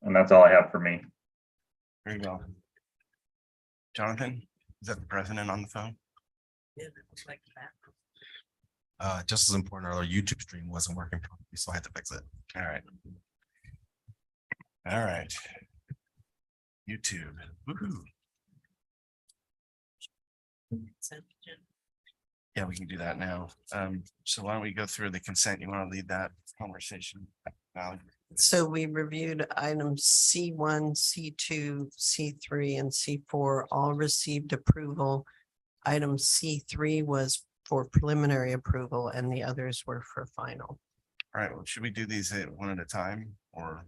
And that's all I have for me. There you go. Jonathan, is that the president on the phone? Just as important, our YouTube stream wasn't working properly, so I had to fix it. All right. All right. YouTube. Woohoo. Yeah, we can do that now. So why don't we go through the consent? You want to lead that conversation? Valerie? So we reviewed items C1, C2, C3, and C4 all received approval. Item C3 was for preliminary approval and the others were for final. All right, well, should we do these one at a time or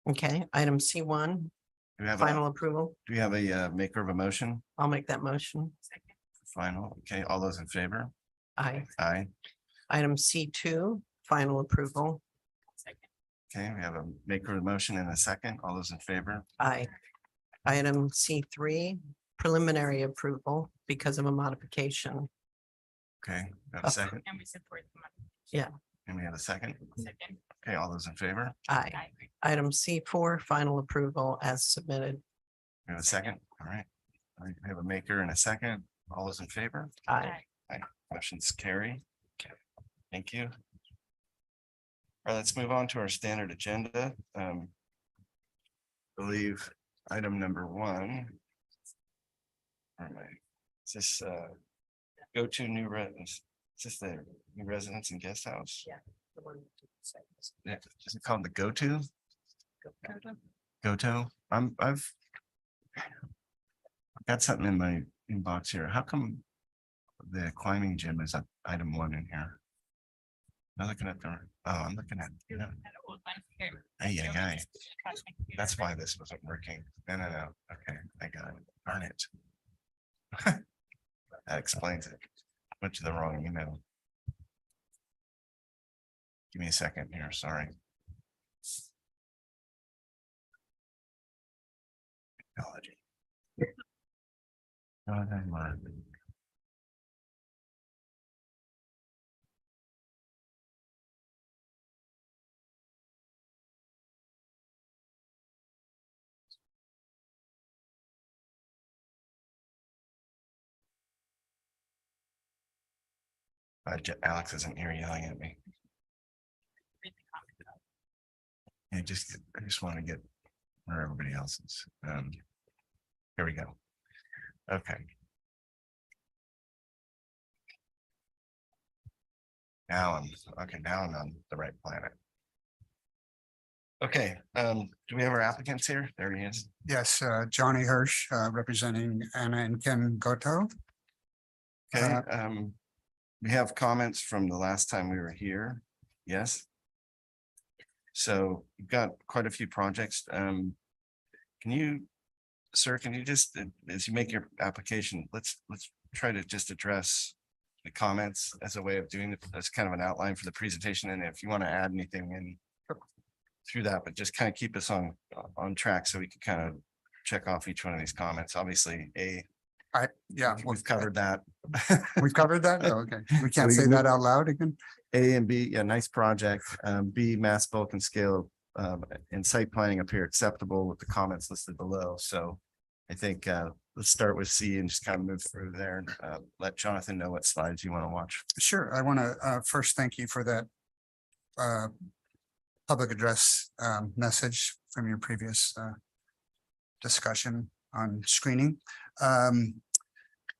Okay, item C1, do we have final approval. do we have a maker of a motion? I'll make that motion. Final. Okay, all those in favor? Aye. Aye. Item C2, final approval. Okay, we have a maker of the motion and a second. All those in favor? Aye. Item C3, preliminary approval because of a modification. Okay, we have a second. And we support the money. Yeah. And we have a second. Second. Okay, all those in favor? Aye. Item C4, final approval as submitted. We have a second. All right. All right, we have a maker and a second. All those in favor? Aye. Motion's carry. Okay, thank you. All right, let's move on to our standard agenda. Believe item number 1. Where am I? Is this go to new residence? Is this the new residence and guest house? Yeah. Yeah, is it called the go-to? Go-to? I've got something in my inbox here. How come the climbing gym is at item 1 in here? I'm looking at I'm looking at, you know, ay. That's why this wasn't working. No. Okay, I got it. Darn it. That explains it. Went to the wrong email. Give me a second here, sorry. Technology. God, I'm learning. Alex isn't here yelling at me. I just want to get where everybody else is. Here we go. Okay. Now I'm on the right planet. Okay, do we have our applicants here? There he is. Yes, Johnny Hirsch, representing Anna and Ken Goto. Okay, we have comments from the last time we were here. Yes. So you've got quite a few projects. Can you, sir, can you just, as you make your application, let's try to just address the comments as a way of doing it. That's kind of an outline for the presentation. And if you want to add anything in through that, but just kind of keep us on track so we can kind of check off each one of these comments. Obviously, Yeah, we've covered that. we've covered that. Oh, okay, we can't we say can that out loud again. A and B, yeah, nice project. B, mass bulk and scale and site planning appear acceptable with the comments listed below. So I think let's start with C and just kind of move through there and let Jonathan know what slides you want to watch. Sure, I want to first thank you for that public address message from your previous discussion on screening.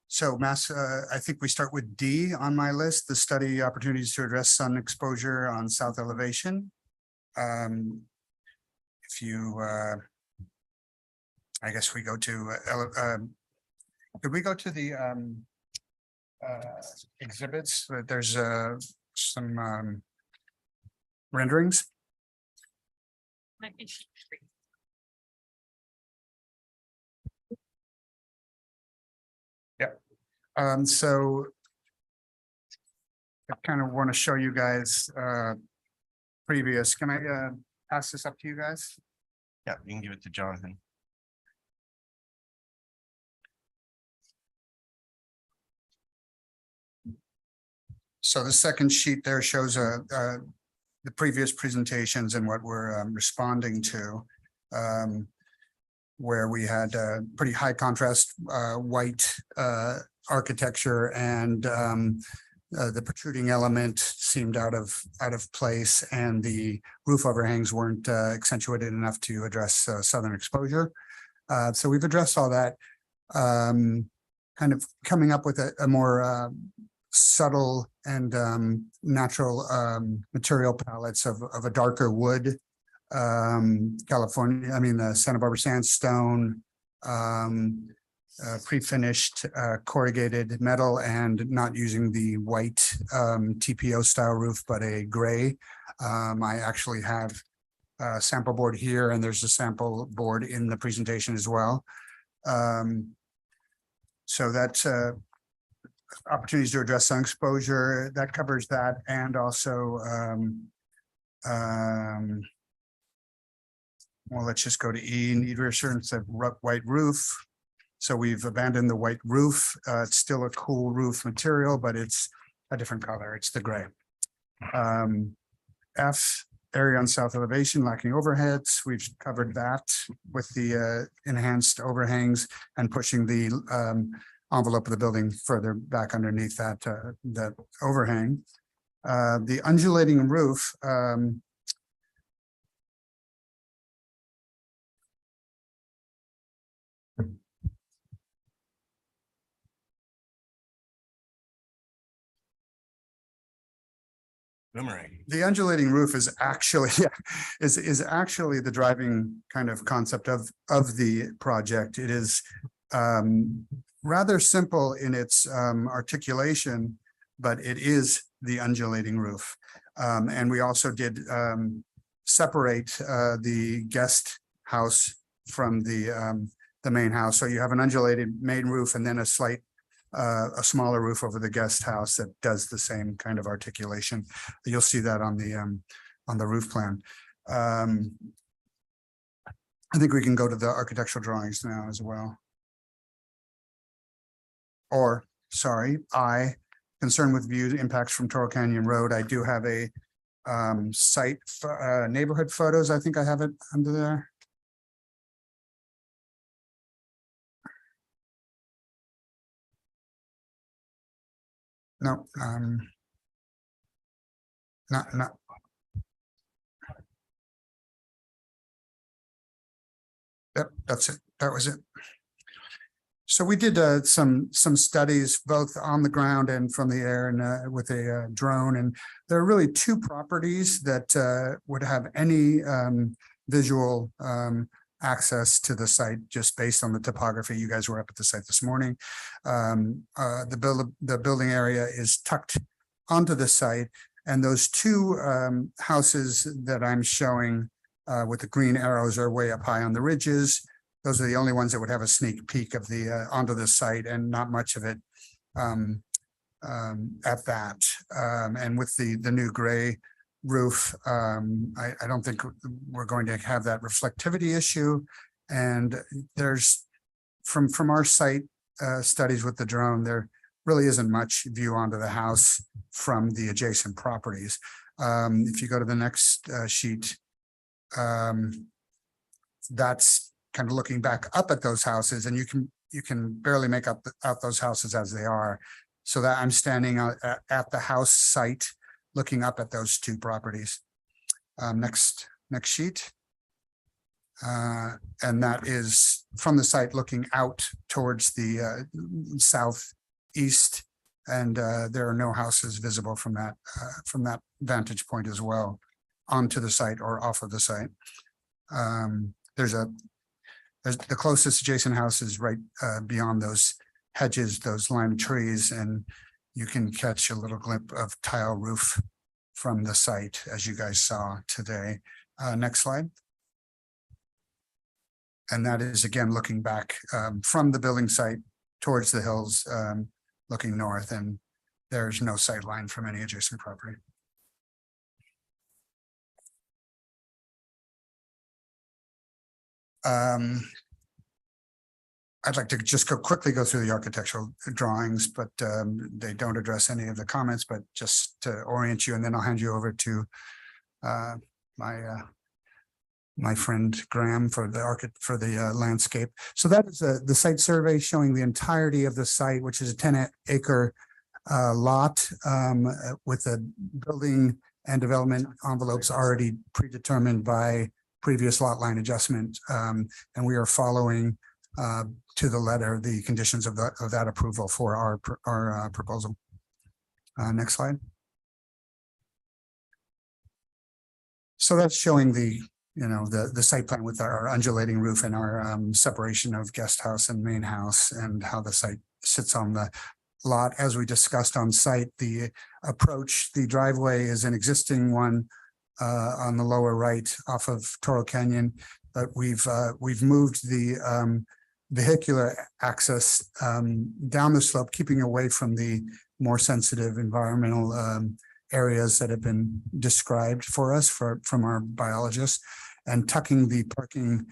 So I think we start with D on my list, the study opportunities to address sun exposure on south elevation. If you, I guess we go to, could we go to the exhibits? There's some renderings. So I kind of want to show you guys previous. Can I pass this up to you guys? Yeah, you can give it to Jonathan. So the second sheet there shows the previous presentations and what we're responding to. where we had pretty high contrast white architecture, and the protruding element seemed out of place, and the roof overhangs weren't accentuated enough to address southern exposure. So we've addressed all that, kind of coming up with a more subtle and natural material palettes of a darker wood, California, the Santa Barbara sandstone, pre-finished corrugated metal, and not using the white TPO style roof, but a gray. I actually have a sample board here, and there's a sample board in the presentation as well. So that's opportunities to address sun exposure, that covers that, and also well, let's just go to E, need reassurance of white roof. So we've abandoned the white roof. It's still a cool roof material, but it's a different color. It's the gray. F, area on south elevation lacking overheads. We've covered that with the enhanced overhangs and pushing the envelope of the building further back underneath that overhang. The undulating roof, Boomerang. the undulating roof is actually is actually the driving kind of concept of the project. It is rather simple in its articulation, but it is the undulating roof. And we also did separate the guest house from the main house. So you have an undulated main roof and then a smaller roof over the guest house that does the same kind of articulation. You'll see that on the roof plan. I think we can go to the architectural drawings now as well. Or, sorry, concern with view impacts from Toro Canyon Road. I do have a site neighborhood photos. I think I have it under there. No, not. Yep, that's it. That was it. So we did some studies both on the ground and from the air, and with a drone. And there are really two properties that would have any visual access to the site just based on the topography. You guys were up at the site this morning. The building area is tucked onto the site, and those two houses that I'm showing with the green arrows are way up high on the ridges. Those are the only ones that would have a sneak peek of the onto the site, and not much of it at that. And with the new gray roof, I don't think we're going to have that reflectivity issue. And there's from our site studies with the drone, there really isn't much view onto the house from the adjacent properties. If you go to the next sheet, that's kind of looking back up at those houses, and you can barely make out those houses as they are. So that I'm standing at the house site, looking up at those two properties. Next sheet. And that is from the site looking out towards the southeast, and there are no houses visible from that vantage point as well, onto the site or off of the site. There's the closest adjacent house is right beyond those hedges, those lime trees, and you can catch a little glimpse of tile roof from the site, as you guys saw today. Next slide. And that is again looking back from the building site towards the hills, looking north, and there's no sight line from any adjacent property. I'd like to just quickly go through the architectural drawings, but they don't address any of the comments, but just to orient you, and then I'll hand you over to my my friend Graham for the landscape. So that is the site survey showing the entirety of the site, which is a 10-acre lot with the building and development envelopes already predetermined by previous lot line adjustment. And we are following to the letter the conditions of that approval for our proposal. Next slide. So that's showing the site plan with our undulating roof and our separation of guest house and main house and how the site sits on the lot. As we discussed on site, the approach, the driveway is an existing one on the lower right off of Toro Canyon, but we've moved the vehicular access down the slope, keeping away from the more sensitive environmental areas that have been described for us from our biologists, and tucking the parking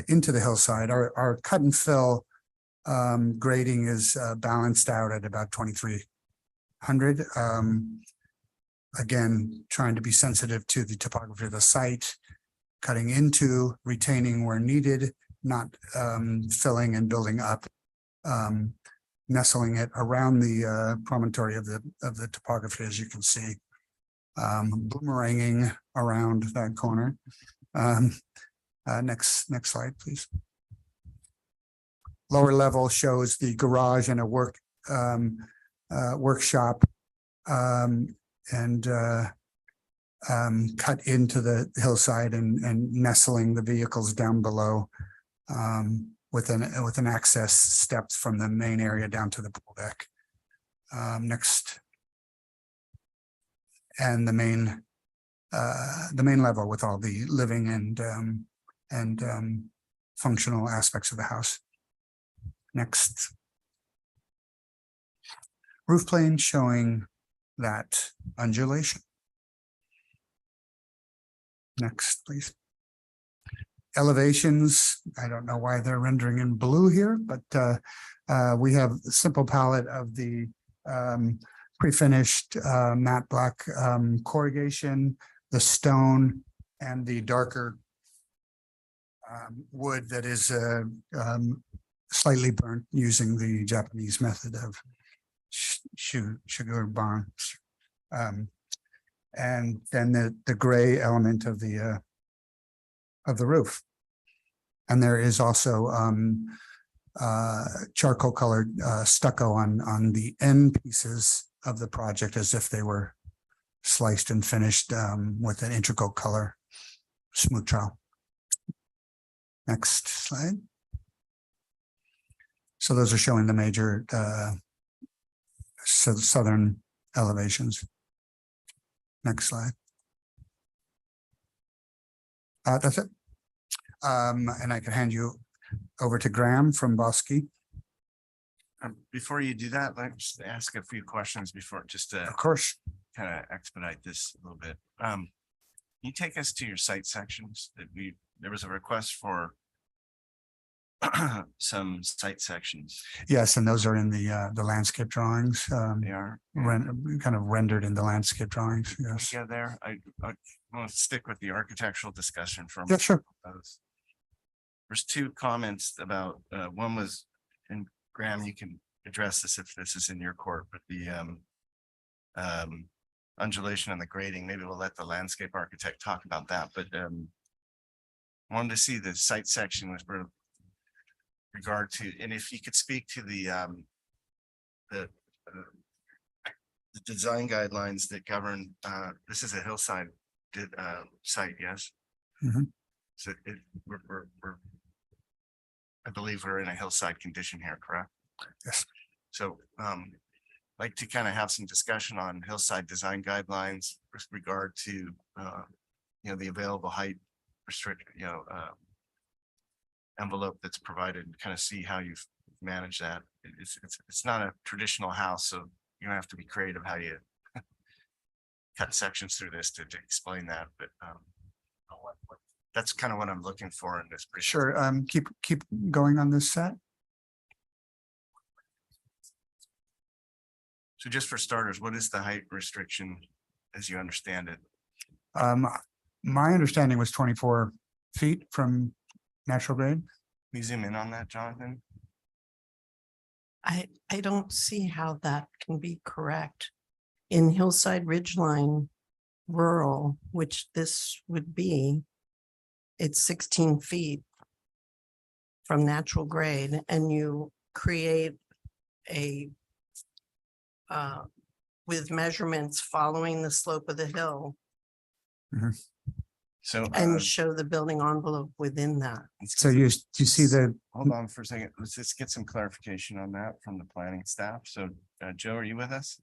into the hillside. Our cut and fill grading is balanced out at about 2,300. Again, trying to be sensitive to the topography of the site, cutting into, retaining where needed, not filling and building up, nestling it around the promontory of the topography, as you can see, boomeranging around that corner. Next slide, please. Lower level shows the garage and a workshop cut into the hillside and nestling the vehicles down below with an access steps from the main area down to the pool deck. Next. And the main level with all the living and functional aspects of the house. Next. Roof plane showing that undulation. Next, please. Elevations, I don't know why they're rendering in blue here, but we have a simple palette of the pre-finished matte black corrugation, the stone, and the darker wood that is slightly burnt using the Japanese method of sugar barn. And then the gray element of the roof. And there is also charcoal colored stucco on the end pieces of the project, as if they were sliced and finished with an integral color smooth trowel. Next slide. So those are showing the major southern elevations. Next slide. That's it. And I can hand you over to Graham from Bosque. Before you do that, let's just ask a few questions before, just to Of course. kind of expedite this a little bit. Can you take us to your site sections that there was a request for some site sections. Yes, and those are in the landscape drawings, They are. kind of rendered in the landscape drawings. Yes. Yeah, there. I want to stick with the architectural discussion for. Yeah, sure. those. There's two comments about, one was, and Graham, you can address this if this is in your court, but the undulation and the grading, maybe we'll let the landscape architect talk about that, but wanted to see the site section with regard to, and if you could speak to the design guidelines that govern, this is a hillside site, yes? Mhm. So we're I believe we're in a hillside condition here, correct? Yes. So like to kind of have some discussion on hillside design guidelines with regard to the available height envelope that's provided, and kind of see how you've managed that. It's not a traditional house, so you don't have to be creative how you cut sections through this to explain that, but that's kind of what I'm looking for in this. Sure. Keep going on this set. So just for starters, what is the height restriction as you understand it? My understanding was 24 feet from natural grade. Can you zoom in on that, Jonathan? I don't see how that can be correct. In Hillside Ridgeline rural, which this would be, it's 16 feet from natural grade, and you create a with measurements following the slope of the hill So, and show the building envelope within that. So you see the, hold on for a second. Let's just get some clarification on that from the planning staff. So, Joe, are you with us?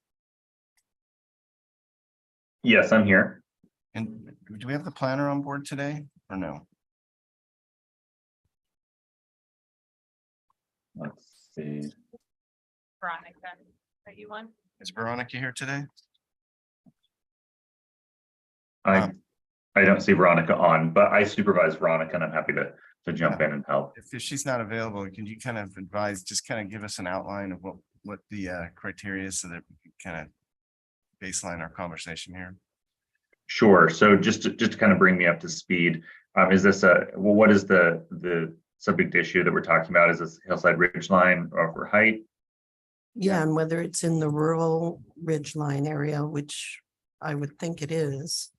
Yes, I'm here. And do we have the planner on board today or no? Let's see. Veronica, are you on? Is Veronica here today? I don't see Veronica on, but I supervise Veronica and I'm happy to jump in and help. If she's not available, can you kind of advise, just kind of give us an outline of what the criteria is so that we can kind of baseline our conversation here? Sure. So just to kind of bring me up to speed, is this what is the subject issue that we're talking about? Is this hillside ridgeline or for height? Yeah, and whether it's in the rural ridgeline area, which I would think it is.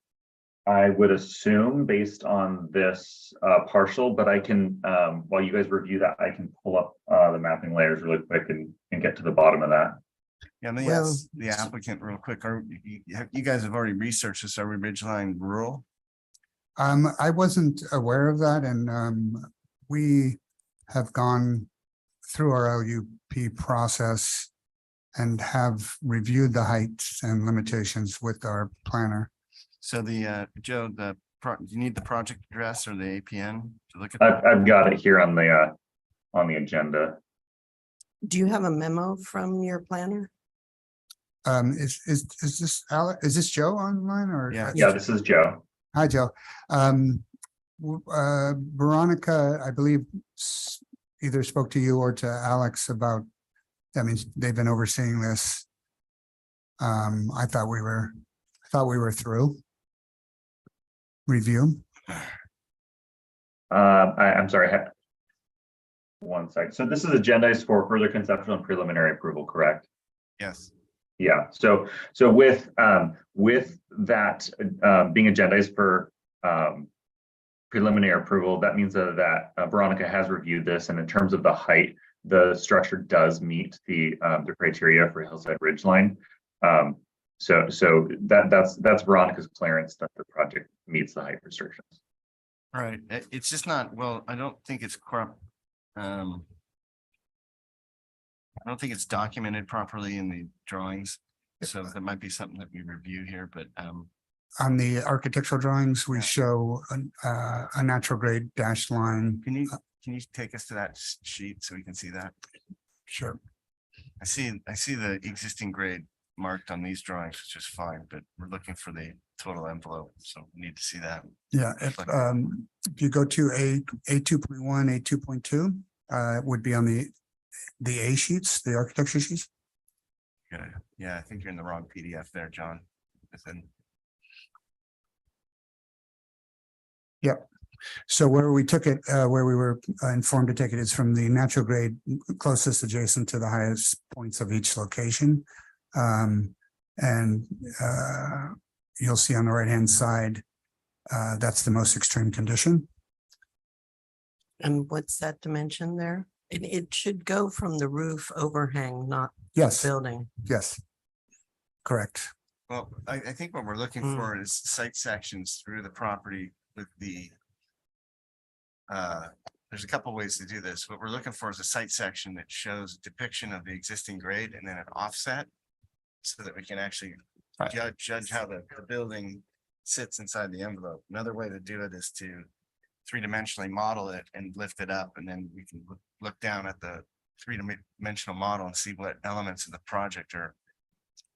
I would assume based on this partial, but I can, while you guys review that, I can pull up the mapping layers really quick and get to the bottom of that. Yeah, let me Well, ask the applicant real quick. You guys have already researched this, are we Ridgeline rural? I wasn't aware of that, and we have gone through our LUP process and have reviewed the heights and limitations with our planner. So Joe, do you need the project address or the APN to look at? I've got it here on the agenda. Do you have a memo from your planner? Is this Alex, is this Joe online or? Yeah. Yeah, this is Joe. Hi, Joe. Veronica, I believe, either spoke to you or to Alex about, I mean, they've been overseeing this. I thought we were through review. I'm sorry. One second. So this is agendized for further conceptual and preliminary approval, correct? Yes. Yeah. So with that being agendized for preliminary approval, that means that Veronica has reviewed this, and in terms of the height, the structure does meet the criteria for hillside ridgeline. So that's Veronica's clearance that the project meets the height restrictions. Right. It's just not, well, I don't think it's I don't think it's documented properly in the drawings. So that might be something that we review here, but On the architectural drawings, we Yeah. show a natural grade dashed line. can you take us to that sheet so we can see that? Sure. I see the existing grade marked on these drawings, which is fine, but we're looking for the total envelope, so we need to see that. Yeah, if you go to A 2.1, A 2.2, would be on the A sheets, the architecture sheets. Good. Yeah, I think you're in the wrong PDF there, John. Within- So where we took it, where we were informed to take it is from the natural grade closest adjacent to the highest points of each location. And you'll see on the right-hand side, that's the most extreme condition. And what's that dimension there? It should go from the roof overhang, not Yes, building. yes. Correct. Well, I think what we're looking Mm. for is site sections through the property with the there's a couple ways to do this. What we're looking for is a site section that shows depiction of the existing grade and then an offset so that we can actually judge how the building sits inside the envelope. Another way to do it is to three-dimensionally model it and lift it up, and then we can look down at the three-dimensional model and see what elements of the project are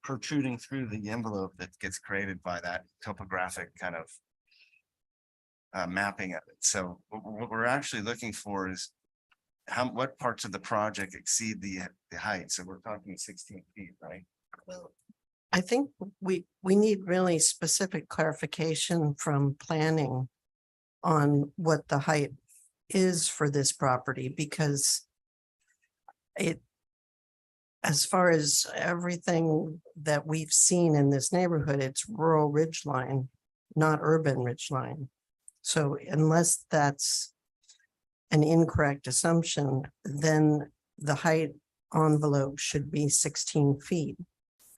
protruding through the envelope that gets created by that topographic kind of mapping of it. So what we're actually looking for is what parts of the project exceed the height. So we're talking 16 feet, right? Well, I think we need really specific clarification from planning on what the height is for this property because it, as far as everything that we've seen in this neighborhood, it's rural ridgeline, not urban ridgeline. So unless that's an incorrect assumption, then the height envelope should be 16 feet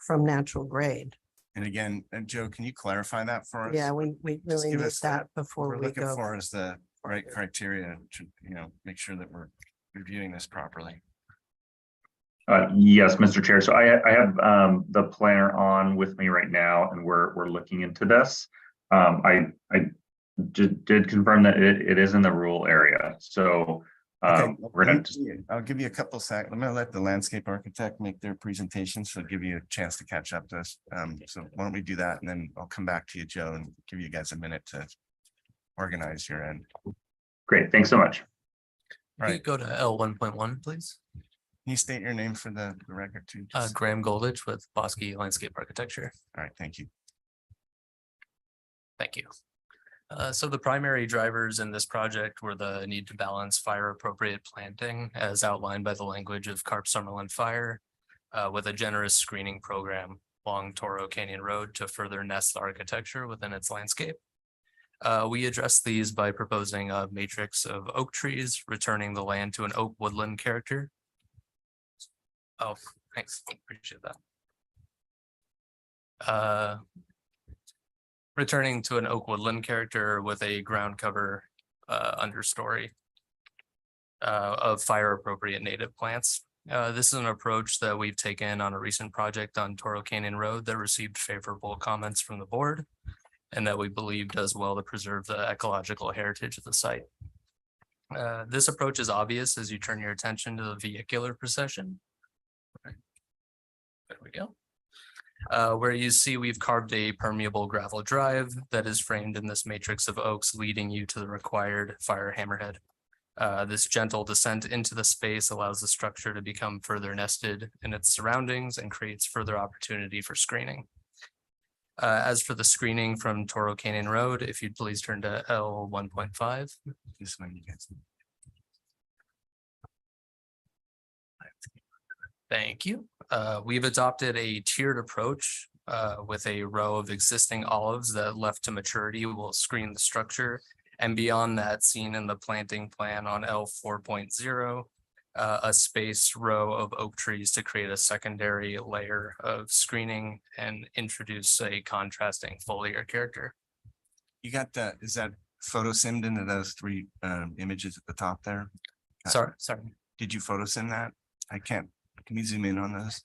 from natural grade. And again, and Joe, can you clarify that for us? Yeah, we Just really give need us that What before we're we looking go. for is the right criteria to, make sure that we're reviewing this properly. Yes, Mr. Chair. So I have the planner on with me right now, and we're looking into this. I did confirm that it is in the rural area. So Okay, we're gonna just, I'll give you a couple seconds. I'm gonna let the landscape architect make their presentation, so give you a chance to catch up to us. So why don't we do that, and then I'll come back to you, Joe, and give you guys a minute to organize your end. great. Thanks so much. Right. Right. Go to L 1.1, please. Can you state your name for the record too? Graham Goldich with Bosque Landscape Architecture. All right, thank you. Thank you. So the primary drivers in this project were the need to balance fire appropriate planting as outlined by the language of Carp Summerlin Fire with a generous screening program along Toro Canyon Road to further nest the architecture within its landscape. We addressed these by proposing a matrix of oak trees, returning the land to an oak woodland character. Oh, thanks, appreciate that. Returning to an oak woodland character with a ground cover understory of fire appropriate native plants. This is an approach that we've taken on a recent project on Toro Canyon Road that received favorable comments from the board and that we believe does well to preserve the ecological heritage of the site. This approach is obvious as you turn your attention to the vehicular procession. There we go. Where you see we've carved a permeable gravel drive that is framed in this matrix of oaks leading you to the required fire hammerhead. This gentle descent into the space allows the structure to become further nested in its surroundings and creates further opportunity for screening. As for the screening from Toro Canyon Road, if you'd please turn to L 1.5. This one you guys. Thank you. We've adopted a tiered approach with a row of existing olives that left to maturity will screen the structure. And beyond that, seen in the planting plan on L 4.0, a spaced row of oak trees to create a secondary layer of screening and introduce a contrasting foliar character. You got that, is that photo simmed into those three images at the top there? Sorry. Did you photo sim that? I can't, can you zoom in on those?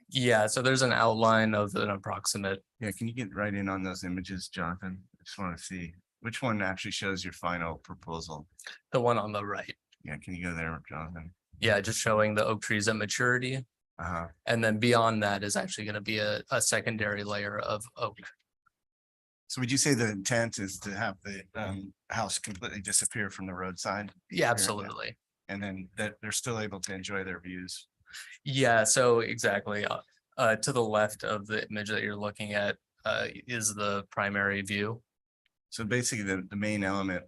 Yeah, so there's an outline of an approximate. Yeah, can you get right in on those images, Jonathan? I just want to see which one actually shows your final proposal. The one on the right. Yeah, can you go there, Jonathan? Yeah, just showing the oak trees at maturity. Uh-huh. And then beyond that is actually going to be a secondary layer of oak. So would you say the intent is to have the house completely disappear from the roadside? Yeah, absolutely. And then that they're still able to enjoy their views? Yeah, so exactly. To the left of the image that you're looking at is the primary view. So basically, the main element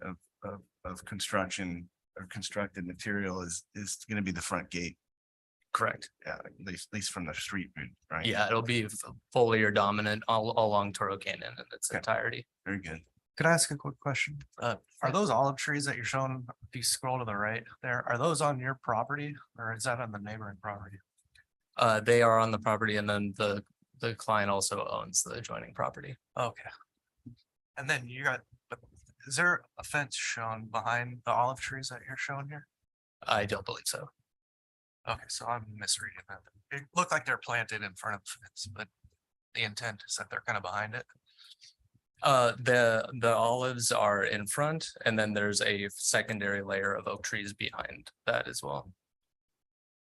of construction or constructed material is going to be the front gate. Correct. Yeah, at least from the street, right? Yeah, it'll be foliar dominant all along Toro Canyon in its Okay. entirety. Very good. Could I ask a quick question? Are those olive trees that you're showing, if you scroll to the right there, are those on your property or is that on the neighboring property? They are on the property and then the client also owns the adjoining property. Okay. And then you got, but is there a fence shown behind the olive trees that you're showing here? I don't believe so. Okay, so I'm misreading that. It looked like they're planted in front of the fence, but the intent is that they're kind of behind it. The olives are in front and then there's a secondary layer of oak trees behind that as well.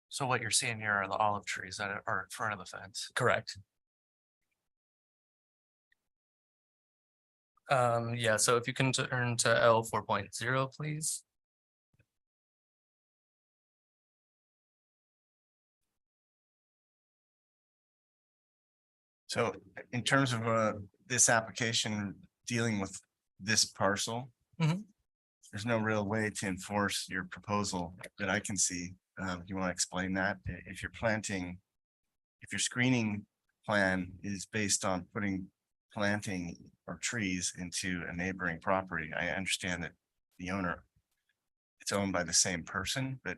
So what you're seeing here are the olive trees that are in front of the fence. Correct. Yeah, so if you can turn to L 4.0, please. So in terms of this application dealing with this parcel. Mhm. There's no real way to enforce your proposal that I can see. You want to explain that? If you're planting, if your screening plan is based on putting planting or trees into a neighboring property, I understand that the owner, it's owned by the same person, but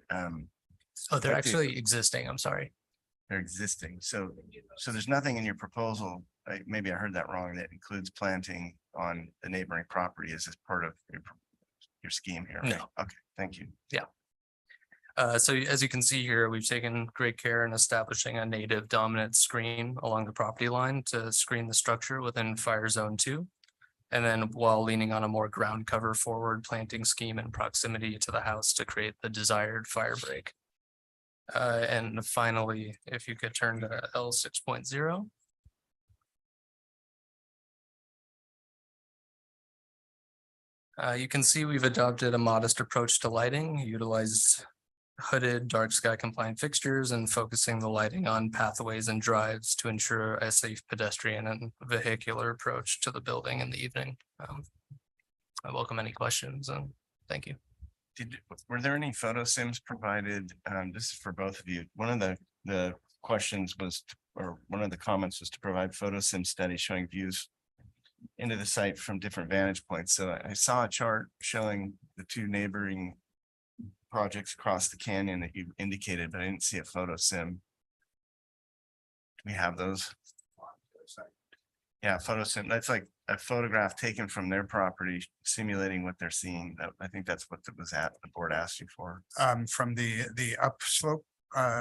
Oh, they're Like the- actually existing. I'm sorry. they're existing. So there's nothing in your proposal, maybe I heard that wrong, that includes planting on the neighboring property as part of your scheme here. right? No. Okay, thank you. So as you can see here, we've taken great care in establishing a native dominant screen along the property line to screen the structure within fire zone 2. And then while leaning on a more ground cover forward planting scheme in proximity to the house to create the desired fire break. And finally, if you could turn to L 6.0. You can see we've adopted a modest approach to lighting, utilized hooded, dark sky compliant fixtures and focusing the lighting on pathways and drives to ensure a safe pedestrian and vehicular approach to the building in the evening. I welcome any questions and thank you. Were there any photo sims provided? This is for both of you. One of the questions was, or one of the comments was to provide photo sim studies showing views into the site from different vantage points. So I saw a chart showing the two neighboring projects across the canyon that you indicated, but I didn't see a photo sim. Do we have those? Yeah, photo sim. That's like a photograph taken from their property simulating what they're seeing. I think that's what the board asked you for. From the upslope,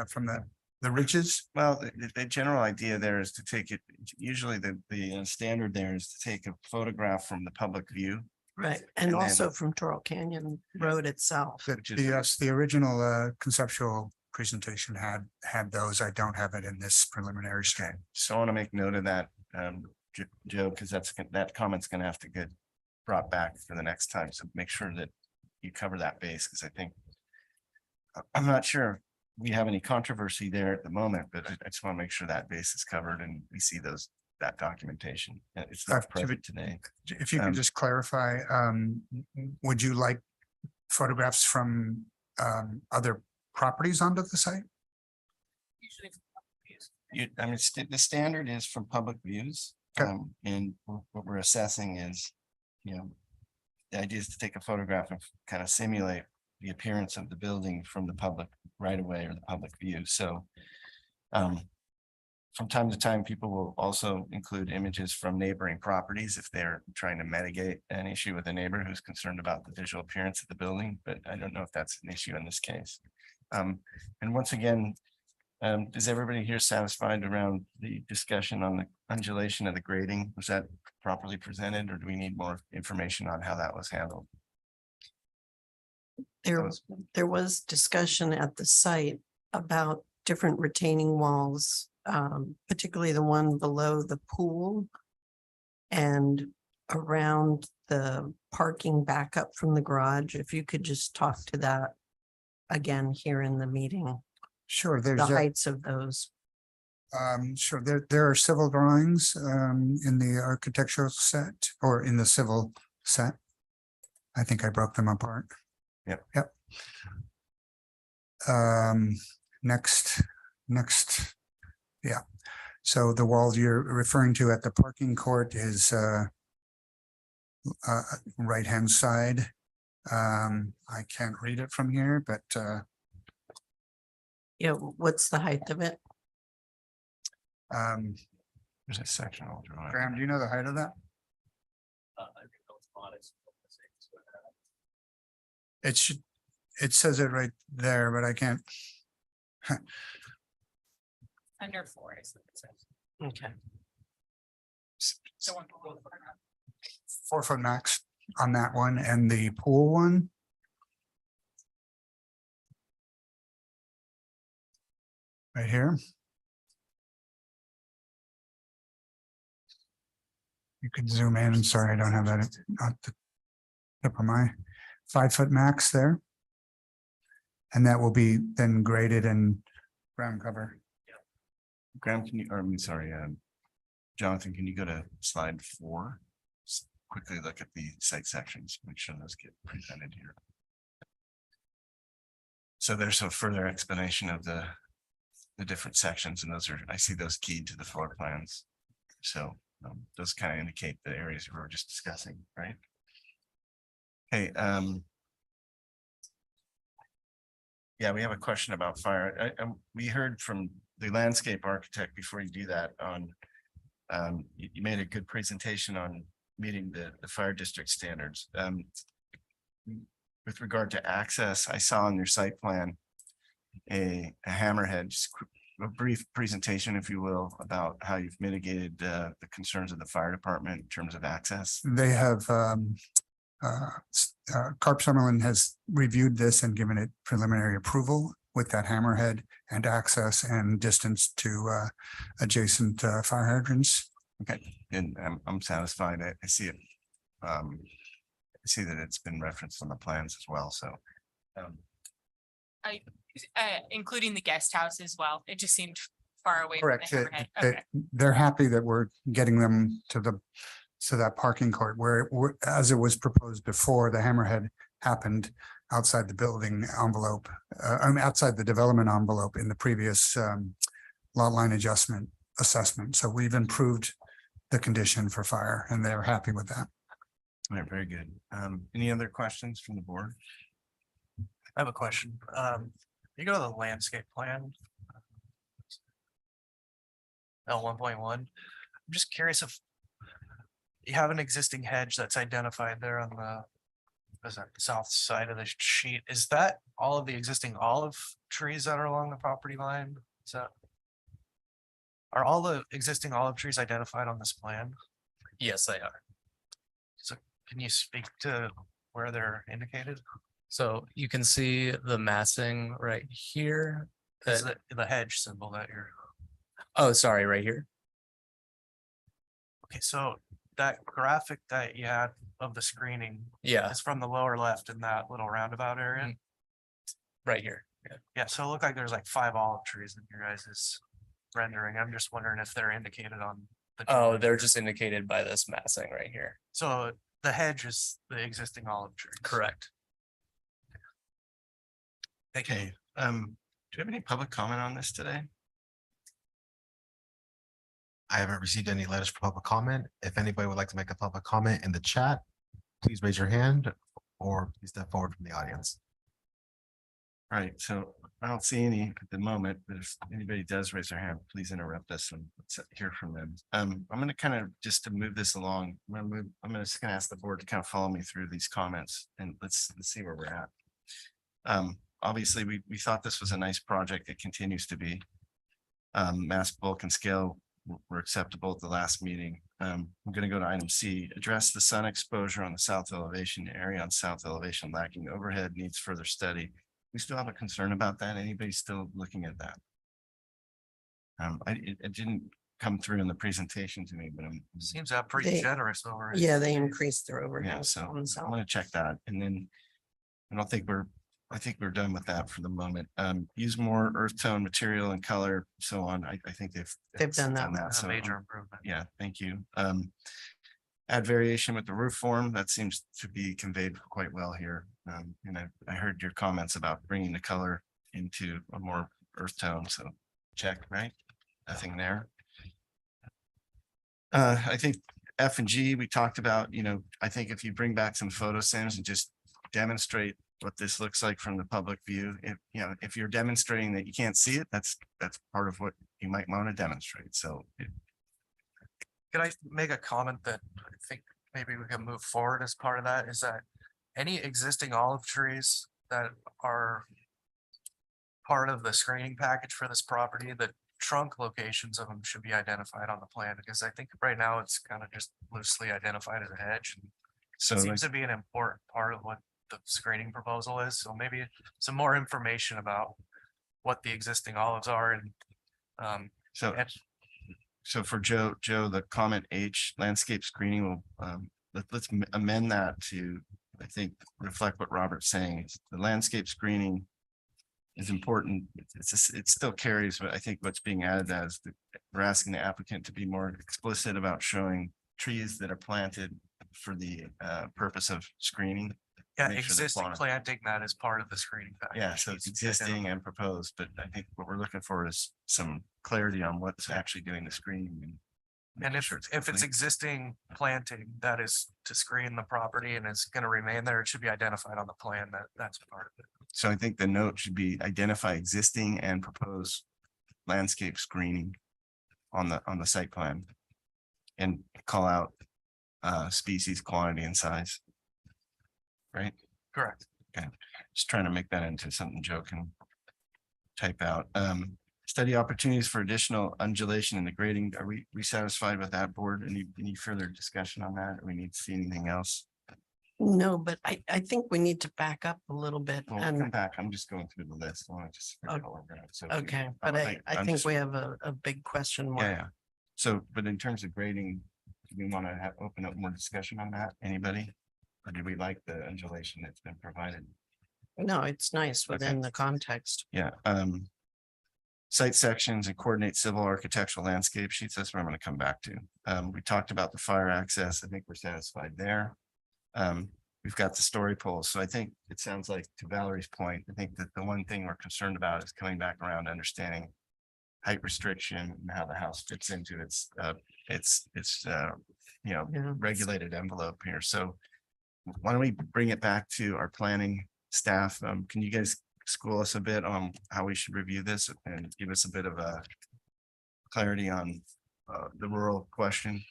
from the ridges. Well, the general idea there is to take it, usually the standard there is to take a photograph from the public view. Right, And and then- also from Toro Canyon Road itself. That, yes, the original conceptual presentation had those. I don't have it in this preliminary scan. So I want to make note of that, Joe, because that comment's gonna have to get brought back for the next time. So make sure that you cover that base, because I think I'm not sure we have any controversy there at the moment, but I just want to make sure that base is covered and we see that documentation. It's not present today. If you could just clarify, would you like photographs from other properties onto the site? I mean, the standard is from public views. Okay. And what we're assessing is, the idea is to take a photograph and kind of simulate the appearance of the building from the public right away or the public view. So from time to time, people will also include images from neighboring properties if they're trying to mitigate an issue with a neighbor who's concerned about the visual appearance of the building, but I don't know if that's an issue in this case. And once again, is everybody here satisfied around the discussion on the undulation of the grading? Was that properly presented, or do we need more information on how that was handled? There was discussion at the site about different retaining walls, particularly the one below the pool and around the parking back up from the garage. If you could just talk to that again here in the meeting, Sure, the there's, heights of those. sure, there are civil drawings in the architectural set or in the civil set. I think I broke them apart. Yep. Next, yeah. So the wall you're referring to at the parking court is right-hand side. I can't read it from here, but Yeah, what's the height of it? There's a sectional drawing. Graham, do you know the height of that? It should, it says it right there, but I can't. Under 4 is what it says. Okay. The one below the front. 4 foot max on that one, and the pool one. Right here. You could zoom in. Sorry, I don't have that at the tip of my 5 foot max there. And that will be then graded and ground cover. Graham, can you, or I'm sorry, Jonathan, can you go to slide 4? quickly look at the site sections, make sure those get presented here. So there's a further explanation of the different sections, and those are, I see those keyed to the floor plans. So those kind of indicate the areas we were just discussing, right? Okay, yeah, we have a question about fire. We heard from the landscape architect before you do that on, you made a good presentation on meeting the fire district standards. With regard to access, I saw on your site plan a hammerhead, just a brief presentation, if you will, about how you've mitigated the concerns of the fire department in terms of access. They have, Carp Summerlin has reviewed this and given it preliminary approval with that hammerhead and access and distance to adjacent fire hydrants. Okay, and I'm satisfied. I see it. I see that it's been referenced on the plans as well, so. Including the guest house as well. It just seemed far away. from Correct. the hammerhead. Okay. They're happy that we're getting them to that parking court where, as it was proposed before, the hammerhead happened outside the building envelope, outside the development envelope in the previous lot line adjustment assessment. So we've improved the condition for fire and they're happy with that. All right, very good. Any other questions from the board? I have a question. You go to the landscape plan. L 1.1. I'm just curious if you have an existing hedge that's identified there on the, is that south side of the sheet? Is that all of the existing olive trees that are along the property line? Is that? Are all the existing olive trees identified on this plan? Yes, they are. So can you speak to where they're indicated? So you can see the massing right here. Is that- the hedge symbol that you're, Oh, sorry, right here. okay, so that graphic that you had of the screening Yeah, is from the lower left in that little roundabout area? Mhm. right here. Yeah. Yeah, so it looked like there's like 5 olive trees in your guys' rendering. I'm just wondering if they're indicated on. the Oh, drawing they're here. just indicated by this massing right here. So the hedge is the existing olive tree. Correct. Okay, do you have any public comment on this today? I haven't received any letters for public comment. If anybody would like to make a public comment in the chat, please raise your hand or please step forward from the audience. All right, so I don't see any at the moment, but if anybody does raise their hand, please interrupt us and let's hear from them. I'm gonna kind of, just to move this along, I'm just gonna ask the board to kind of follow me through these comments and let's see where we're at. Obviously, we thought this was a nice project. It continues to be. Mass bulk and scale were acceptable at the last meeting. I'm gonna go to item C, address the sun exposure on the south elevation area on south elevation lacking overhead needs further study. We still have a concern about that. Anybody still looking at that? It didn't come through in the presentation to me, but Seems to have pretty They- generous over it. Yeah, they increased their yeah, overhead. so on the I'm south. gonna check that and then I think we're done with that for the moment. Use more earth tone material and color, so on. I think they've done that. That's So a major improvement. yeah, thank you. Add variation with the roof form. That seems to be conveyed quite well here. And I heard your comments about bringing the color into a more earth tone, so check, right? Nothing there. I think F and G, we talked about, I think if you bring back some photo sims and just demonstrate what this looks like from the public view, if you're demonstrating that you can't see it, that's part of what you might want to demonstrate. So Could I make a comment that I think maybe we can move forward as part of that? Is that any existing olive trees that are part of the screening package for this property, the trunk locations of them should be identified on the plan, because I think right now it's kind of just loosely identified as a hedge. And so it like, seems to be an important part of what the screening proposal is. So maybe some more information about what the existing olives are and so and- So for Joe, the comment H, landscape screening will, let's amend that to, I think, reflect what Robert's saying. The landscape screening is important. It still carries, but I think what's being added we're asking the applicant to be more explicit about showing trees that are planted for the purpose of screening. Yeah, Make sure the existing fauna- planting that is part of the screening. package Yeah, so it's needs to be identified. existing and proposed, but I think what we're looking for is some clarity on what's actually doing the screening. And making if, sure it's if it's complete. existing planting that is to screen the property and it's gonna remain there, it should be identified on the plan that that's part of it. So I think the note should be identify existing and proposed landscape screening on the site plan. And call out species, quantity and size. Right? Correct. Just trying to make that into something Joe can type out. Study opportunities for additional undulation in the grading. Are we satisfied with that, board? Any further discussion on that? Or we need to see anything else? No, but I think we need to back up a little bit Well, come and, back. I'm just going through the list. I want to just. Okay. So- okay, but I I'm think just- we have a big question Yeah, mark. yeah. So, but in terms of grading, do we want to have, open up more discussion on that? Anybody? Or do we like the undulation that's been provided? No, it's nice Okay. within the context. Yeah, site sections and coordinate civil architectural landscape sheets. That's what I'm going to come back to. We talked about the fire access. I think we're satisfied there. We've got the story poles. So I think it sounds like, to Valerie's point, I think that the one thing we're concerned about is coming back around to understanding height restriction and how the house fits into its Yeah. regulated envelope here. So why don't we bring it back to our planning staff? Can you guys school us a bit on how we should review this and give us a bit of a clarity on the rural question?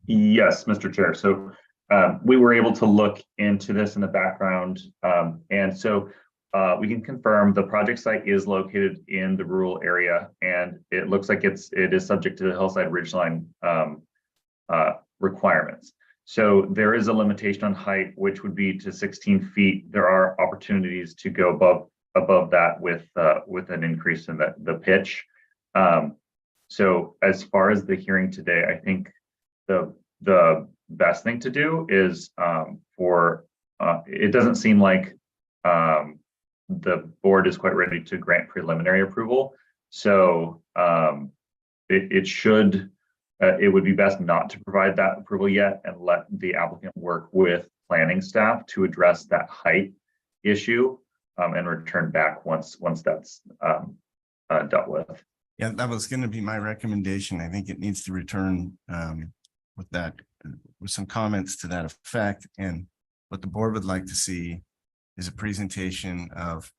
Yes, Mr. Chair. So we were able to look into this in the background. And so we can confirm the project site is located in the rural area, and it looks like it is subject to the hillside ridgeline requirements. So there is a limitation on height, which would be to 16 feet. There are opportunities to go above that with an increase in the pitch. So as far as the hearing today, I think the best thing to do is it doesn't seem like the board is quite ready to grant preliminary approval. So it would be best not to provide that approval yet and let the applicant work with planning staff to address that height issue and return back once that's dealt with. Yeah, that was going to be my recommendation. I think it needs to return with some comments to that effect. And what the board would like to see is a presentation of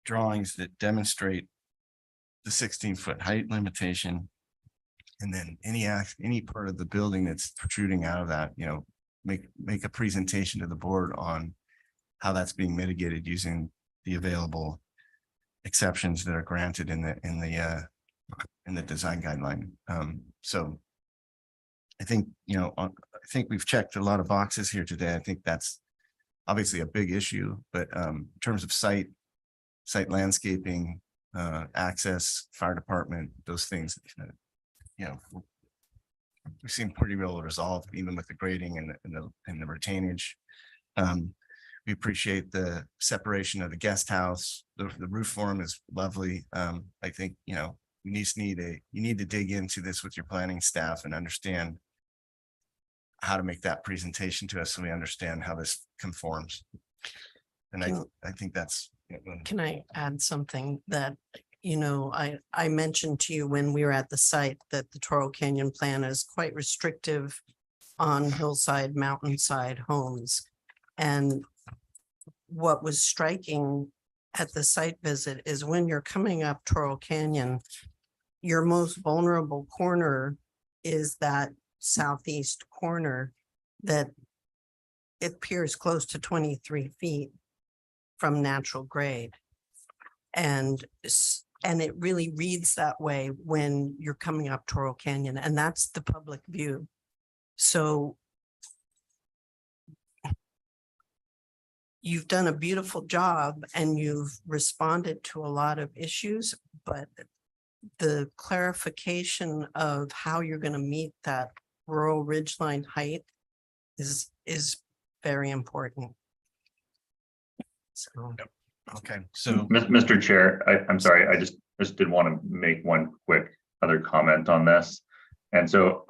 drawings that demonstrate the 16-foot height limitation. And then any part of the building that's protruding out of that, make a presentation to the board on how that's being mitigated using the available exceptions that are granted in the design guideline. So I think, I think we've checked a lot of boxes here today. I think that's obviously a big issue, but in terms of site landscaping, access, fire department, those things, we seem pretty well resolved, even with the grading and the retainage. We appreciate the separation of the guest house. The roof form is lovely. I think, you need to dig into this with your planning staff and understand how to make that presentation to us so we understand how this conforms. And I think that's. Can I add something that, I mentioned to you when we were at the site that the Toro Canyon plan is quite restrictive on hillside, mountainside homes. And what was striking at the site visit is when you're coming up Toro Canyon, your most vulnerable corner is that southeast corner that it appears close to 23 feet from natural grade. And it really reads that way when you're coming up Toro Canyon, and that's the public view. So you've done a beautiful job and you've responded to a lot of issues, but the clarification of how you're going to meet that rural ridgeline height is very important. So. Okay, so Mr. Chair, I'm sorry, I just did want to make one quick other comment on this. And so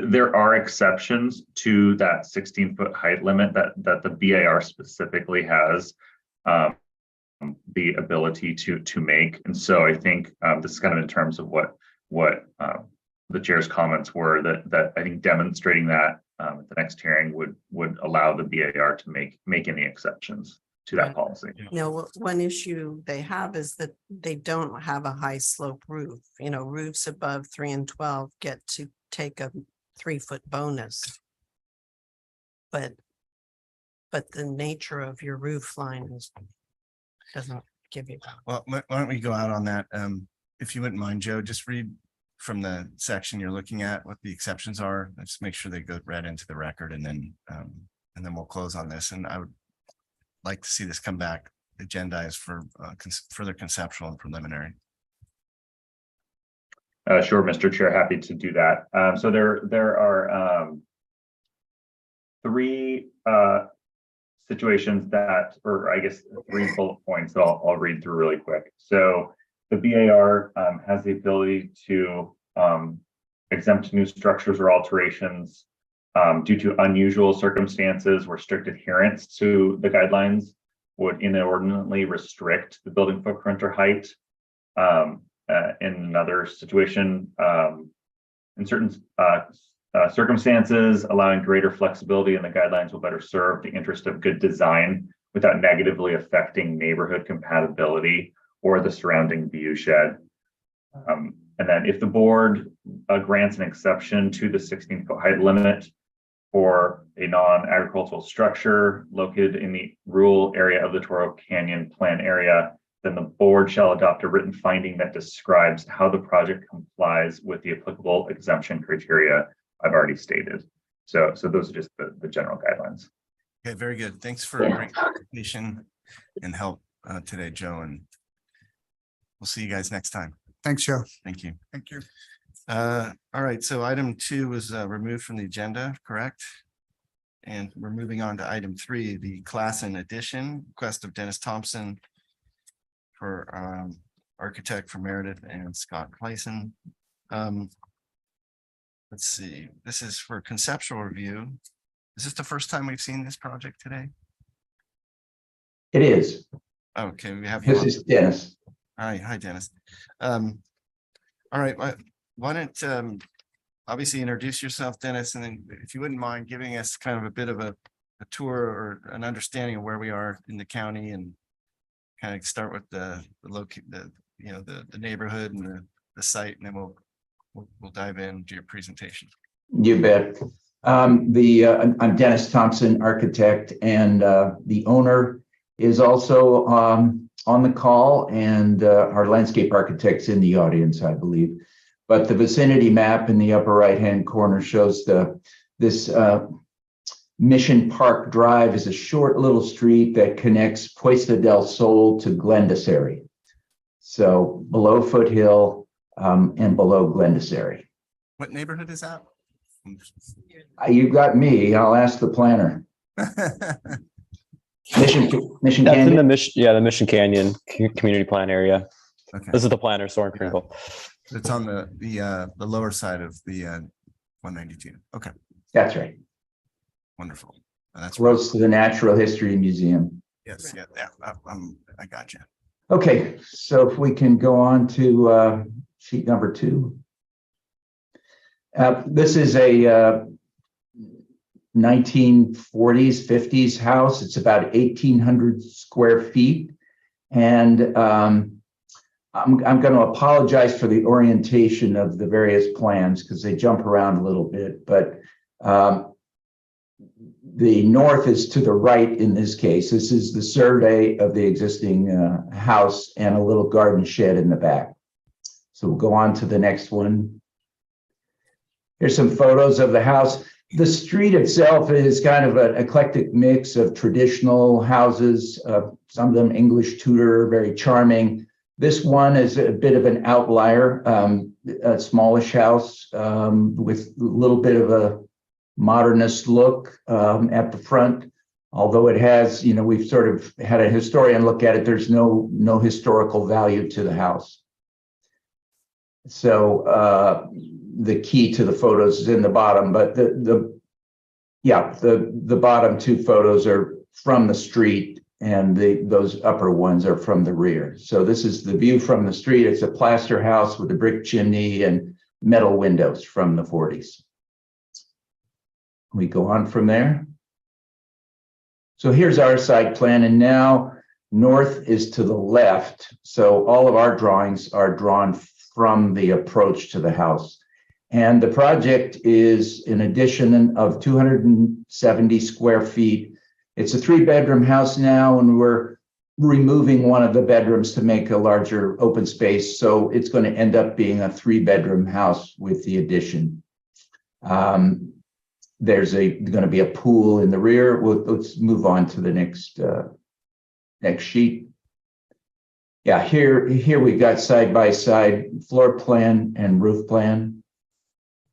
there are exceptions to that 16-foot height limit that the BAR specifically has the ability to make. And so I think this is kind of in terms of what the chair's comments were, that I think demonstrating that at the next hearing would allow the BAR to make any exceptions to that policy. Now, one issue they have is that they don't have a high slope roof. You know, roofs above 3 and 12 get to take a 3-foot bonus. But the nature of your roof line doesn't give you. Well, why don't we go out on that? If you wouldn't mind, Joe, just read from the section you're looking at what the exceptions are. Let's make sure they go read into the record, and then we'll close on this. And I would like to see this come back agendized for further conceptual and preliminary. Sure, Mr. Chair, happy to do that. So there are 3 situations that, or I guess 3 bullet points that I'll read through really quick. So the BAR has the ability to exempt new structures or alterations due to unusual circumstances where strict adherence to the guidelines would inordinately restrict the building footprint or height. In another situation, in certain circumstances, allowing greater flexibility in the guidelines will better serve the interest of good design without negatively affecting neighborhood compatibility or the surrounding view shed. And then if the board grants an exception to the 16-foot height limit for a non-agricultural structure located in the rural area of the Toro Canyon Plan area, then the board shall adopt a written finding that describes how the project complies with the applicable exemption criteria I've already stated. So those are just the general guidelines. Okay, very good. Thanks for your great presentation and help today, Joe, and we'll see you guys next time. Thanks, Joe. Thank you. Thank you. All right, so item 2 was removed from the agenda, correct? And we're moving on to item 3, the Classen addition, request of Dennis Thompson for architect for Meredith and Scott Clayson. Let's see, this is for conceptual review. Is this the first time we've seen this project today? It is. Okay, we have you This on. is Dennis. Hi, Dennis. All right, why don't obviously introduce yourself, Dennis, and then if you wouldn't mind giving us kind of a bit of a tour or an understanding of where we are in the county, and kind of start with the neighborhood and the site, and then we'll dive into your presentation. You bet. I'm Dennis Thompson, architect, and the owner is also on the call, and our landscape architect's in the audience, I believe. But the vicinity map in the upper right-hand corner shows this Mission Park Drive is a short little street that connects Puesta del Sol to Glendassery. So below Foothill and below Glendassery. What neighborhood is that? You got me. I'll ask the planner. Mission That's Canyon. in the the Mission Canyon community plan area. Okay, This is the planner, Soren Yeah. Krinkle. it's on the lower side of the 192. Okay, That's right. wonderful. That's Close to the Natural History Museum. yes, yeah, I got you. Okay, so if we can go on to sheet number 2. This is a 1940s, 50s house. It's about 1,800 square feet. And I'm going to apologize for the orientation of the various plans because they jump around a little bit. But the north is to the right in this case. This is the survey of the existing house and a little garden shed in the back. So we'll go on to the next one. Here's some photos of the house. The street itself is kind of an eclectic mix of traditional houses, some of them English Tudor, very charming. This one is a bit of an outlier, a smallish house with a little bit of a modernist look at the front. Although it has, we've sort of had a historian look at it, there's no historical value to the house. So the key to the photos is in the bottom, but the bottom two photos are from the street and those upper ones are from the rear. So this is the view from the street. It's a plaster house with a brick chimney and metal windows from the 40s. We go on from there. So here's our site plan, and now north is to the left. So all of our drawings are drawn from the approach to the house. And the project is an addition of 270 square feet. It's a 3-bedroom house now, and we're removing one of the bedrooms to make a larger open space. So it's going to end up being a 3-bedroom house with the addition. There's going to be a pool in the rear. Let's move on to the next sheet. Yeah, here we've got side-by-side floor plan and roof plan.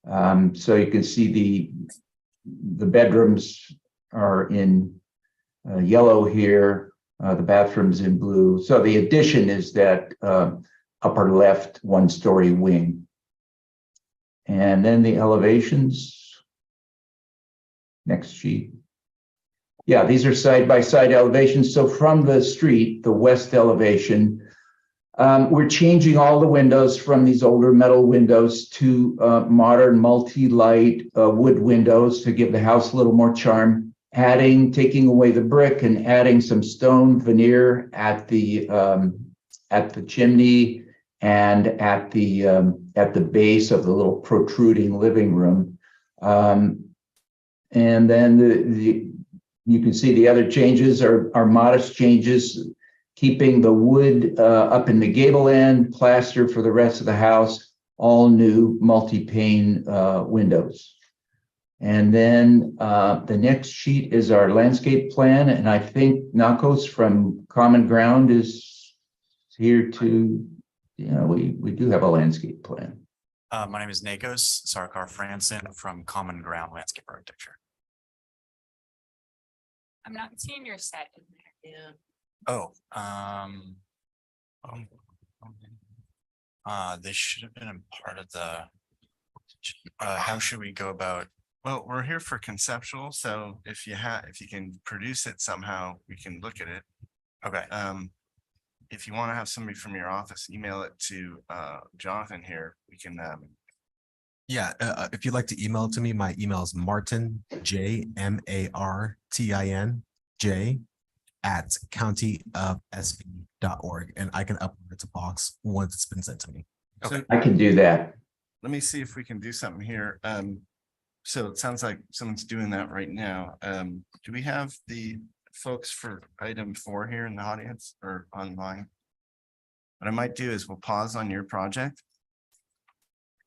So you can see the bedrooms are in yellow here, the bathrooms in blue. So the addition is that upper left 1-story wing. And then the elevations. Next sheet. Yeah, these are side-by-side elevations. So from the street, the west elevation, we're changing all the windows from these older metal windows to modern multi-light wood windows to give the house a little more charm, taking away the brick and adding some stone veneer at the chimney and at the base of the little protruding living room. And then you can see the other changes are modest changes, keeping the wood up in the gable end, plaster for the rest of the house, all new multi-pane windows. And then the next sheet is our landscape plan. And I think Nakos from Common Ground is here to, we do have a landscape plan. My name is Nakos Sarkar Franson from Common Ground Landscape Architecture. I'm not seeing your set in there. Yeah. They should have been a part of the. How should we go about? Well, we're here for conceptual, so if you can produce it somehow, we can look at it. Okay. If you want to have somebody from your office, email it to Jonathan here. We can Yeah, if you'd like to email it to me, my email is Martin, JMARTIN, @countyofsv.org, and I can upload it to Box once it's been sent to me. Okay. I can do that. Let me see if we can do something here. So it sounds like someone's doing that right now. Do we have the folks for item 4 here in the audience or online? What I might do is we'll pause on your project.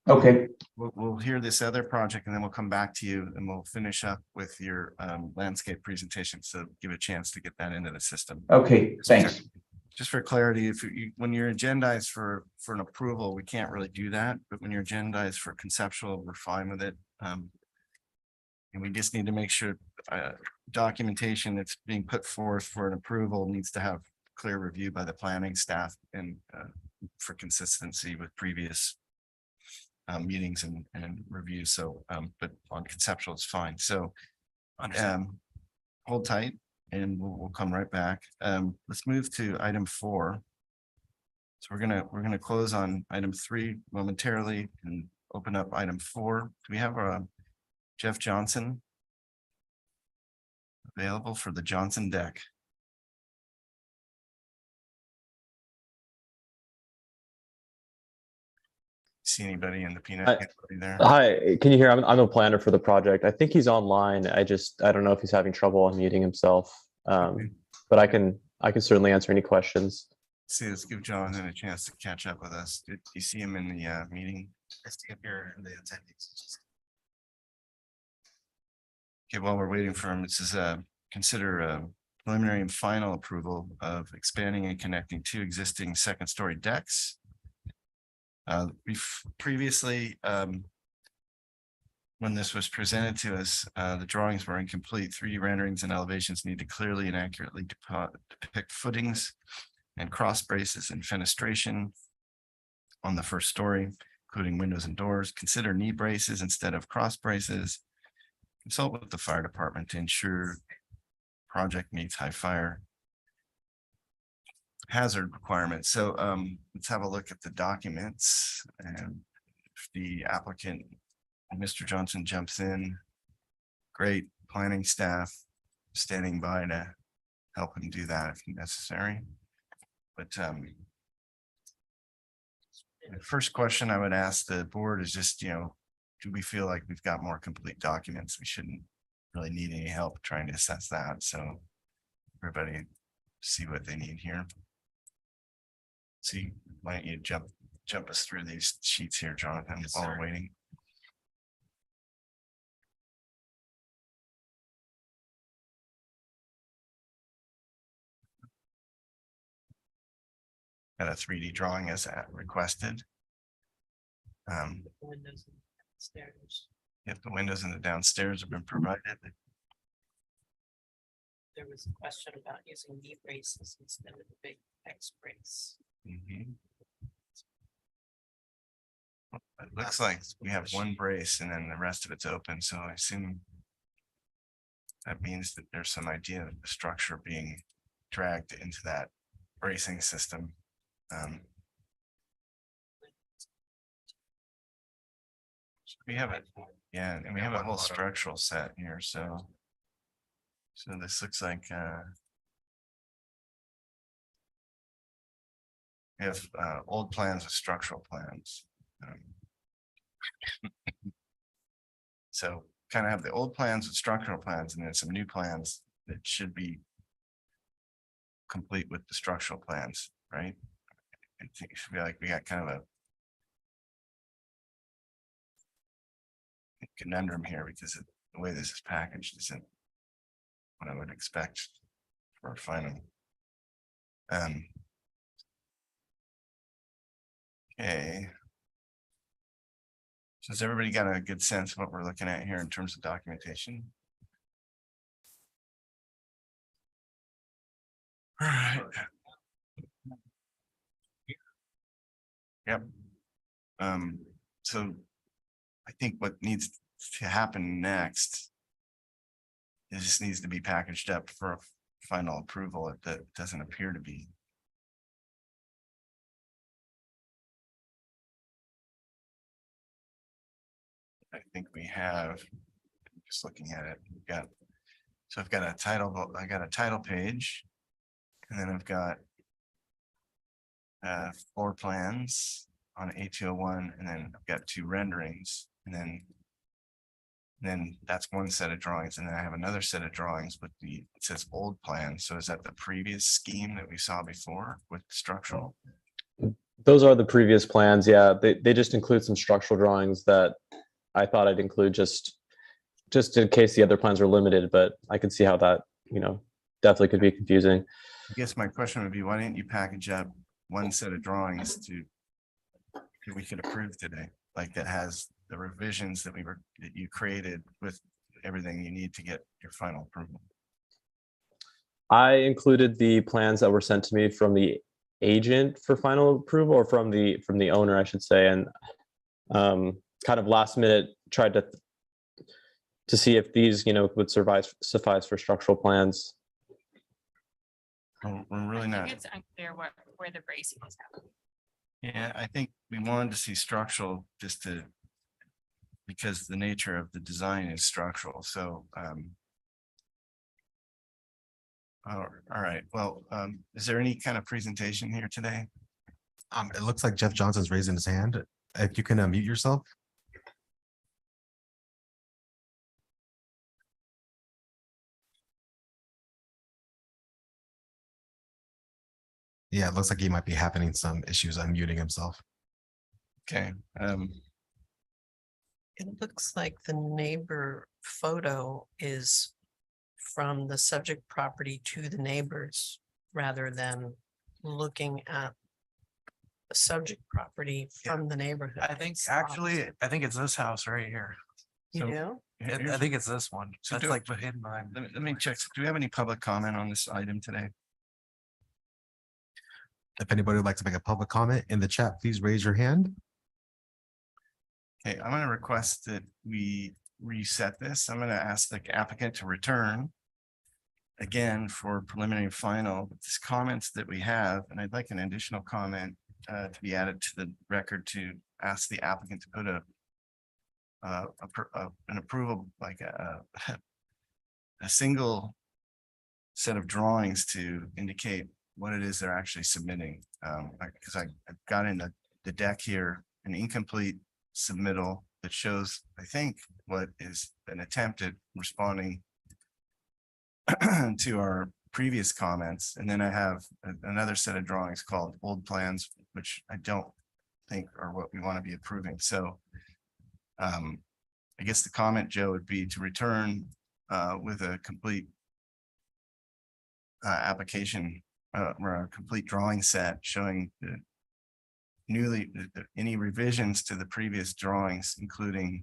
Okay. We'll hear this other project and then we'll come back to you and we'll finish up with your landscape presentation. So give a chance to get that into the system. Okay, thanks. Just for clarity, when you're agendized for an approval, we can't really do that, but when you're agendized for conceptual, we're fine with it. And we just need to make sure documentation that's being put forth for an approval needs to have clear review by the planning staff and for consistency with previous meetings and reviews. So, but on conceptual, it's fine. So, hold tight and we'll come right back. Let's move to item 4. So we're gonna close on item 3 momentarily and open up item 4. Do we have Jeff Johnson available for the Johnson deck? See anybody in the peanut gallery there? Hi, can you hear? I'm the planner for the project. I think he's online. I don't know if he's having trouble unmuting himself. But I can certainly answer any questions. See, let's give Jonathan a chance to catch up with us. Did you see him in the meeting? Here in the attendees. Okay, while we're waiting for him, it says consider preliminary and final approval of expanding and connecting 2 existing 2nd-story decks. We've previously, when this was presented to us, the drawings were incomplete. 3D renderings and elevations need to clearly and accurately depict footings and cross braces and fenestration on the 1st story. including windows and doors, consider knee braces instead of cross braces. Consult with the fire department to ensure project meets high fire hazard requirements. So let's have a look at the documents, and if the applicant, Mr. Johnson, jumps in, great. Planning staff standing by to help him do that if necessary. But the first question I would ask the board is just, do we feel like we've got more complete documents? We shouldn't really need any help trying to assess that. So everybody see what they need here. See, why don't you jump us through these sheets here, Jonathan, Yes, while sir. we're waiting. Got a 3D drawing as requested. Windows and stairs. If the windows in the downstairs have been provided, There was a question about using knee braces instead of the big X brace. mhm. It looks like we have one brace and then the rest of it's open, so I assume that means that there's some idea of the structure being dragged into that bracing system. We have it, yeah, and we have a whole structural set here, so this looks like we have old plans with structural plans. So kind of have the old plans with structural plans and then some new plans that should be complete with the structural plans, right? I think it should be like we got kind of a conundrum here because the way this is packaged isn't what I would expect for a final. Okay. So has everybody got a good sense of what we're looking at here in terms of documentation? All right. Yep. So I think what needs to happen next is this needs to be packaged up for a final approval if that doesn't appear to be. I think we have, just looking at it, we've got, so I've got a title, I got a title page. And then I've got floor plans on A201, and then I've got 2 renderings, and then that's one set of drawings, and then I have another set of drawings with it says old plan. So is that the previous scheme that we saw before with structural? Those are the previous plans. Yeah, they just include some structural drawings that I thought I'd include just in case the other plans are limited, but I could see how that, definitely could be confusing. I guess my question would be, why didn't you package up one set of drawings that we could approve today? Like that has the revisions that you created with everything you need to get your final approval. I included the plans that were sent to me from the agent for final approval, or from the owner, I should say, and kind of last minute tried to see if these, would suffice for structural plans. We're really I not. think it's unclear where the bracing is happening. Yeah, I think we wanted to see structural because the nature of the design is structural. So, all right. Well, is there any kind of presentation here today? It looks like Jeff Johnson's raising his hand. If you can unmute yourself. Yeah, it looks like he might be having some issues unmuting himself. Okay. It looks like the neighbor photo is from the subject property to the neighbors rather than looking at the subject property from the neighborhood. I think actually, I think it's this house right here. You so- do? I think it's this one. So That's do- like hidden behind. Let me check. Do we have any public comment on this item today? If anybody would like to make a public comment in the chat, please raise your hand. Okay, I'm gonna request that we reset this. I'm gonna ask the applicant to return again for preliminary and final, with these comments that we have, and I'd like an additional comment to be added to the record to ask the applicant to put an approval, like a single set of drawings to indicate what it is they're actually submitting. Because I've got in the deck here an incomplete submittal that shows, I think, what is an attempt at responding to our previous comments. And then I have another set of drawings called old plans, which I don't think are what we want to be approving. So I guess the comment, Joe, would be to return with a complete application or a complete drawing set showing the any revisions to the previous drawings, including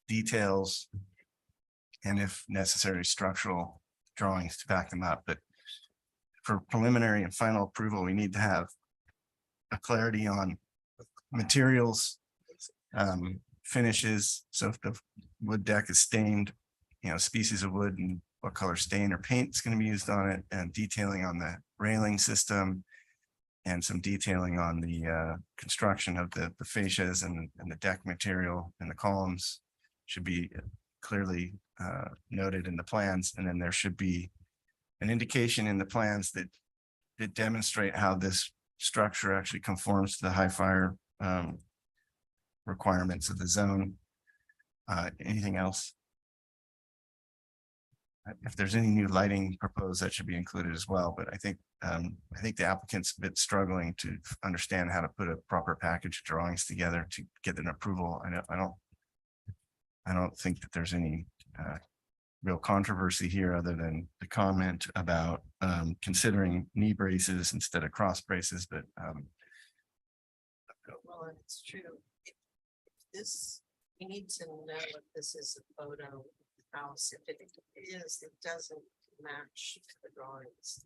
details and, if necessary, structural drawings to back them up. But for preliminary and final approval, we need to have a clarity on materials, finishes. So if the wood deck is stained, species of wood and what color stain or paint is going to be used on it, and detailing on the railing system, and some detailing on the construction of the fascias and the deck material, and the columns should be clearly noted in the plans. And then there should be an indication in the plans that demonstrate how this structure actually conforms to the high fire requirements of the zone. Anything else? If there's any new lighting proposed, that should be included as well. But I think the applicant's a bit struggling to understand how to put a proper package of drawings together to get an approval. I don't think that there's any real controversy here, other than the comment about considering knee braces instead of cross braces. But Well, it's true. This, we need to know if this is a photo of the house. If it is, it doesn't match the drawings.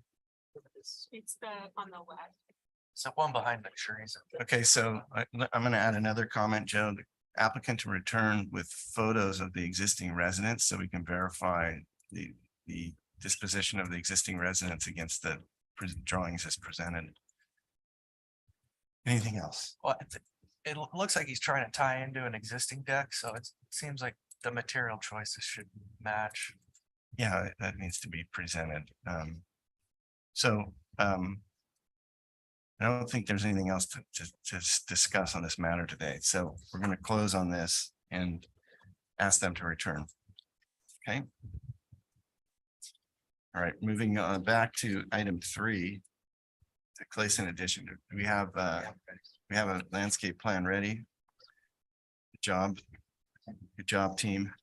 It's on the left. So one behind the trees. okay, so I'm going to add another comment, Joe. The applicant to return with photos of the existing residents so we can verify the disposition of the existing residents against the drawings as presented. Anything else? Well, it looks like he's trying to tie into an existing deck, so it seems like the material choices should match. Yeah, that needs to be presented. I don't think there's anything else to discuss on this matter today. So we're going to close on this and ask them to return. Okay. All right, moving on back to item 3, the Clayson addition. We have a landscape plan ready. Good job, team.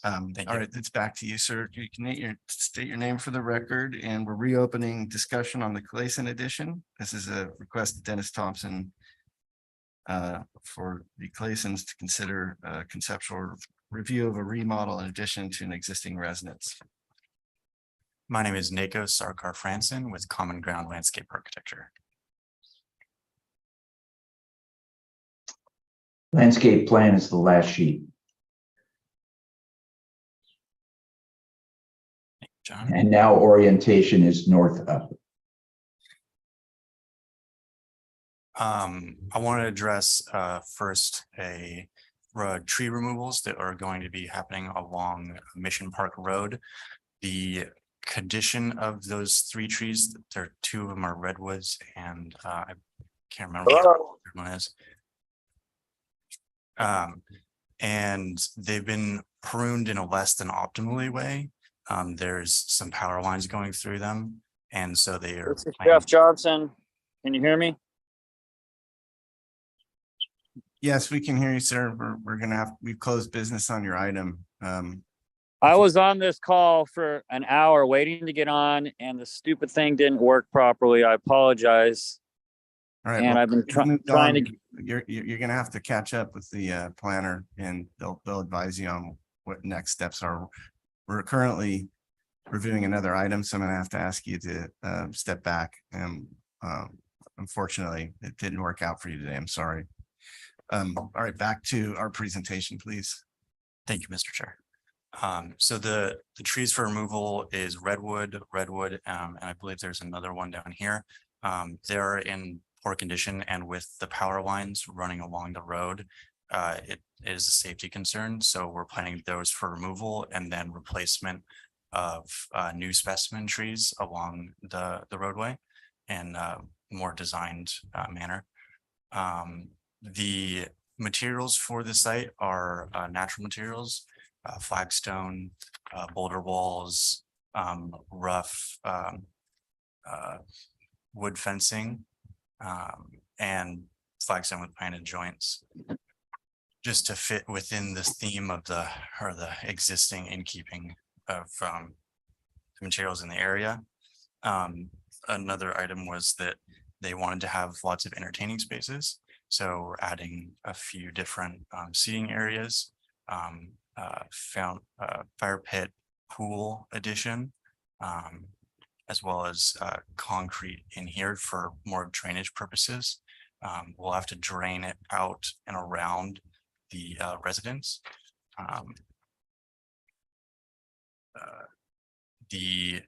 All right, it's back to you, sir. You can state your name for the record, and we're reopening discussion on the Clayson addition. This is a request of Dennis Thompson for the Claysons to consider a conceptual review of a remodel in addition to an existing residence. My name is Nako Sarkar Franson with Common Ground Landscape Architecture. Landscape plan is the last sheet. John? And now orientation is north up. I want to address first tree removals that are going to be happening along Mission Park Road. The condition of those 3 trees, 2 of them are redwoods, and I can't remember what the third one is. And they've been pruned in a less than optimally way. There's some power lines going through them, and so they are. This is Jeff Johnson. Can you hear me? Yes, we can hear you, sir. We've closed business on your item. I was on this call for an hour waiting to get on, and the stupid thing didn't work properly. I apologize. All right. And well, I've been we've moved trying on. to. You're gonna have to catch up with the planner, and they'll advise you on what next steps are. We're currently reviewing another item, so I'm gonna have to ask you to step back. And unfortunately, it didn't work out for you today. I'm sorry. All right, back to our presentation, please. Thank you, Mr. Chair. So the trees for removal is redwood, and I believe there's another one down here. They're in poor condition, and with the power lines running along the road, it is a safety concern. So we're planning those for removal and then replacement of new specimen trees along the roadway in a more designed manner. The materials for the site are natural materials, flagstone, boulder walls, rough wood fencing, and flagstone with painted joints, just to fit within the theme of the existing in keeping of the materials in the area. Another item was that they wanted to have lots of entertaining spaces. So we're adding a few different seating areas, fire pit, pool addition, as well as concrete in here for more drainage purposes. We'll have to drain it out and around the residence. The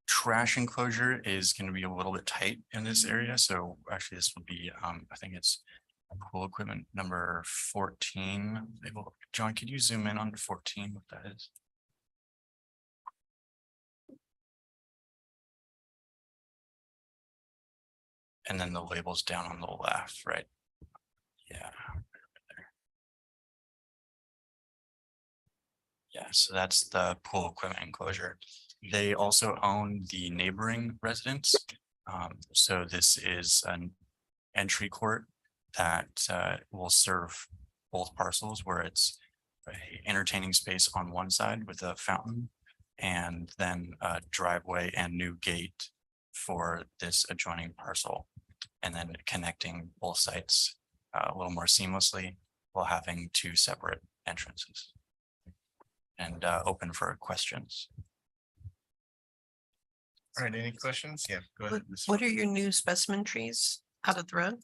trash enclosure is going to be a little bit tight in this area. So actually this will be, I think it's pool equipment number 14. John, could you zoom in on 14, what that is? And then the labels down on the left, right? Yeah. Yeah, so that's the pool equipment enclosure. They also own the neighboring residence. So this is an entry court that will serve both parcels, where it's a entertaining space on one side with a fountain, and then a driveway and new gate for this adjoining parcel, and then connecting both sites a little more seamlessly while having two separate entrances. And open for questions. All right, any questions? Yeah, go ahead. What are your new specimen trees out of the road?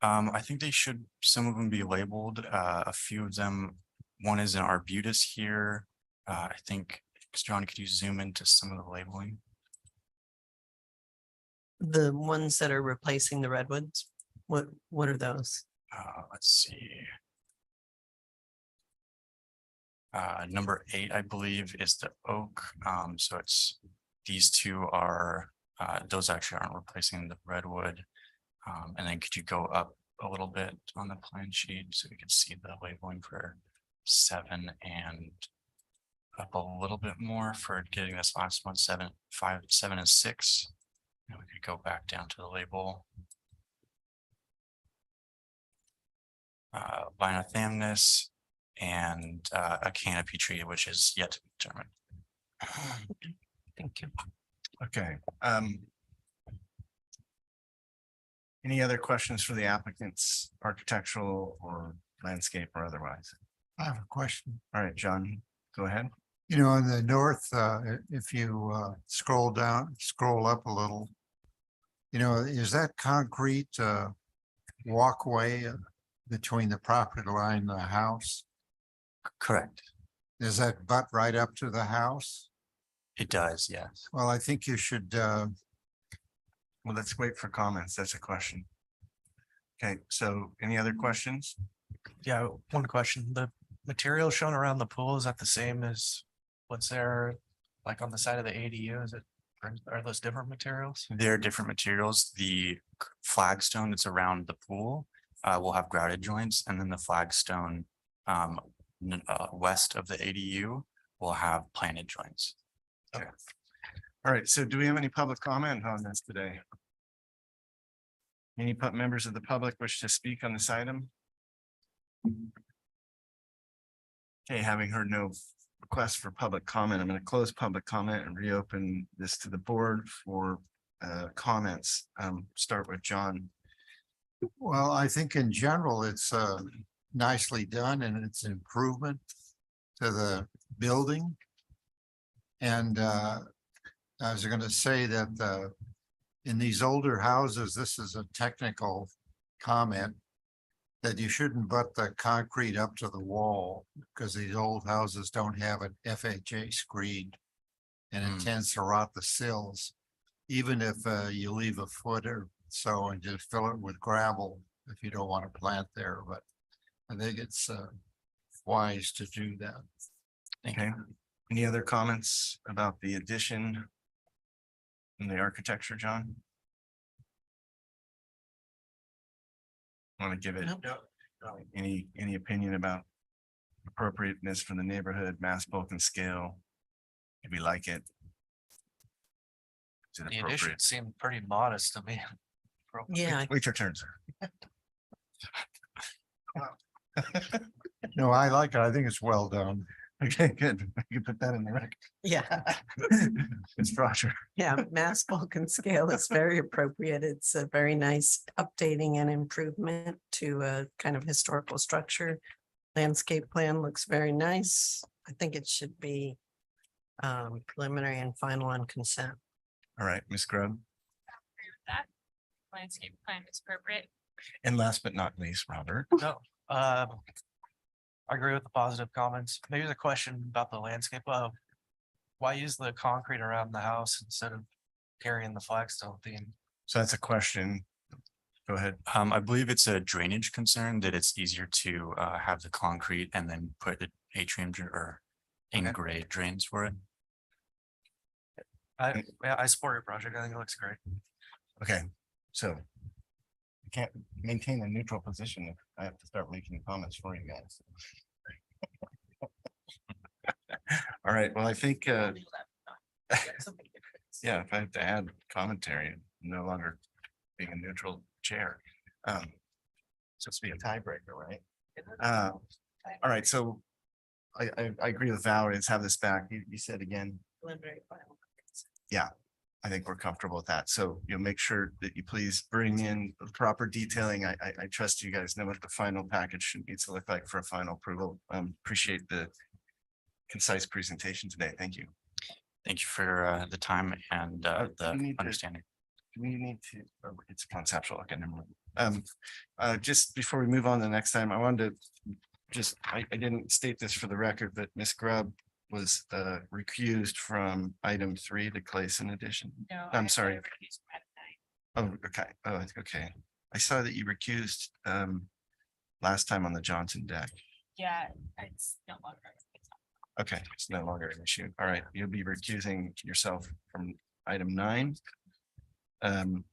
I think they should, some of them be labeled, a few of them. One is an arbutus here. I think, John, could you zoom into some of the labeling? The ones that are replacing the redwoods? What are those? Let's see. Number 8, I believe, is the oak. So it's, these two are, those actually aren't replacing the redwood. And then could you go up a little bit on the plan sheet so we can see the labeling for 7 and up a little bit more for getting this last one, 7, 5, 7 and 6. And we could go back down to the label. Linothamnus and a canopy tree, which is yet to be determined. Thank you. Okay. Any other questions for the applicants, architectural or landscape or otherwise? I have a question. All right, John, go ahead. You know, in the north, if you scroll up a little, you know, is that concrete walkway between the property line and the house? Correct. Does that butt right up to the house? It does, yes. Well, I think you should, Well, let's wait for comments. That's a question. Okay, so any other questions? Yeah, one question. The material shown around the pool, is that the same as what's there like on the side of the ADU? Is it, are those different materials? They're different materials. The flagstone that's around the pool will have grouted joints, and then the flagstone west of the ADU will have planted joints. Okay. All right, so do we have any public comment on this today? Any members of the public wish to speak on this item? Okay, having heard no requests for public comment, I'm going to close public comment and reopen this to the board for comments. Start with John. well, I think in general, it's nicely done and it's an improvement to the building. And I was going to say that in these older houses, this is a technical comment. that you shouldn't butt the concrete up to the wall, because these old houses don't have an FHA screen. And it tends to rot the sills, even if you leave a foot or so and just fill it with gravel, if you don't want to plant there, but I think it's wise to do that. Okay, any other comments about the addition in the architecture, John? Want to give it any opinion about appropriateness for the neighborhood, mass, bulk and scale? If we like it. Is it The addition appropriate? seemed pretty modest to me. Yeah, Wait your turn, sir. No, I like it. I think it's well done. Okay, good. You can put that in the record. yeah, It's Roger. yeah. Mass bulk and scale is very appropriate. It's a very nice updating and improvement to a kind of historical structure. Landscape plan looks very nice. I think it should be preliminary and final on consent. All right, Ms. Grubb. That landscape plan is appropriate. And last but not least, Robert. No, I agree with the positive comments. Maybe the question about the landscape, why use the concrete around the house instead of carrying the flagstone theme? So that's a question. Go ahead. I believe it's a drainage concern that it's easier to have the concrete and then put the atrium or in-grade drains for it. I support your project. I think it looks great. Okay, so I can't maintain a neutral position if I have to start making comments for you guys. All right, well, I think, yeah, if I have to add commentary, I'm no longer being a neutral chair. So it's be a tiebreaker, right? All right, so I agree with Valerie. Let's have this back. You said again. Preliminary, final. Yeah, I think we're comfortable with that. So you'll make sure that you please bring in the proper detailing. I trust you guys know what the final package needs to look like for a final approval. Appreciate the concise presentation today. Thank you. Thank you for the time and you the need to- understanding. Do we need to, it's conceptual, okay, never mind. Just before we move on to the next time, I wanted to I didn't state this for the record, but Ms. Grubb was recused from item 3, the Clayson edition. No, I'm sorry. Oh, okay. Oh, okay. I saw that you recused last time on the Johnson deck. Yeah, it's no longer. Okay, it's no longer an issue. All right, you'll be recusing yourself from item 9. And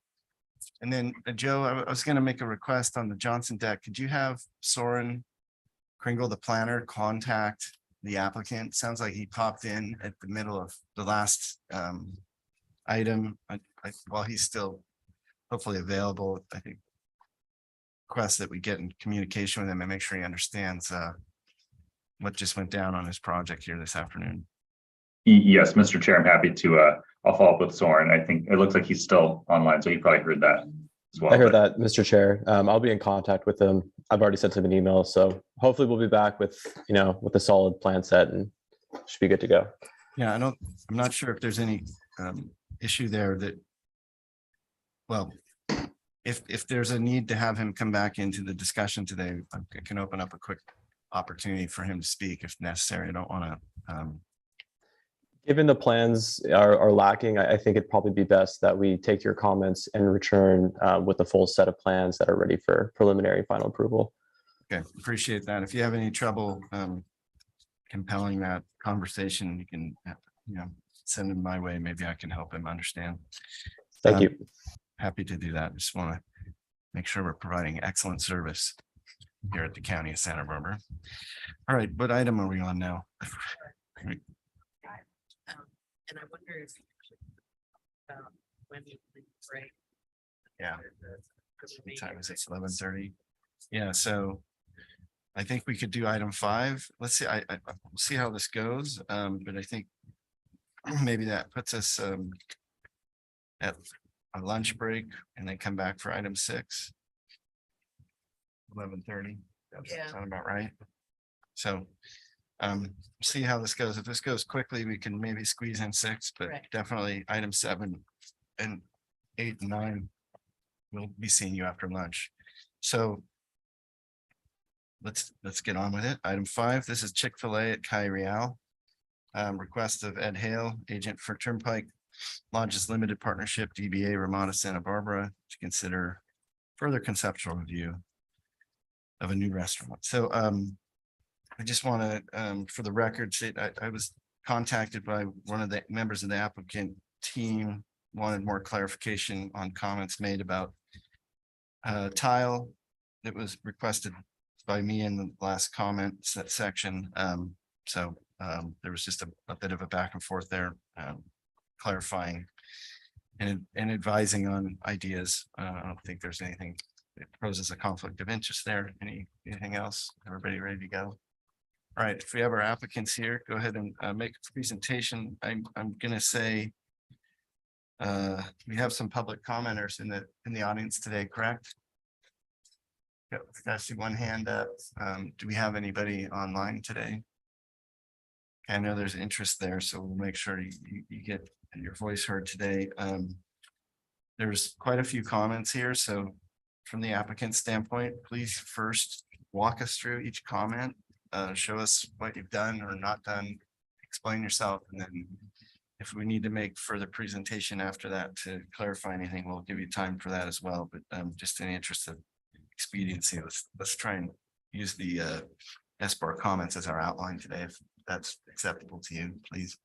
then Joe, I was going to make a request on the Johnson deck. Could you have Soren Kringle, the planner, contact the applicant? Sounds like he popped in at the middle of the last item. While he's still hopefully available, I think request that we get in communication with him and make sure he understands what just went down on his project here this afternoon. Yes, Mr. Chair, I'm happy to, I'll follow up with Soren. I think it looks like he's still online, so he probably heard that as well. I heard that, Mr. Chair. I'll be in contact with him. I've already sent him an email, so hopefully we'll be back with, with a solid plan set and should be good to go. Yeah, I'm not sure if there's any issue there that, well, if there's a need to have him come back into the discussion today, I can open up a quick opportunity for him to speak if necessary. I don't want to. Given the plans are lacking, I think it'd probably be best that we take your comments and return with a full set of plans that are ready for preliminary final approval. Okay, appreciate that. If you have any trouble compelling that conversation, you can, send him my way. Maybe I can help him understand. Thank you. Happy to do that. Just want to make sure we're providing excellent service here at the County of Santa Barbara. All right, what item are we on now? And I wonder if. When you break. Yeah. What time is it? 11:30. Yeah, so I think we could do item 5. Let's see, we'll see how this goes. But I think maybe that puts us at a lunch break and then come back for item 6. 11:30. Yeah. Sound about right? So see how this goes. If this goes quickly, we can maybe squeeze in 6, but Correct. definitely item 7 and 8 and 9. We'll be seeing you after lunch. So let's get on with it. Item 5, this is Chick-fil-A at Kai Real. Request of Ed Hale, agent for Turnpike Lodges Limited Partnership, DBA Ramada Santa Barbara, to consider further conceptual review of a new restaurant. So I just want to, for the record, say I was contacted by one of the members of the applicant team, wanted more clarification on comments made about tile that was requested by me in the last comment section. So there was just a bit of a back and forth there, clarifying and advising on ideas. I don't think there's anything that poses a conflict of interest there. Anything else? Everybody ready to go? All right, if we have our applicants here, go ahead and make a presentation. I'm gonna say we have some public commenters in the audience today, correct? Yep, I see one hand up. Do we have anybody online today? I know there's interest there, so we'll make sure you get your voice heard today. There's quite a few comments here, so from the applicant standpoint, please first walk us through each comment. Show us what you've done or not done, explain yourself, and then if we need to make further presentation after that to clarify anything, we'll give you time for that as well. But just in the interest of expediency, let's try and use the SBAR comments as our outline today, if that's acceptable to you, please.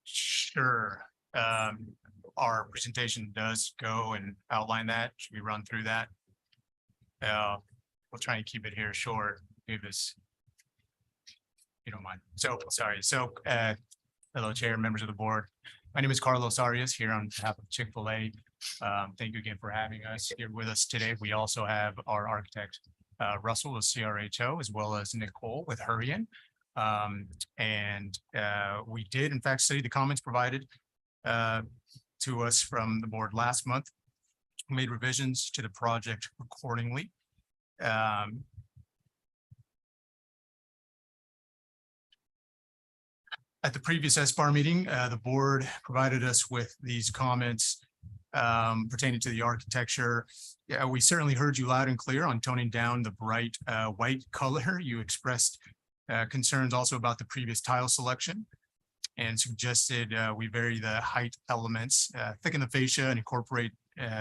Sure. Our presentation does go and outline that. Should we run through that? We'll try and keep it here short. Do this. You don't mind. So sorry. So hello, Chair, members of the board. My name is Carlos Arias here on behalf of Chick-fil-A. Thank you again for having us here with us today. We also have our architect, Russell with CRHO, as well as Nicole with Hurrian. We did in fact study the comments provided to us from the board last month. We made revisions to the project accordingly. At the previous SBAR meeting, the board provided us with these comments pertaining to the architecture. Yeah, we certainly heard you loud and clear on toning down the bright white color. You expressed concerns also about the previous tile selection and suggested we vary the height elements, thicken the fascia and incorporate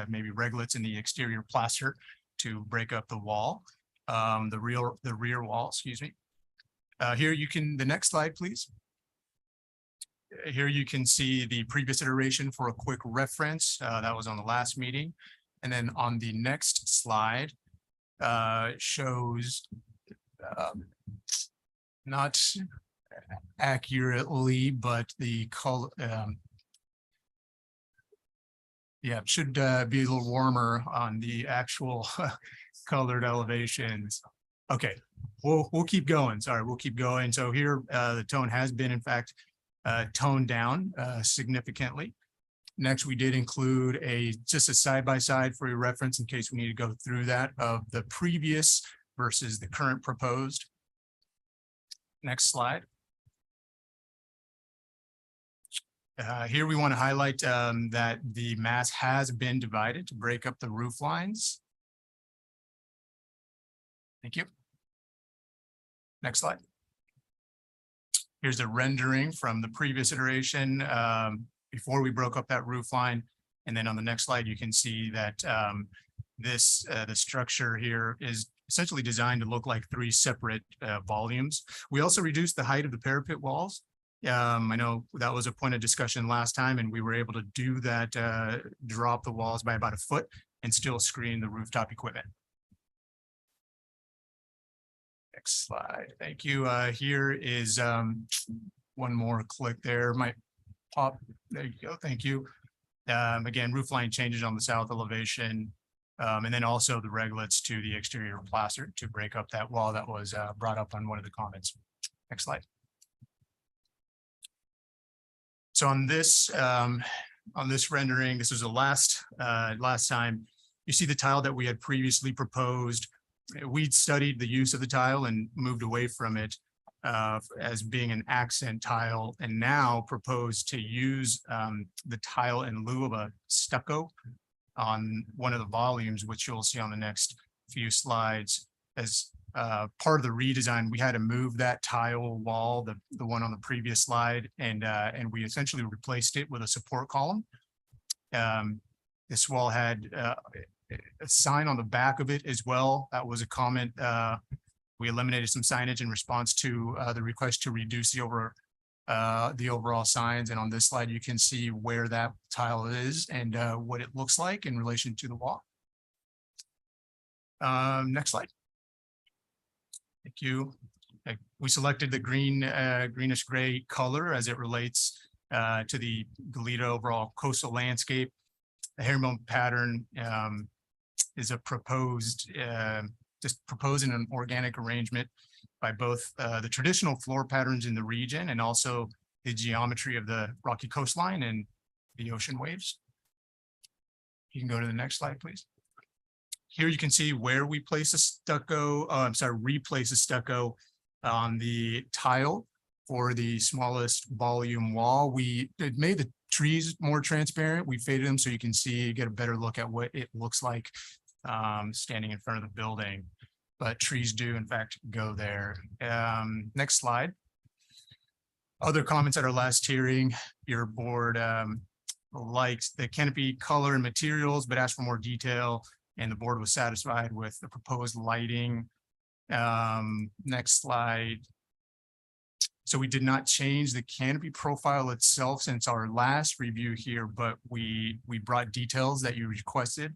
maybe reglets in the exterior plaster to break up the wall, the rear wall, excuse me. Here you can, the next slide, please. Here you can see the previous iteration for a quick reference. That was on the last meeting. And then on the next slide shows not accurately, but the color, yeah, it should be a little warmer on the actual colored elevations. Okay, we'll keep going. Sorry, we'll keep going. So here the tone has been in fact toned down significantly. Next, we did include just a side-by-side for your reference in case we need to go through that of the previous versus the current proposed. Next slide. Here we want to highlight that the mass has been divided to break up the roof lines. Thank you. Next slide. Here's a rendering from the previous iteration before we broke up that roof line. And then on the next slide, you can see that the structure here is essentially designed to look like 3 separate volumes. We also reduced the height of the parapet walls. I know that was a point of discussion last time, and we were able to do that, drop the walls by about 1 foot and still screen the rooftop equipment. Next slide. Thank you. Here is one more click there. Might pop. There you go. Thank you. Again, roof line changes on the south elevation. And then also the reglets to the exterior plaster to break up that wall that was brought up on one of the comments. Next slide. So on this rendering, this was the last time you see the tile that we had previously proposed. We'd studied the use of the tile and moved away from it as being an accent tile, and now propose to use the tile in lieu of a stucco on one of the volumes, which you'll see on the next few slides, as part of the redesign, we had to move that tile wall, the one on the previous slide, and we essentially replaced it with a support column. This wall had a sign on the back of it as well. That was a comment. We eliminated some signage in response to the request to reduce the overall signs. And on this slide, you can see where that tile is and what it looks like in relation to the wall. Next slide. Thank you. We selected the greenish gray color as it relates to the Goleta overall coastal landscape. The herringbone pattern is a proposed, just proposing an organic arrangement by both the traditional floor patterns in the region and also the geometry of the rocky coastline and the ocean waves. You can go to the next slide, please. Here you can see where we place a stucco, replace a stucco on the tile for the smallest volume wall. It made the trees more transparent. We faded them so you can see, get a better look at what it looks like standing in front of the building. But trees do in fact go there. Next slide. Other comments at our last hearing, your board liked the canopy color and materials, but asked for more detail, and the board was satisfied with the proposed lighting. Next slide. So we did not change the canopy profile itself since our last review here, but we brought details that you requested,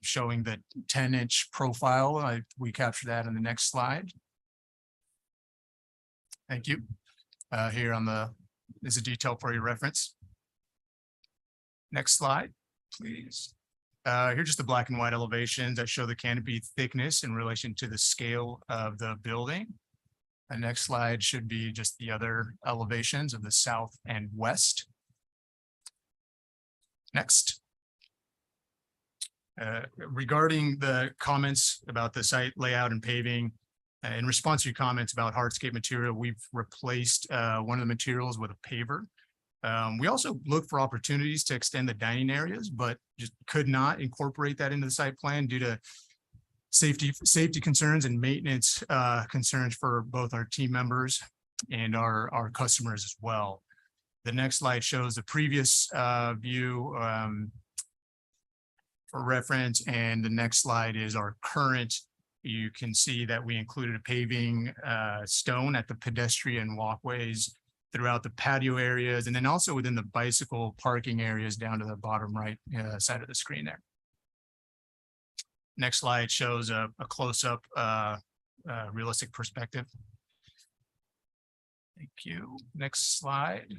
showing the 10-inch profile. We captured that in the next slide. Thank you. Here on there's a detail for your reference. Next slide, please. Here's just the black and white elevations that show the canopy thickness in relation to the scale of the building. The next slide should be just the other elevations of the south and west. Next. Regarding the comments about the site layout and paving, in response to your comments about hardscape material, we've replaced one of the materials with a paver. We also look for opportunities to extend the dining areas, but just could not incorporate that into the site plan due to safety concerns and maintenance concerns for both our team members and our customers as well. The next slide shows the previous view for reference, and the next slide is our current. You can see that we included a paving stone at the pedestrian walkways throughout the patio areas, and then also within the bicycle parking areas down to the bottom right side of the screen there. Next slide shows a close-up realistic perspective. Thank you. Next slide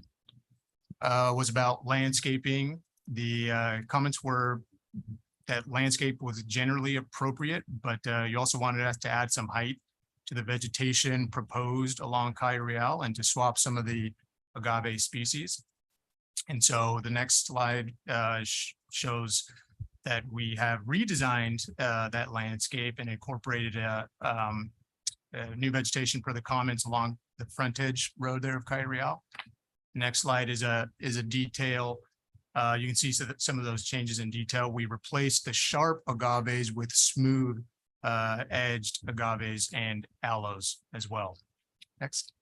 was about landscaping. The comments were that landscape was generally appropriate, but you also wanted us to add some height to the vegetation proposed along Calle Real and to swap some of the agave species. And so the next slide shows that we have redesigned that landscape and incorporated new vegetation for the comments along the frontage road there of Calle Real. Next slide is a detail. You can see some of those changes in detail. We replaced the sharp agaves with smooth edged agaves and aloes as well. Next.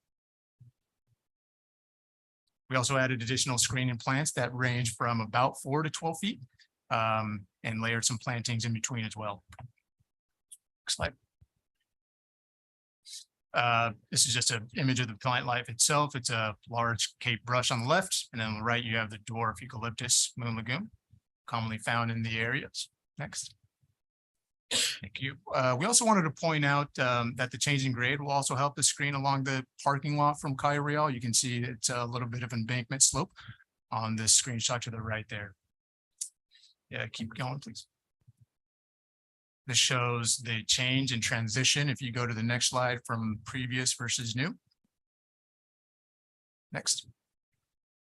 We also added additional screening plants that range from about 4 to 12 feet and layered some plantings in between as well. Next slide. This is just an image of the plant life itself. It's a large Cape brush on the left, and then on the right you have the dwarf eucalyptus moon lagoon, commonly found in the areas. Next. Thank you. We also wanted to point out that the change in grade will also help the screen along the parking lot from Calle Real. You can see it's a little bit of embankment slope on this screenshot to the right there. Yeah, keep going, please. This shows the change and transition. If you go to the next slide from previous versus new. Next.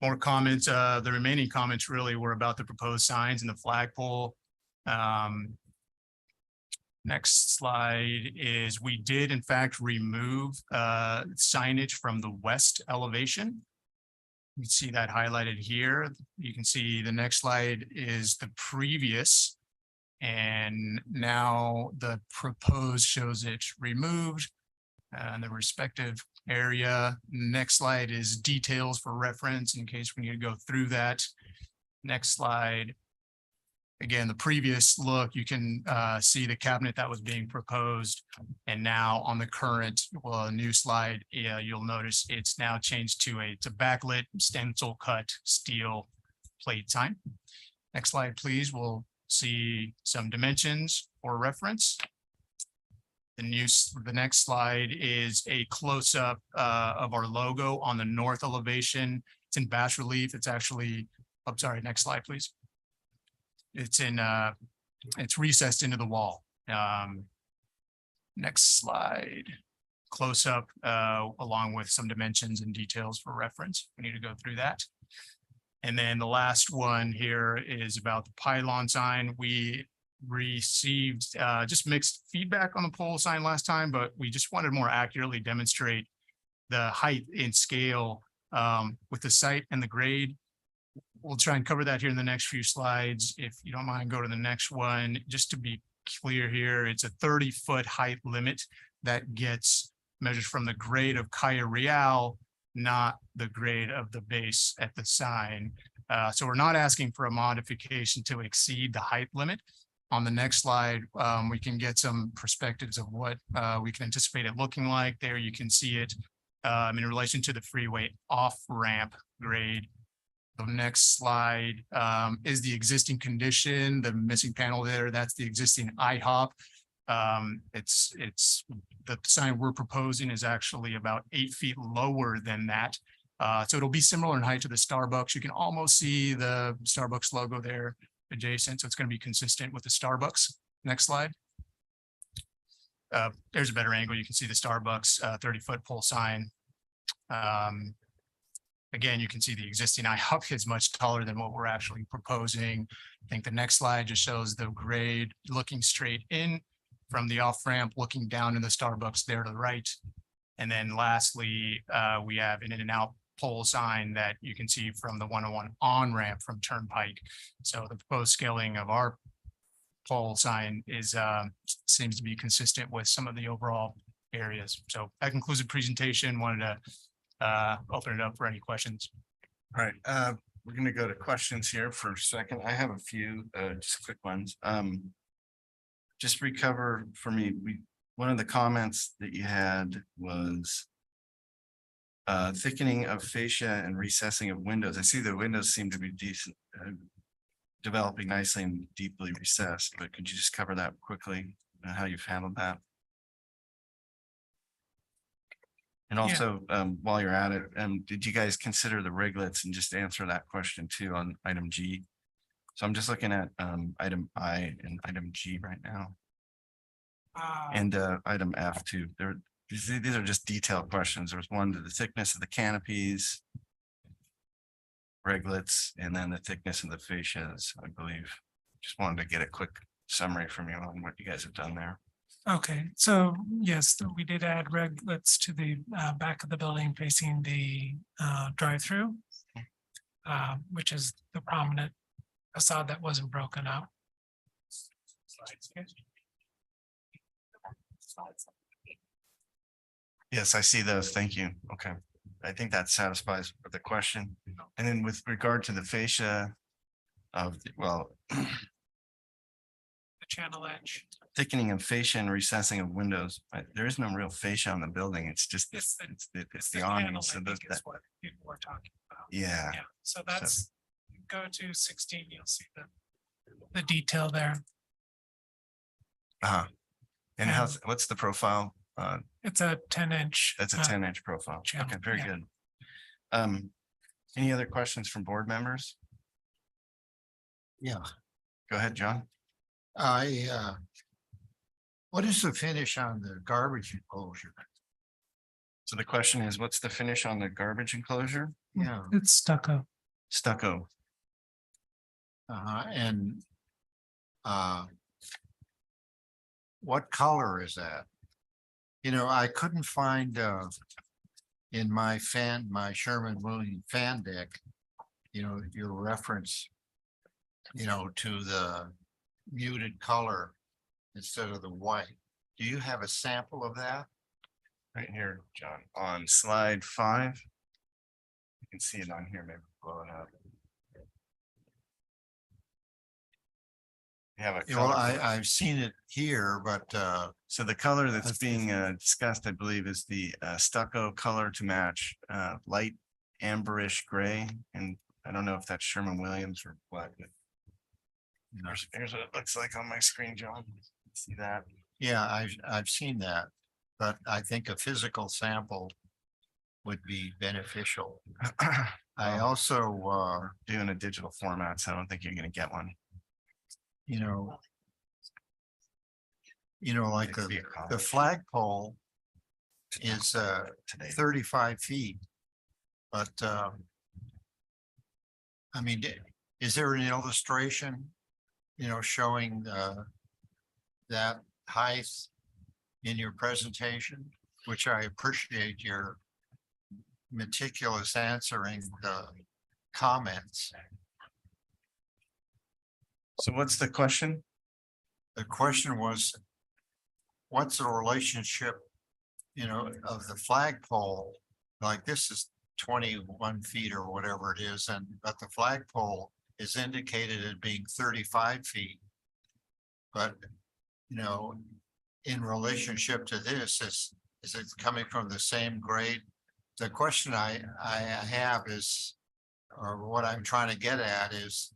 More comments. The remaining comments really were about the proposed signs and the flagpole. Next slide is we did in fact remove signage from the west elevation. You can see that highlighted here. You can see the next slide is the previous, And now the proposed shows it removed in the respective area. Next slide is details for reference in case we need to go through that. Next slide. Again, the previous look, you can see the cabinet that was being proposed. And now on the current, new slide, you'll notice it's now changed to it's a backlit stencil cut steel plate sign. Next slide, please. We'll see some dimensions for reference. The next slide is a close-up of our logo on the north elevation. It's in bas relief. It's actually, I'm sorry, next slide, please. It's in, it's recessed into the wall. Next slide, close up, along with some dimensions and details for reference. We need to go through that. And then the last one here is about the pylon sign. We received just mixed feedback on the pole sign last time, but we just wanted to more accurately demonstrate the height and scale with the site and the grade. We'll try and cover that here in the next few slides. If you don't mind, go to the next one. Just to be clear here, it's a 30-foot height limit that gets measured from the grade of Calle Real, not the grade of the base at the sign. So we're not asking for a modification to exceed the height limit. On the next slide, we can get some perspectives of what we can anticipate it looking like. There you can see it in relation to the freeway off-ramp grade. The next slide is the existing condition, the missing panel there. That's the existing IHOP. It's the sign we're proposing is actually about 8 feet lower than that. So it'll be similar in height to the Starbucks. You can almost see the Starbucks logo there adjacent. So it's going to be consistent with the Starbucks. Next slide. There's a better angle. You can see the Starbucks 30-foot pole sign. Again, you can see the existing IHOP is much taller than what we're actually proposing. I think the next slide just shows the grade looking straight in from the off ramp, looking down in the Starbucks there to the right. And then lastly, we have an in and out pole sign that you can see from the 101 on ramp from Turnpike. So the proposed scaling of our pole sign is seems to be consistent with some of the overall areas. So that concludes the presentation. Wanted to open it up for any questions. All right, we're gonna go to questions here for a second. I have a few, just quick ones. Just recover for me, one of the comments that you had was thickening of fascia and recessing of windows. I see the windows seem to be decent, developing nicely and deeply recessed, but could you just cover that quickly and how you've handled that? And also, while you're at it, did you guys consider the riglets and just answer that question too on item G? So I'm just looking at item I and item G right now. And item F too. These are just detailed questions. There was one to the thickness of the canopies, riglets, and then the thickness of the fascias, I believe. Just wanted to get a quick summary from you on what you guys have done there. Okay, so yes, we did add riglets to the back of the building facing the drive-through, which is the prominent facade that wasn't broken up. Yes, I see those. Thank you. Okay. I think that satisfies the question. And then with regard to the fascia of, well, The channel edge. thickening of fascia and recessing of windows, there is no real fascia on the building. It's just, it's the awning. panel, So I those, think that, is what people were talking about. yeah. Yeah, so that's, go to 16, you'll see the detail there. And And- how's, what's the profile? It's a 10-inch. That's a 10-inch profile. channel, Okay, very yeah. good. Any other questions from board members? Yeah, Go ahead, John. what is the finish on the garbage enclosure? So the question is, what's the finish on the garbage enclosure? Yeah, It's stucco. Stucco. and what color is that? You know, I couldn't find in my Sherman Williams fan deck, you know, your reference, you know, to the muted color instead of the white. Do you have a sample of that? Right here, John, on slide 5. You can see it on here, maybe blow it up. You have a Well, color. I've seen it here, but So the color that's being discussed, I believe, is the stucco color to match light amberish gray. And I don't know if that's Sherman-Williams or what. But here's what it looks like on my screen, John. See that? yeah, I've seen that. But I think a physical sample would be beneficial. I also, Doing a digital format, so I don't think you're gonna get one. you know, like It could be a the college. flagpole is 35 feet. But I mean, is there an illustration, showing that height in your presentation, which I appreciate your meticulous answering the comments. So what's the question? The question was, what's the relationship, of the flagpole? Like this is 21 feet or whatever it is, but the flagpole is indicated as being 35 feet. But, in relationship to this, is it coming from the same grade? The question I have is, or what I'm trying to get at is,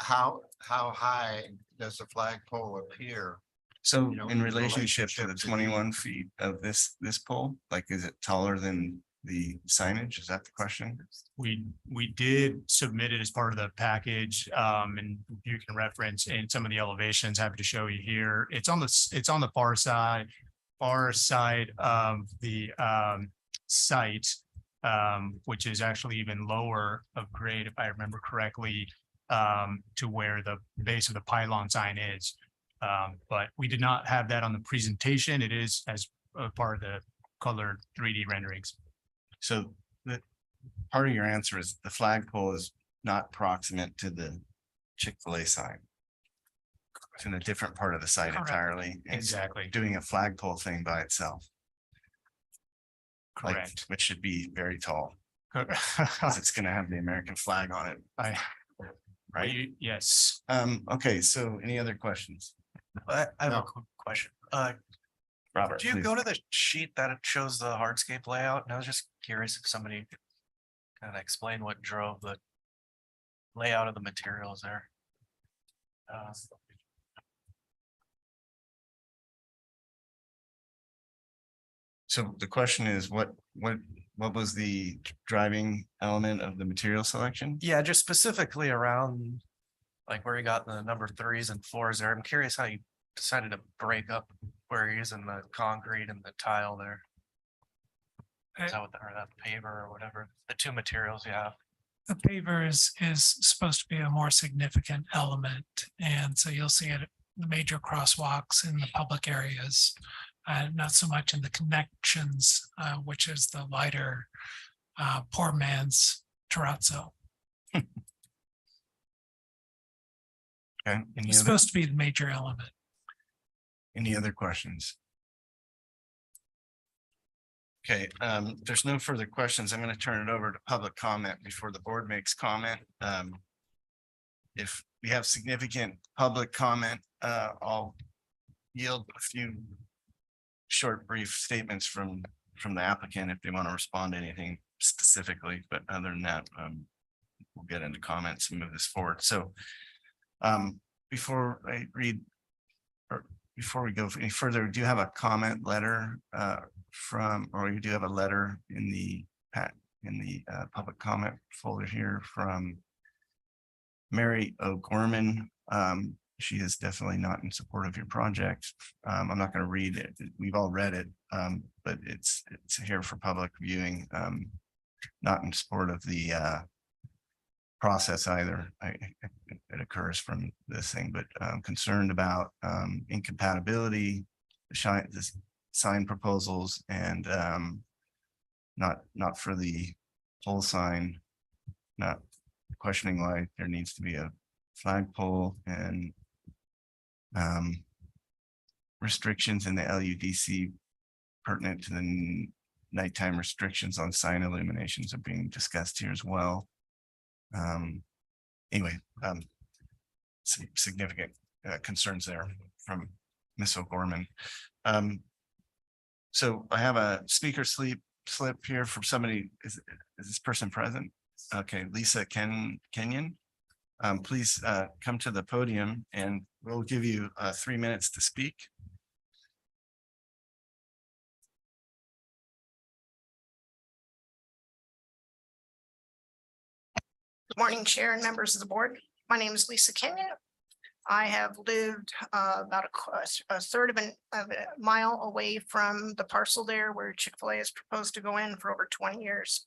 how high does the flagpole appear? So You know, in in relationship to the relationship to 21 feet of this pole, like, is it taller than the signage? Is that the question? We did submit it as part of the package, and you can reference in some of the elevations, happy to show you here. It's on the far side of the site, which is actually even lower of grade, if I remember correctly, to where the base of the pylon sign is. But we did not have that on the presentation. It is as a part of the colored 3D renderings. So the part of your answer is the flagpole is not proximate to the Chick-fil-A sign. It's in a different part of the site Correct. entirely. and it's Exactly. Doing a flagpole thing by itself. like, Correct. Which should be very tall, because it's gonna have the American flag on it, right? Yes. Okay, so any other questions? I have No. a quick question. Robert, Do you please. go to the sheet that it shows the hardscape layout? And I was just curious if somebody could kind of explain what drove the layout of the materials there. So the question is, what was the driving element of the material selection? Yeah, just specifically around like where you got the number 3s and 4s there. I'm curious how you decided to break up where you're using the concrete and the tile there. Is that what or that paver or whatever, the two materials you have? The paver is supposed to be a more significant element. And so you'll see it at the major crosswalks in the public areas. Not so much in the connections, which is the lighter, poor man's terrazzo. Okay. Any It's other, supposed to be the major element. any other questions? Okay, there's no further questions. I'm gonna turn it over to public comment before the board makes comment. If we have significant public comment, I'll yield a few short, brief statements from the applicant if they want to respond to anything specifically, but other than that, we'll get into comments and move this forward. So before I read, or before we go any further, do you have a comment letter from, or you do have a letter in the public comment folder here from Mary O'Gorman? She is definitely not in support of your project. I'm not going to read it. We've all read it, but it's here for public viewing. Not in support of the process either. It occurs from this thing, but I'm concerned about incompatibility, the sign proposals, and not for the pole sign, not questioning why there needs to be a flagpole, and restrictions in the LUDC pertinent to the nighttime restrictions on sign illuminations are being discussed here as well. Anyway, some significant concerns there from Ms. O'Gorman. So I have a speaker slip here from somebody. Is this person present? Okay, Lisa Kenyon. Please come to the podium and we'll give you 3 minutes to speak. Good morning, Chair and members of the board. My name is Lisa Kenyon. I have lived about a third of a mile away from the parcel there where Chick-fil-A is proposed to go in for over 20 years.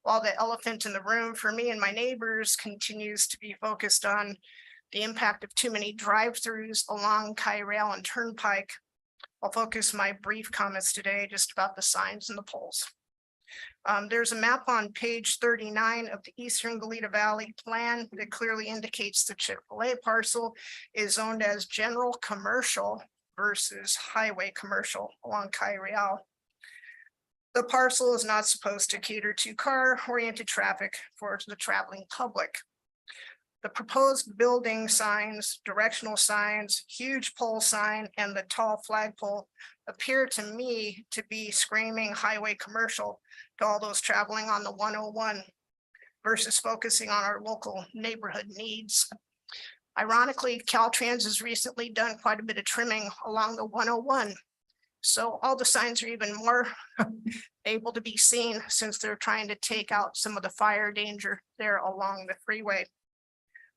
While the elephant in the room for me and my neighbors continues to be focused on the impact of too many drive-throughs along Kyrell and Turnpike, I'll focus my brief comments today just about the signs and the poles. There's a map on page 39 of the Eastern Goleta Valley plan that clearly indicates the Chick-fil-A parcel is owned as general commercial versus highway commercial along Kyrell. The parcel is not supposed to cater to car-oriented traffic for the traveling public. The proposed building signs, directional signs, huge pole sign, and the tall flagpole appear to me to be screaming highway commercial to all those traveling on the 101 versus focusing on our local neighborhood needs. Ironically, Caltrans has recently done quite a bit of trimming along the 101. So all the signs are even more able to be seen since they're trying to take out some of the fire danger there along the freeway.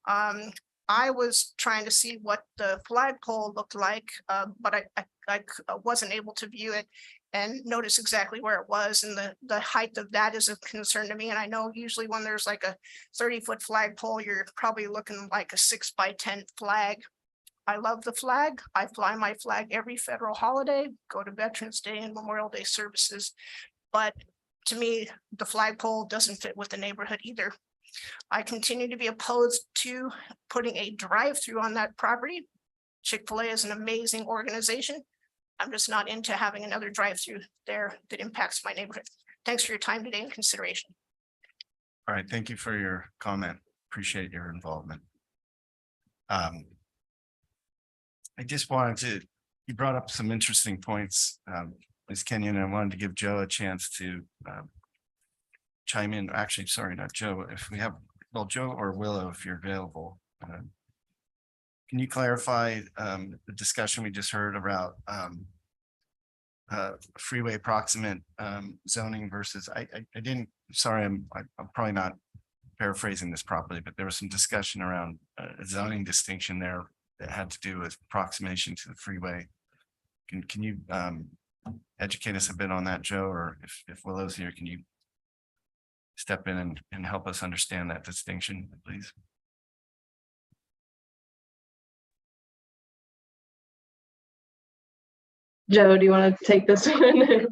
I was trying to see what the flagpole looked like, but I wasn't able to view it and notice exactly where it was. And the height of that is a concern to me. And I know usually when there's like a 30-foot flagpole, you're probably looking like a 6x10 flag. I love the flag. I fly my flag every federal holiday, go to Veterans Day and Memorial Day services. But to me, the flagpole doesn't fit with the neighborhood either. I continue to be opposed to putting a drive-through on that property. Chick-fil-A is an amazing organization. I'm just not into having another drive-through there that impacts my neighborhood. Thanks for your time today and consideration. All right, thank you for your comment. Appreciate your involvement. I just wanted to, you brought up some interesting points, Ms. Kenyon. I wanted to give Joe a chance to chime in. Actually, sorry, not Joe. If we have, well, Joe or Willow, if you're available. Can you clarify the discussion we just heard about freeway proximate zoning versus, I didn't, sorry, I'm probably not paraphrasing this properly, but there was some discussion around a zoning distinction there that had to do with approximation to the freeway. Can you educate us a bit on that, Joe, or if Willow's here, can you step in and help us understand that distinction, please? Joe, do you want to take this one?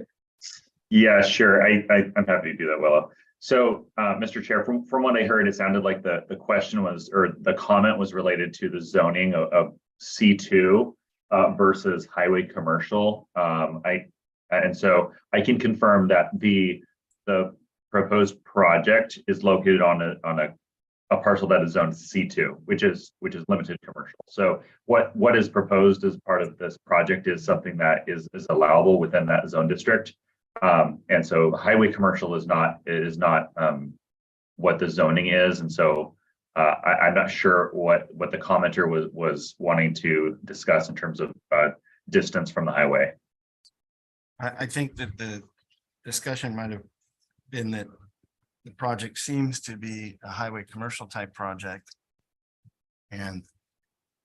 Yeah, sure. I'm happy to do that, Willow. So, Mr. Chair, from what I heard, it sounded like the question was, or the comment was related to the zoning of C2 versus highway commercial. And so I can confirm that the proposed project is located on a parcel that is zoned C2, which is limited commercial. So what is proposed as part of this project is something that is allowable within that zone district. And so highway commercial is not what the zoning is. And so I'm not sure what the commenter was wanting to discuss in terms of distance from the highway. I think that the discussion might have been that the project seems to be a highway commercial type project and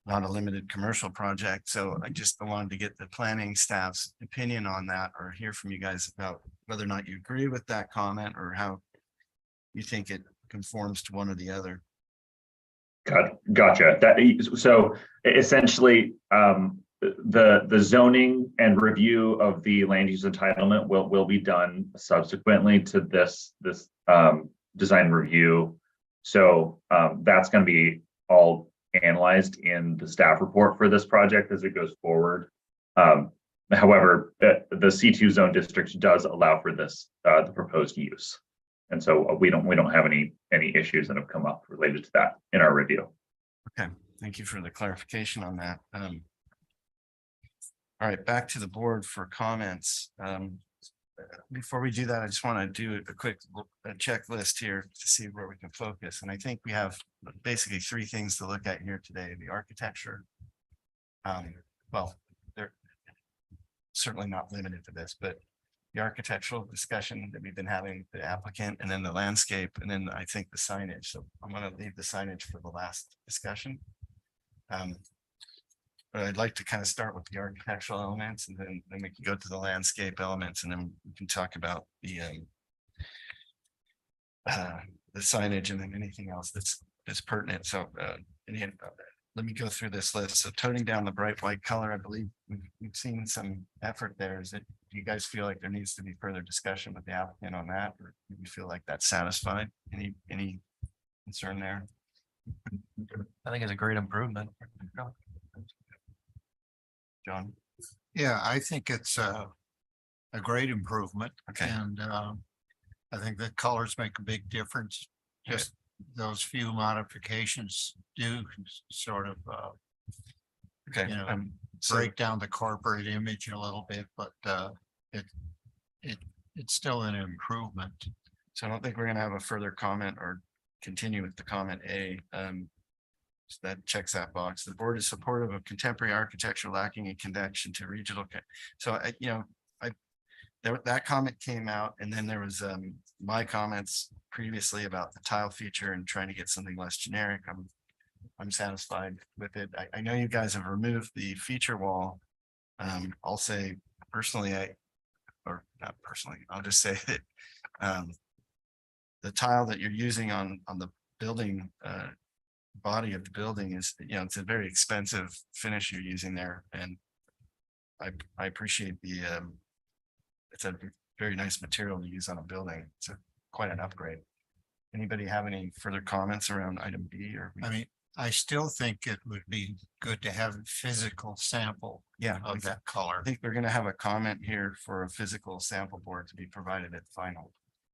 not a limited commercial project. So I just wanted to get the planning staff's opinion on that, or hear from you guys about whether or not you agree with that comment or how you think it conforms to one or the other. Gotcha. So essentially, the zoning and review of the land use entitlement will be done subsequently to this design review. So that's going to be all analyzed in the staff report for this project as it goes forward. However, the C2 zone district does allow for this, the proposed use. And so we don't have any issues that have come up related to that in our review. Okay, thank you for the clarification on that. All right, back to the board for comments. Before we do that, I just want to do a quick checklist here to see where we can focus. And I think we have basically three things to look at here today: the architecture. Well, they're certainly not limited to this, but the architectural discussion that we've been having with the applicant, and then the landscape, and then I think the signage. So I'm going to leave the signage for the last discussion. But I'd like to kind of start with the architectural elements, and then we can go to the landscape elements, and then we can talk about the signage and then anything else that's pertinent. So let me go through this list. So toning down the bright white color, I believe we've seen some effort there. Do you guys feel like there needs to be further discussion with the applicant on that, or do you feel like that's satisfied? Any concern there? I think it's a great improvement. John? Yeah, I think it's a great improvement. Okay. And I think the colors make a big difference. Just those few modifications do sort of Okay. you know, So- break down the corporate image a little bit, but it's still an improvement. So I don't think we're gonna have a further comment or continue with the comment A. So that checks that box. The board is supportive of contemporary architecture lacking in connection to regional. So that comment came out, and then there was my comments previously about the tile feature and trying to get something less generic. I'm satisfied with it. I know you guys have removed the feature wall. I'll say personally, not personally, I'll just say that the tile that you're using on the building body of the building is, it's a very expensive finish you're using there, and I appreciate it's a very nice material to use on a building. It's quite an upgrade. Anybody have any further comments around item B? Or I mean, I still think it would be good to have a physical sample of that color. I think we're gonna have a comment here for a physical sample board to be provided at final.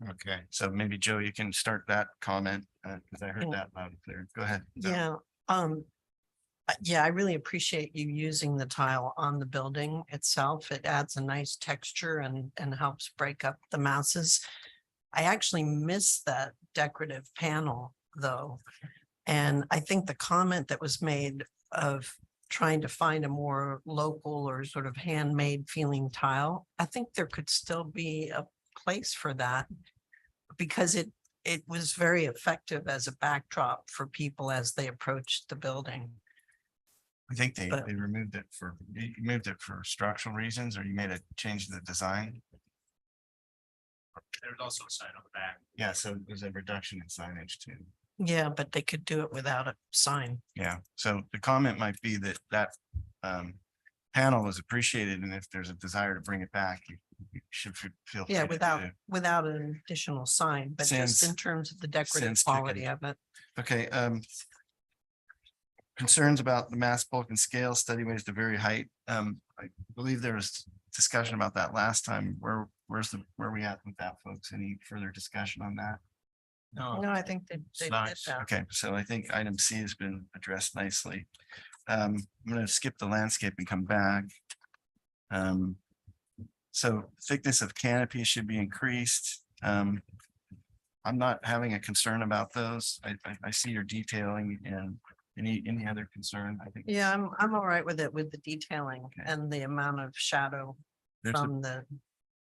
Okay. So maybe Joe, you can start that comment, because I heard that loud and clear. Go ahead. Yeah, yeah, I really appreciate you using the tile on the building itself. It adds a nice texture and helps break up the masses. I actually miss that decorative panel though. And I think the comment that was made of trying to find a more local or sort of handmade feeling tile, I think there could still be a place for that, because it was very effective as a backdrop for people as they approached the building. I think they removed it you moved it for structural reasons, or you made a change to the design. There's also a sign on the back. Yeah, so there's a reduction in signage too. Yeah, but they could do it without a sign. Yeah, so the comment might be that panel was appreciated, and if there's a desire to bring it back, you should feel. Yeah, free to do it. without an additional sign, but just in terms of the decorative Since quality of it. Okay, concerns about the mass, bulk, and scale study ways to vary height. I believe there was discussion about that last time. Where we at with that, folks? Any further discussion on that? No, I think they did that. Okay, so I think item C has been addressed nicely. I'm gonna skip the landscape and come back. So thickness of canopy should be increased. I'm not having a concern about those. I see your detailing, and any other concern, I think. Yeah, I'm all right with it, with the detailing and the amount of shadow There's a- from the,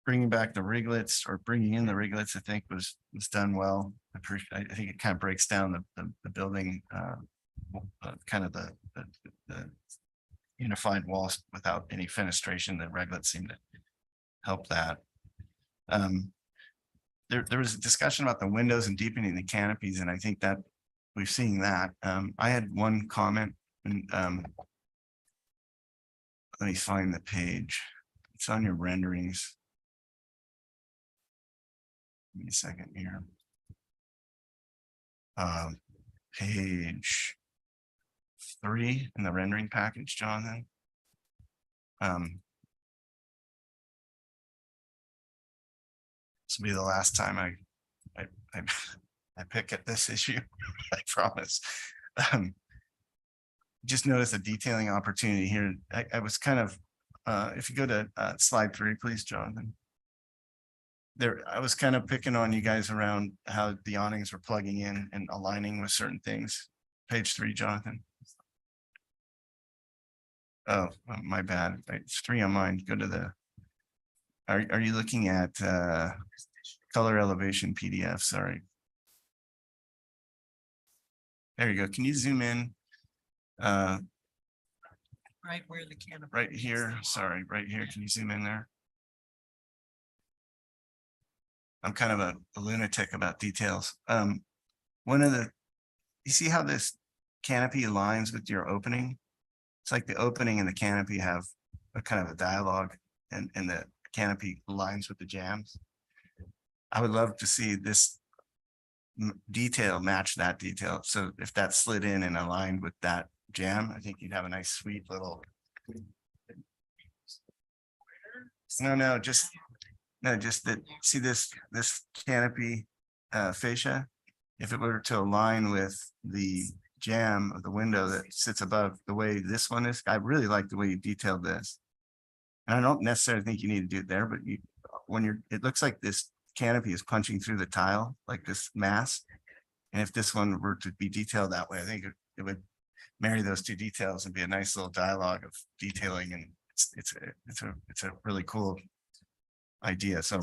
Bringing back the riglets, or bringing in the riglets, I think was done well. I think it kind of breaks down the building, kind of the unified walls without any fenestration. The riglets seem to help that. There was a discussion about the windows and deepening the canopies, and I think that we've seen that. I had one comment, and let me find the page. It's on your renderings. Give me a second here. Page 3 in the rendering package, Jonathan. This will be the last time I pick at this issue, I promise. Just notice a detailing opportunity here. I was kind of, if you go to slide 3, please, Jonathan. There, I was kind of picking on you guys around how the awnings were plugging in and aligning with certain things. Page 3, Jonathan. Oh, my bad. It's 3 on mine. Go to the, are you looking at color elevation PDF? Sorry. There you go. Can you zoom in? Right where the canopy. Right here. Sorry, right here. Can you zoom in there? I'm kind of a lunatic about details. One of the, you see how this canopy aligns with your opening? It's like the opening and the canopy have a kind of a dialogue, and the canopy aligns with the jambs. I would love to see this detail match that detail. So if that slid in and aligned with that jam, I think you'd have a nice sweet little. No, just that, see this canopy fascia? If it were to align with the jamb of the window that sits above the way this one is, I really like the way you detailed this. And I don't necessarily think you need to do it there, but you, when you're, it looks like this canopy is punching through the tile, like this mass. And if this one were to be detailed that way, I think it would marry those two details and be a nice little dialogue of detailing. And it's a really cool idea. So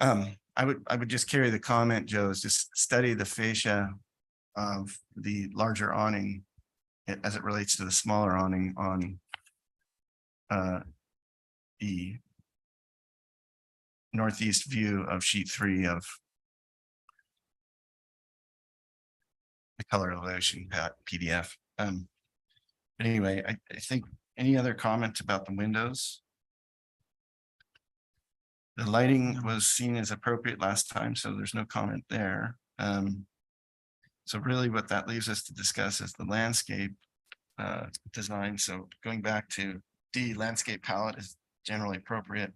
I would just carry the comment, Joe, is just study the fascia of the larger awning as it relates to the smaller awning on the northeast view of sheet 3 of the color elevation PDF. But anyway, I think any other comments about the windows? The lighting was seen as appropriate last time, so there's no comment there. So really what that leaves us to discuss is the landscape design. So going back to D, landscape palette is generally appropriate.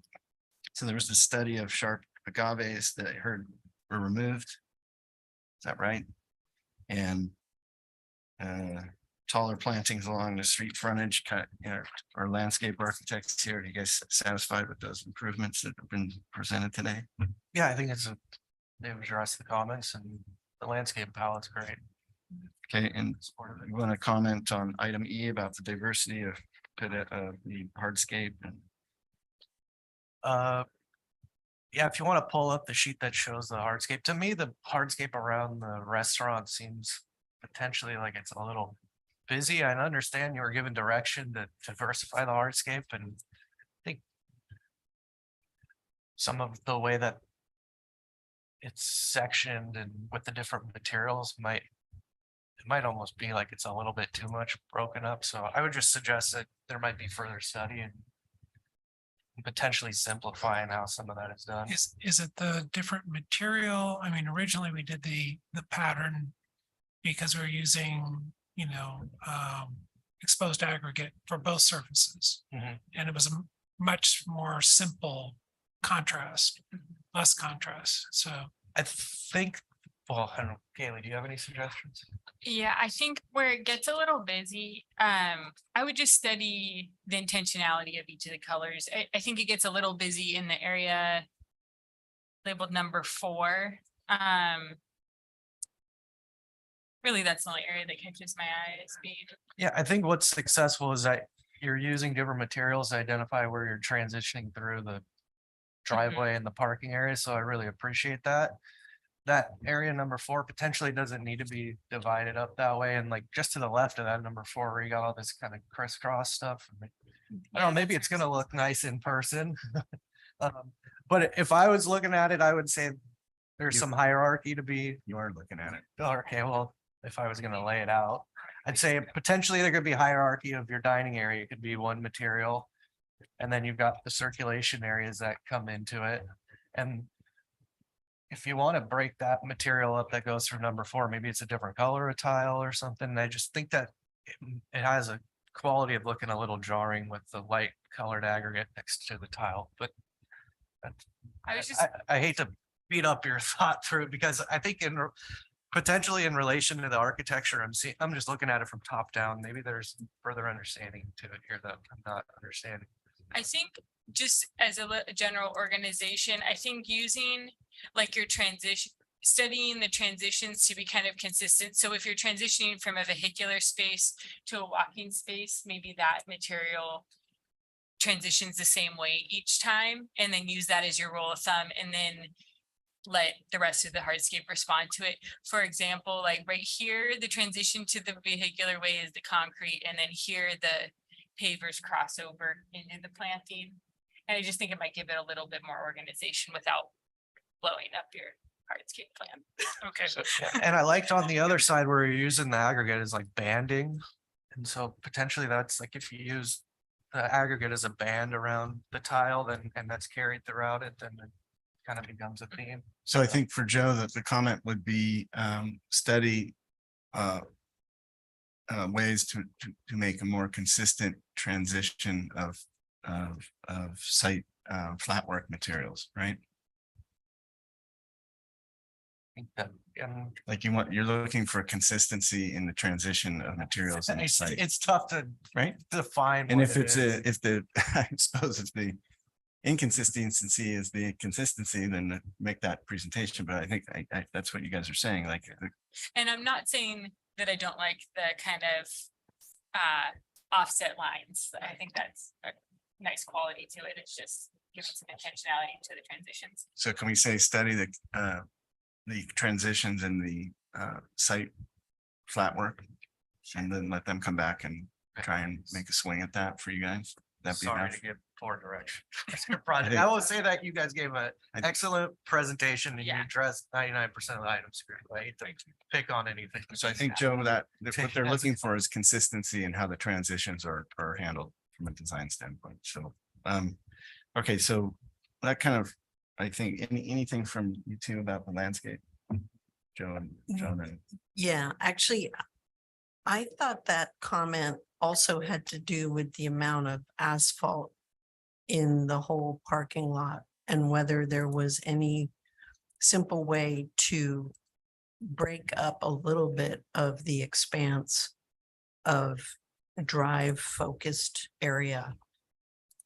So there was a study of sharp agaves that I heard were removed. Is that right? And taller plantings along the street frontage, or landscape architects here. Are you guys satisfied with those improvements that have been presented today? Yeah, I think they've addressed the comments, and the landscape palette's great. Okay, and you want to comment on item E about the diversity of the hardscape and yeah, if you want to pull up the sheet that shows the hardscape, to me, the hardscape around the restaurant seems potentially like it's a little busy. I understand you were given direction to diversify the hardscape, and I think some of the way that it's sectioned and with the different materials might almost be like it's a little bit too much broken up. So I would just suggest that there might be further study and potentially simplifying how some of that is done. Is it the different material? I mean, originally we did the pattern because we were using, exposed aggregate for both surfaces. And it was a much more simple contrast, less contrast. So I think, well, I don't know, Kaylee, do you have any suggestions? Yeah, I think where it gets a little busy, I would just study the intentionality of each of the colors. I think it gets a little busy in the area labeled number 4. Really, that's the only area that catches my eye as being. Yeah, I think what's successful is that you're using different materials to identify where you're transitioning through the driveway and the parking area. So I really appreciate that. That area number 4 potentially doesn't need to be divided up that way. And like just to the left of that number 4, where you got all this kind of crisscross stuff. I don't know, maybe it's gonna look nice in person. But if I was looking at it, I would say there's some hierarchy to be. you are looking at it. Okay, well, if I was gonna lay it out, I'd say potentially there could be hierarchy of your dining area. It could be one material. And then you've got the circulation areas that come into it. And if you want to break that material up that goes from number 4, maybe it's a different color of tile or something. I just think that it has a quality of looking a little jarring with the light colored aggregate next to the tile, but I was just, I hate to beat up your thought through because I think potentially in relation to the architecture, I'm just looking at it from top down. Maybe there's further understanding to it here that I'm not understanding. I think just as a general organization, I think using like your transition, studying the transitions to be kind of consistent. So if you're transitioning from a vehicular space to a walking space, maybe that material transitions the same way each time, and then use that as your rule of thumb, and then let the rest of the hardscape respond to it. For example, like right here, the transition to the vehicular way is the concrete, and then here the pavers cross over into the planting. And I just think it might give it a little bit more organization without blowing up your hardscape plan. Okay. And I liked on the other side where you're using the aggregate is like banding. And so potentially that's like if you use the aggregate as a band around the tile, then, and that's carried throughout it, then it kind of becomes a theme. So I think for Joe, that the comment would be study ways to make a more consistent transition of site flat work materials, right? Like you're looking for consistency in the transition of materials in the site, It's tough to right? define. And what if it it's is. I suppose if the inconsistency is the consistency, then make that presentation. But I think that's what you guys are saying, like. And I'm not saying that I don't like the kind of offset lines. I think that's a nice quality to it. It's just giving some intentionality to the transitions. So can we say study the transitions in the site flat work? And then let them come back and try and make a swing at that for you guys? That'd be Sorry enough? to give poor direction. I will say that you guys gave an excellent presentation and you addressed 99% of the items here. I hate to pick on anything. So I think, Joe, that what they're looking for is consistency in how the transitions are handled from a design standpoint. So, okay, so that kind of, I think, anything from you two about the landscape? Joe and John and. Yeah, actually, I thought that comment also had to do with the amount of asphalt in the whole parking lot and whether there was any simple way to break up a little bit of the expanse of drive focused area.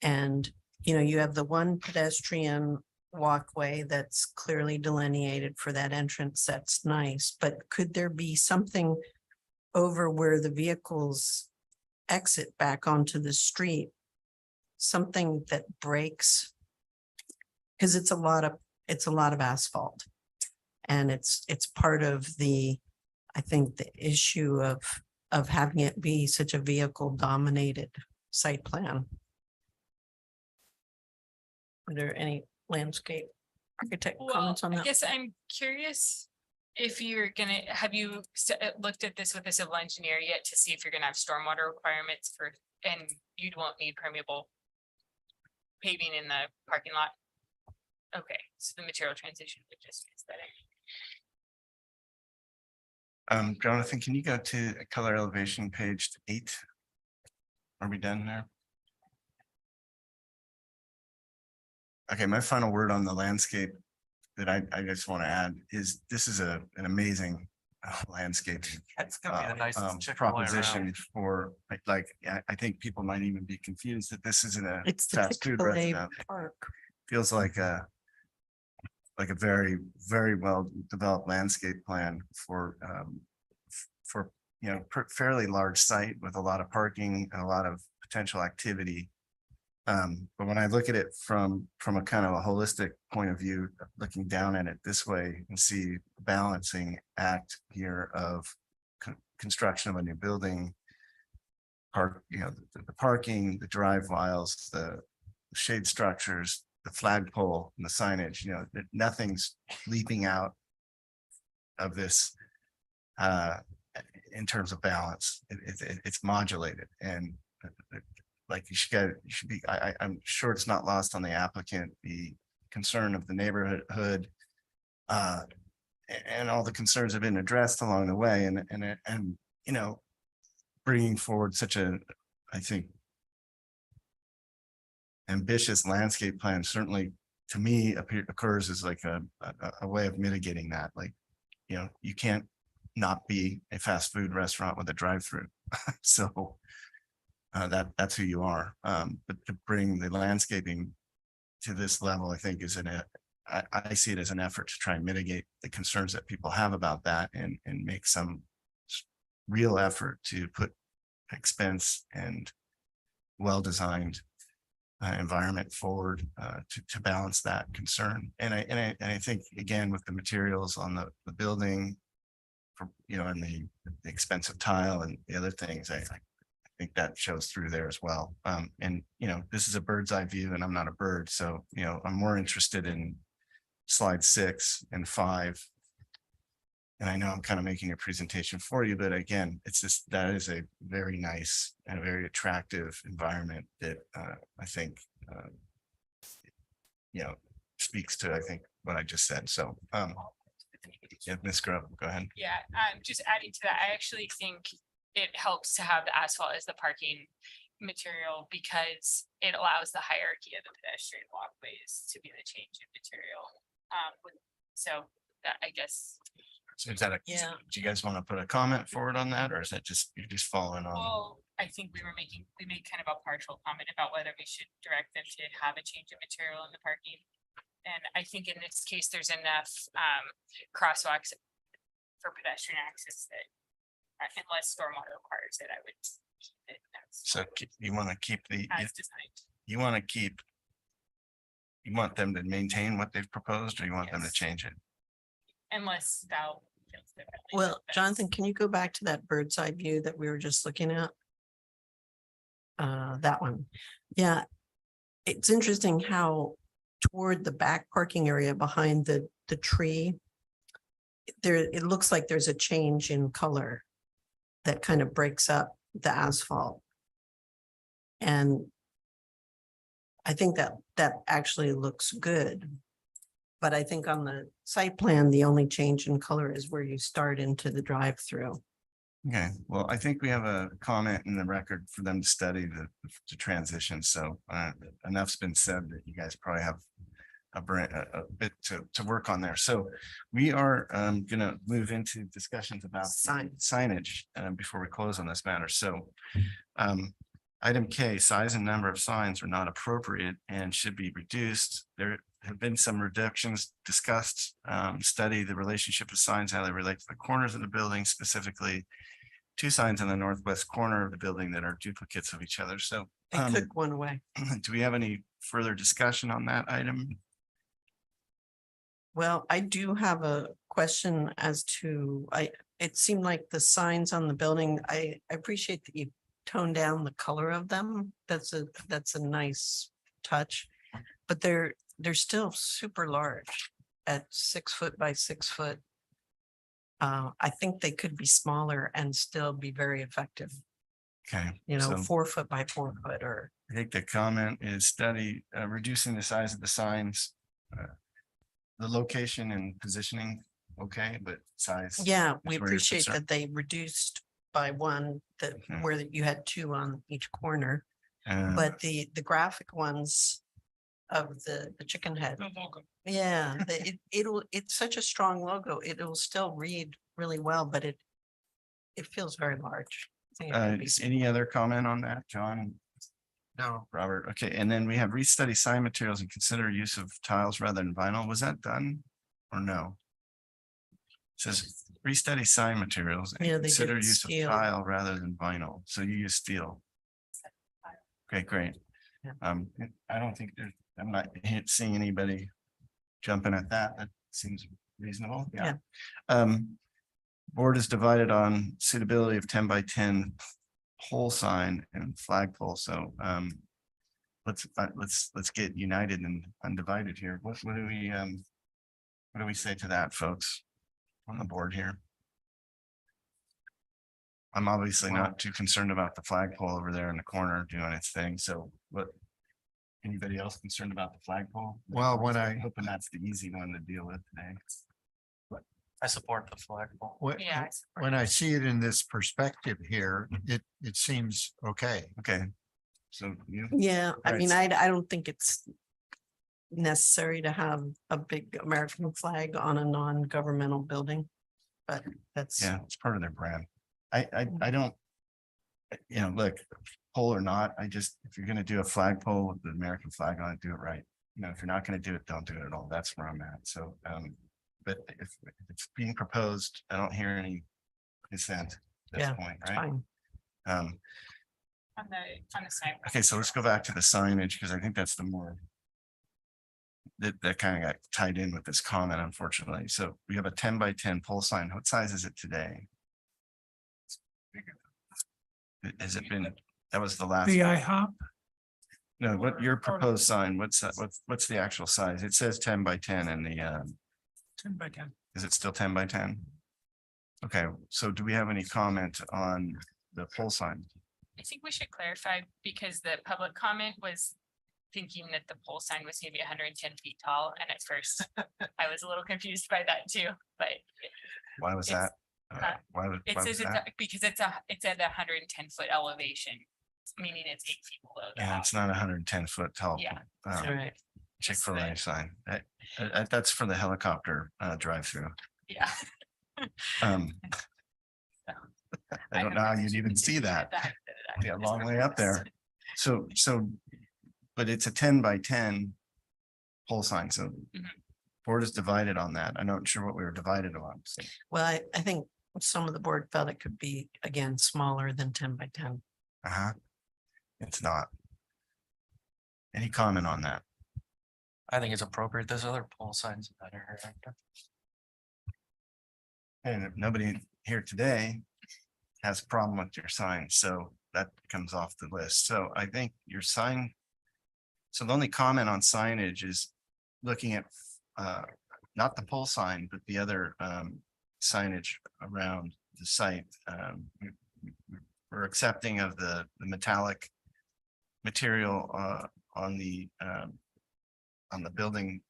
And, you know, you have the one pedestrian walkway that's clearly delineated for that entrance. That's nice, but could there be something over where the vehicles exit back onto the street? Something that breaks, because it's a lot of asphalt. And it's part of the, I think, the issue of having it be such a vehicle dominated site plan. Are there any landscape architect Well, comments on I that? guess I'm curious if you're gonna, have you looked at this with a civil engineer yet to see if you're gonna have stormwater requirements for, and you won't need permeable paving in the parking lot? Okay, so the material transition would just be aesthetic. Jonathan, can you go to color elevation page 8? Are we done there? Okay, my final word on the landscape that I just want to add is this is an amazing landscape. It's gonna be the nicest Chick-fil-A proposition around. for I think people might even be confused that this isn't a It's the fast food Chick-fil-A restaurant. park. Feels like a very, very well developed landscape plan for fairly large site with a lot of parking and a lot of potential activity. But when I look at it from a kind of a holistic point of view, looking down at it this way and see the balancing act here of construction of a new building, the parking, the drive aisles, the shade structures, the flagpole and the signage, that nothing's leaping out of this in terms of balance. It's modulated and like you should be, I'm sure it's not lost on the applicant, the concern of the neighborhood and all the concerns have been addressed along the way and bringing forward such a, I think, ambitious landscape plan certainly to me occurs as like a way of mitigating that. Like, you know, you can't not be a fast food restaurant with a drive-through. So that's who you are. But to bring the landscaping to this level, I think is I see it as an effort to try and mitigate the concerns that people have about that and make some real effort to put expense and well-designed environment forward to balance that concern. And I think, again, with the materials on the building, for, you know, and the expensive tile and the other things, I think that shows through there as well. And, you know, this is a bird's eye view and I'm not a bird. So, you know, I'm more interested in slide 6 and 5. And I know I'm kind of making a presentation for you, but again, it's just, that is a very nice and a very attractive environment that I think, you know, speaks to, I think, what I just said. So, yeah, Ms. Grubb, go ahead. Yeah, just adding to that, I actually think it helps to have the asphalt as the parking material because it allows the hierarchy of the pedestrian walkways to be the change in material. So that, I guess. So is that do you guys want to put a comment forward on that, or is that just, you're just following on? Well, I think we made kind of a partial comment about whether we should direct them to have a change in material in the parking. And I think in this case, there's enough crosswalks for pedestrian access that unless stormwater requires it, I would keep it. So you want to keep As designed. you want to keep, you want them to maintain what they've proposed, or you want them to change it? Unless Val feels differently. Well, but- Jonathan, can you go back to that bird's eye view that we were just looking at? That one. Yeah. It's interesting how toward the back parking area behind the tree, there, it looks like there's a change in color that kind of breaks up the asphalt. And I think that actually looks good. But I think on the site plan, the only change in color is where you start into the drive-through. Okay, well, I think we have a comment in the record for them to study the transition. So enough's been said that you guys probably have a bit to work on there. So we are gonna move into discussions about signage before we close on this matter. So item K, size and number of signs are not appropriate and should be reduced. There have been some reductions discussed. Study the relationship of signs, how they relate to the corners of the building, specifically 2 signs in the northwest corner of the building that are duplicates of each other. So They took one away. do we have any further discussion on that item? Well, I do have a question as to, it seemed like the signs on the building, I appreciate that you toned down the color of them. That's a nice touch. But they're still super large at 6 foot by 6 foot. I think they could be smaller and still be very effective. Okay. You know, so 4 foot by 4 foot or. I think the comment is study reducing the size of the signs. The location and positioning, okay, but size. Yeah, is we where you're appreciate concerned. that they reduced by 1 that Mhm. where you had 2 on each corner. Uh, But the graphic ones of the chicken head. Yeah, it's such a strong logo. It'll still read really well, but it feels very large. I think it could be Any other comment on that, John? No. Robert, okay, and then we have restudy sign materials and consider use of tiles rather than vinyl. Was that done or no? It says restudy sign materials and Yeah, they consider did use of steel. tile rather than vinyl. So you use steel. Okay, great. Yeah. I don't think there's, I'm not seeing anybody jumping at that. That seems reasonable. Yeah. Board is divided on suitability of 10 by 10 pole sign and flagpole. So let's get united and undivided here. What do we say to that, folks, on the board here? I'm obviously not too concerned about the flagpole over there in the corner doing its thing. So what? Anybody else concerned about the flagpole? Well, when I'm hoping that's the easy one to deal with today. I support the flagpole. Yeah. When I see it in this perspective here, it seems okay. Okay. So you, Yeah, I Right. mean, I don't think it's necessary to have a big American flag on a non-governmental building. But that's, yeah, it's part of their brand. I don't, you know, look, pole or not, I just, if you're gonna do a flagpole with the American flag on it, do it right. You know, if you're not gonna do it, don't do it at all. That's where I'm at. So, but if it's being proposed, I don't hear any dissent at this Yeah, point, it's right? fine. Um, On the side. okay, so let's go back to the signage, because I think that's the more that kind of got tied in with this comment, unfortunately. So we have a 10 by 10 pole sign. What size is it today? Has it been, that was the last. The IHOP, No, what your proposed sign, what's that, what's the actual size? It says 10 by 10 in the, 10 by 10. is it still 10 by 10? Okay, so do we have any comment on the pole sign? I think we should clarify because the public comment was thinking that the pole sign was maybe 110 feet tall. And at first I was a little confused by that too, but Why was It's, that? Why was it why says was it's, that? because it's at a 110-foot elevation, meaning it's 8 feet below. the Yeah, house. it's not 110 foot tall. Yeah. All right. Chick-fil-A sign. That's for the helicopter drive-through. Yeah. Um, I don't know how you'd even see that. Yeah, a long way up there. So, but it's a 10 by 10 pole sign, so Mhm. board is divided on that. I'm not sure what we were divided on. So, Well, I think some of the board felt it could be, again, smaller than 10 by 10. it's not. Any comment on that? I think it's appropriate. There's other pole signs better. And if nobody here today has a problem with your sign, so that comes off the list. So I think your sign. So the only comment on signage is looking at not the pole sign, but the other signage around the site. We're accepting of the metallic material on the building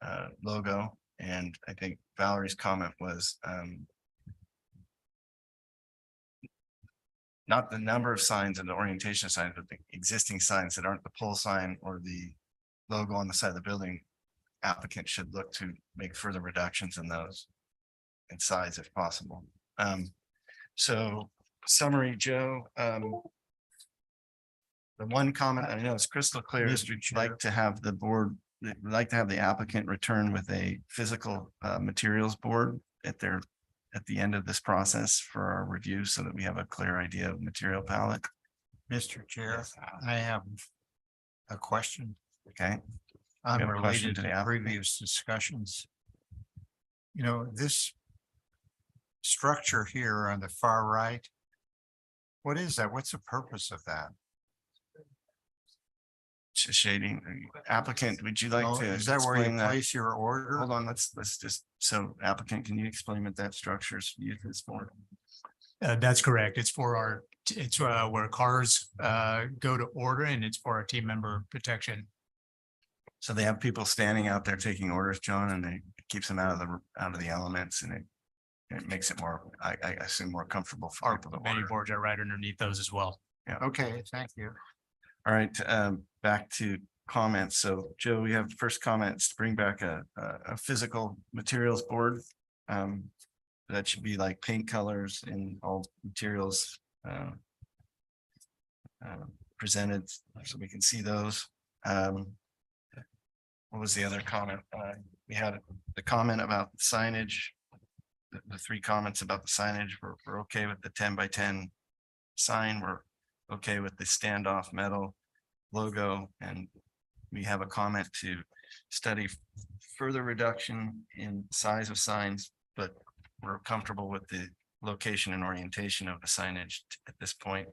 logo. And I think Valerie's comment was not the number of signs and the orientation of signs, but the existing signs that aren't the pole sign or the logo on the side of the building. Applicant should look to make further reductions in those in size if possible. So summary, Joe, the one comment, I know it's crystal clear, is we'd like to have the board, we'd like to have the applicant return with a physical materials board at the end of this process for our review, so that we have a clear idea of material palette. Mr. Chair, I have a question Okay, have a question unrelated to the to applicant? previous discussions. You know, this structure here on the far right, what is that? What's the purpose of that? Shading applicant, would you like Oh, to? is that where you explain that? place your order? Hold on, let's just, so applicant, can you explain what that structure is used for? That's correct. It's for it's where cars go to order, and it's for our team member protection. So they have people standing out there taking orders, John, and it keeps them out of the elements, and it makes it more, I assume, more comfortable for Our people to menu order. boards are right underneath those as well. Okay, thank you. All right, back to comments. So Joe, we have first comments to bring back a physical materials board. That should be like paint colors and all materials presented, so we can see those. What was the other comment? We had the comment about signage. The three comments about the signage, we're okay with the 10 by 10 sign. We're okay with the standoff metal logo, and we have a comment to study further reduction in size of signs, but we're comfortable with the location and orientation of the signage at this point.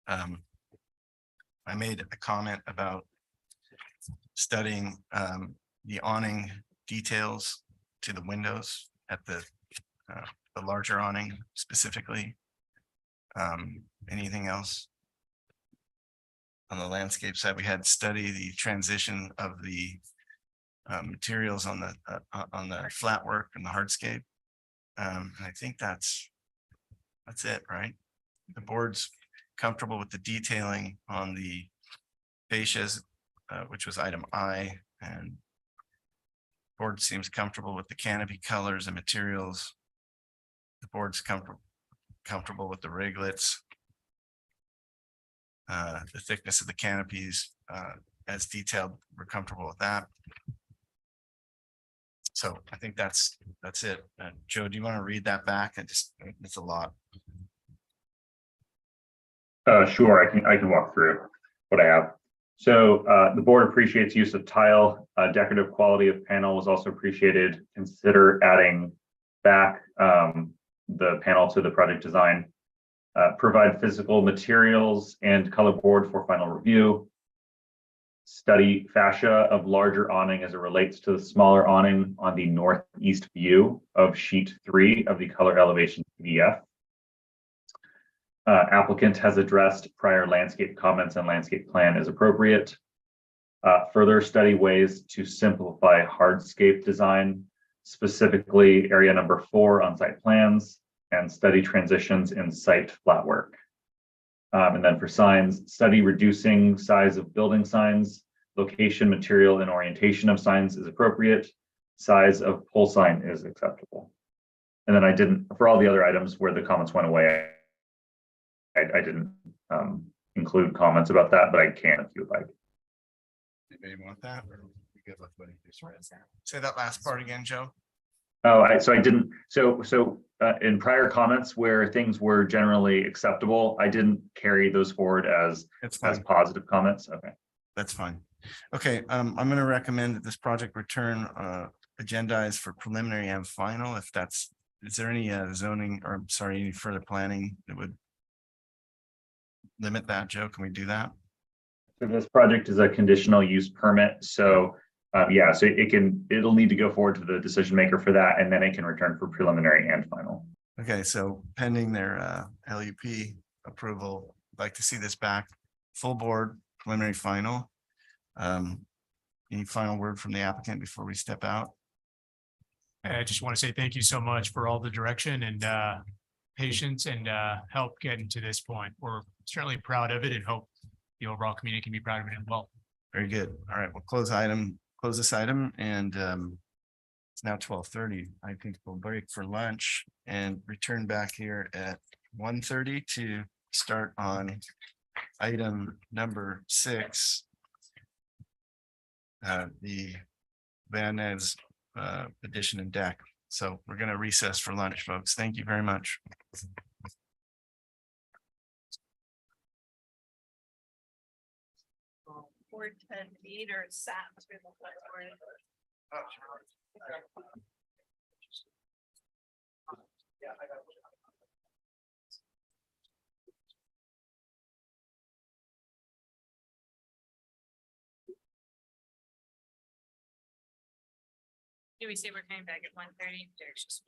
I made a comment about studying the awning details to the windows at the larger awning specifically. Anything else? On the landscape side, we had study the transition of the materials on the flat work and the hardscape. And I think that's it, right? The board's comfortable with the detailing on the fascias, which was item I, and board seems comfortable with the canopy colors and materials. The board's comfortable with the riglets. The thickness of the canopies, as detailed, we're comfortable with that. So I think that's it. Joe, do you want to read that back? It's a lot. Sure, I can walk through what I have. So the board appreciates use of tile. Decorative quality of panel was also appreciated. Consider adding back the panel to the project design. Provide physical materials and color board for final review. Study fascia of larger awning as it relates to the smaller awning on the northeast view of sheet 3 of the color elevation PDF. Applicant has addressed prior landscape comments and landscape plan as appropriate. Further study ways to simplify hardscape design, specifically area number 4 on site plans, and study transitions in site flat work. And then for signs, study reducing size of building signs, location, material, and orientation of signs is appropriate. Size of pole sign is acceptable. And then I didn't, for all the other items where the comments went away, I didn't include comments about that, but I can if you would like. Anybody want that? Or we good with what he just read? Say that last part again, Joe. Oh, I didn't. So in prior comments where things were generally acceptable, I didn't carry those forward as positive comments. Okay. That's fine. Okay, I'm gonna recommend that this project return agendized for preliminary and final, if that's, is there any zoning or sorry, any further planning that would limit that, Joe? Can we do that? So this project is a conditional use permit. So yeah, so it'll need to go forward to the decision maker for that, and then it can return for preliminary and final. Okay, so pending their LUP approval, I'd like to see this back, full board, preliminary, final. Any final word from the applicant before we step out? I just want to say thank you so much for all the direction and patience and help getting to this point. We're certainly proud of it and hope the overall community can be proud of it as well. Very good. All right, we'll close this item, and it's now 12:30. I think we'll break for lunch and return back here at 1:30 to start on item number 6. The Van Ness addition and deck. So we're going to recess for lunch, folks. Thank you very much. Board 10 meter sat through the board. Do we say we're coming back at 1:30? Derek's just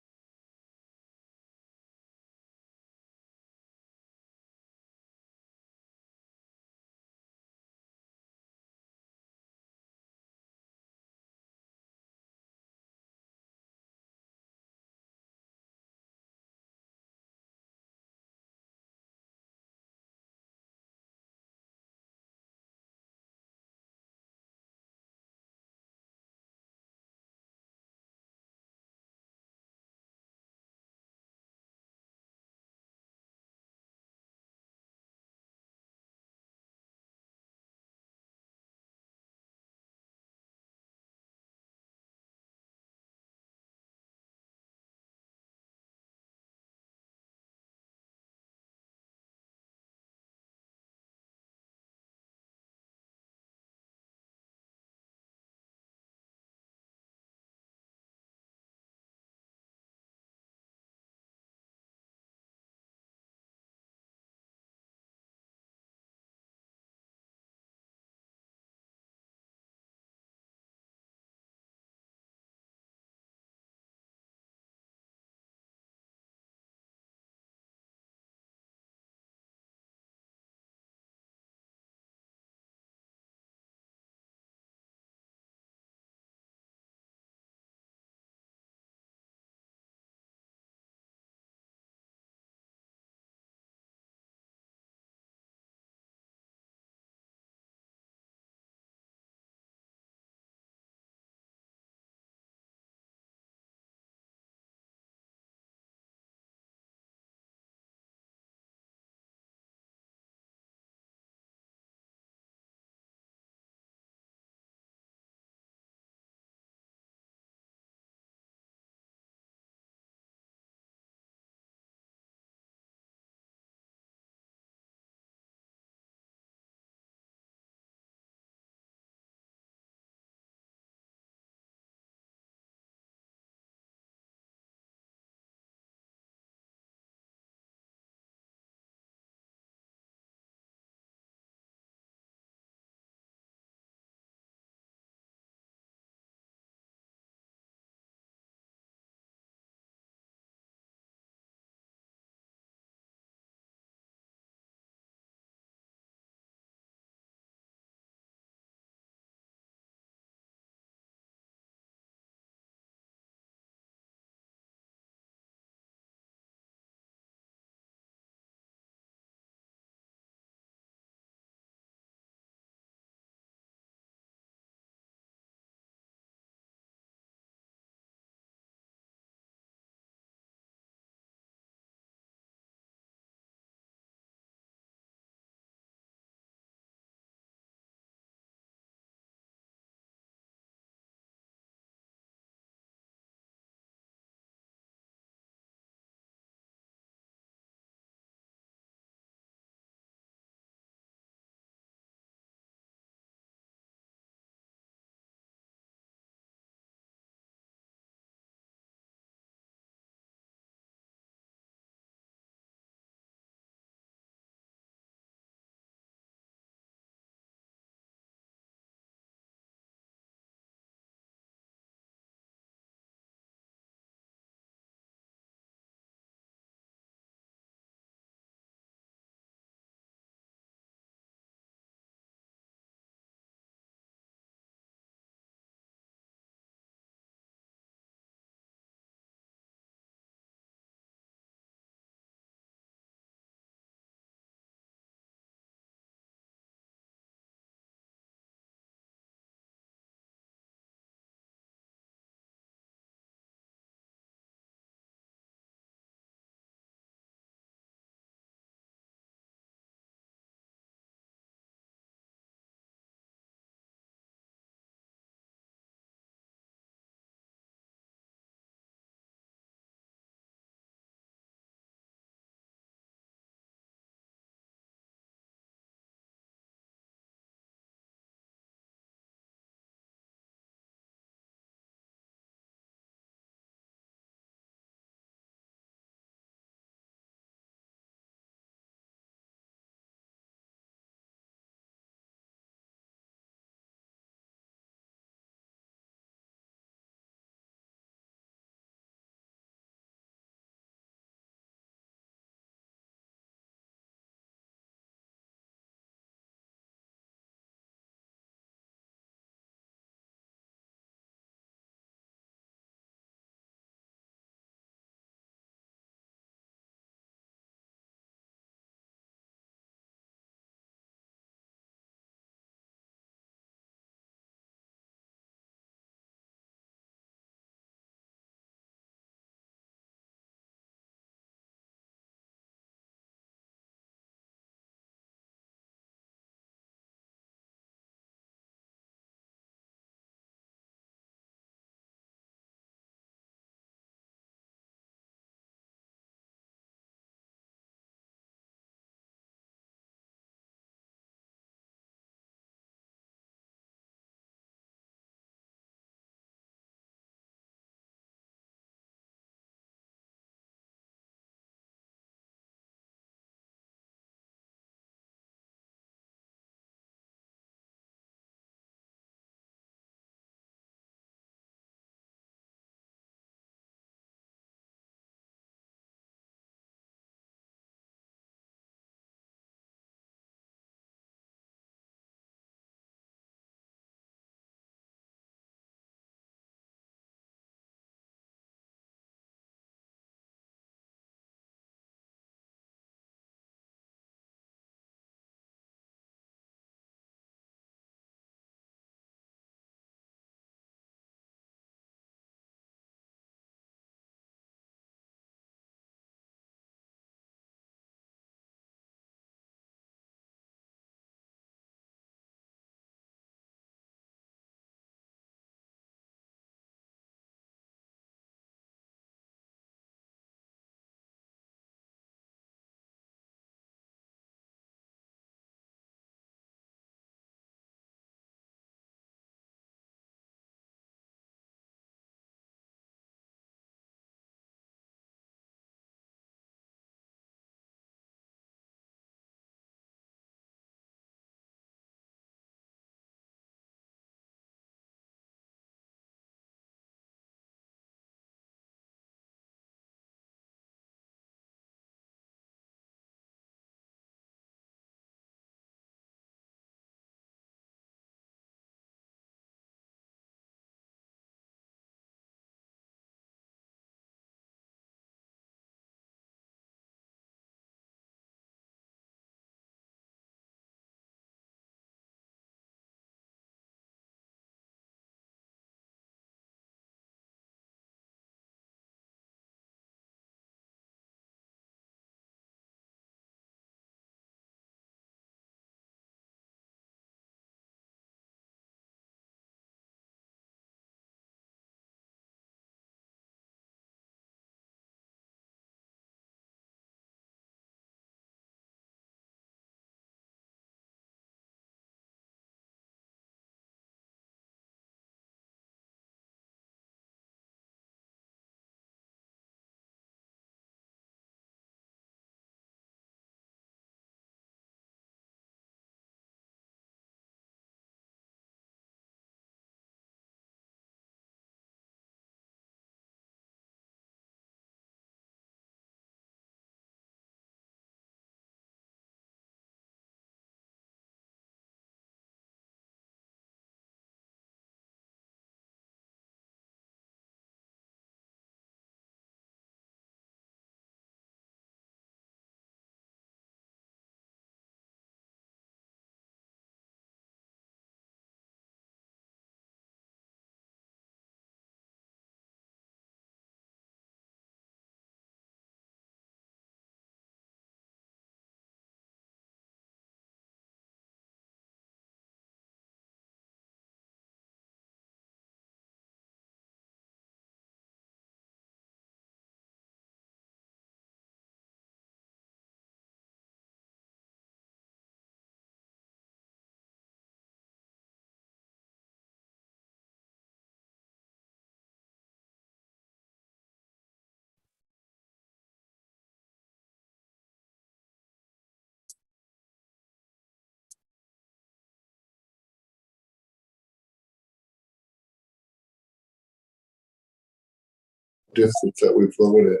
distance that we flowed it.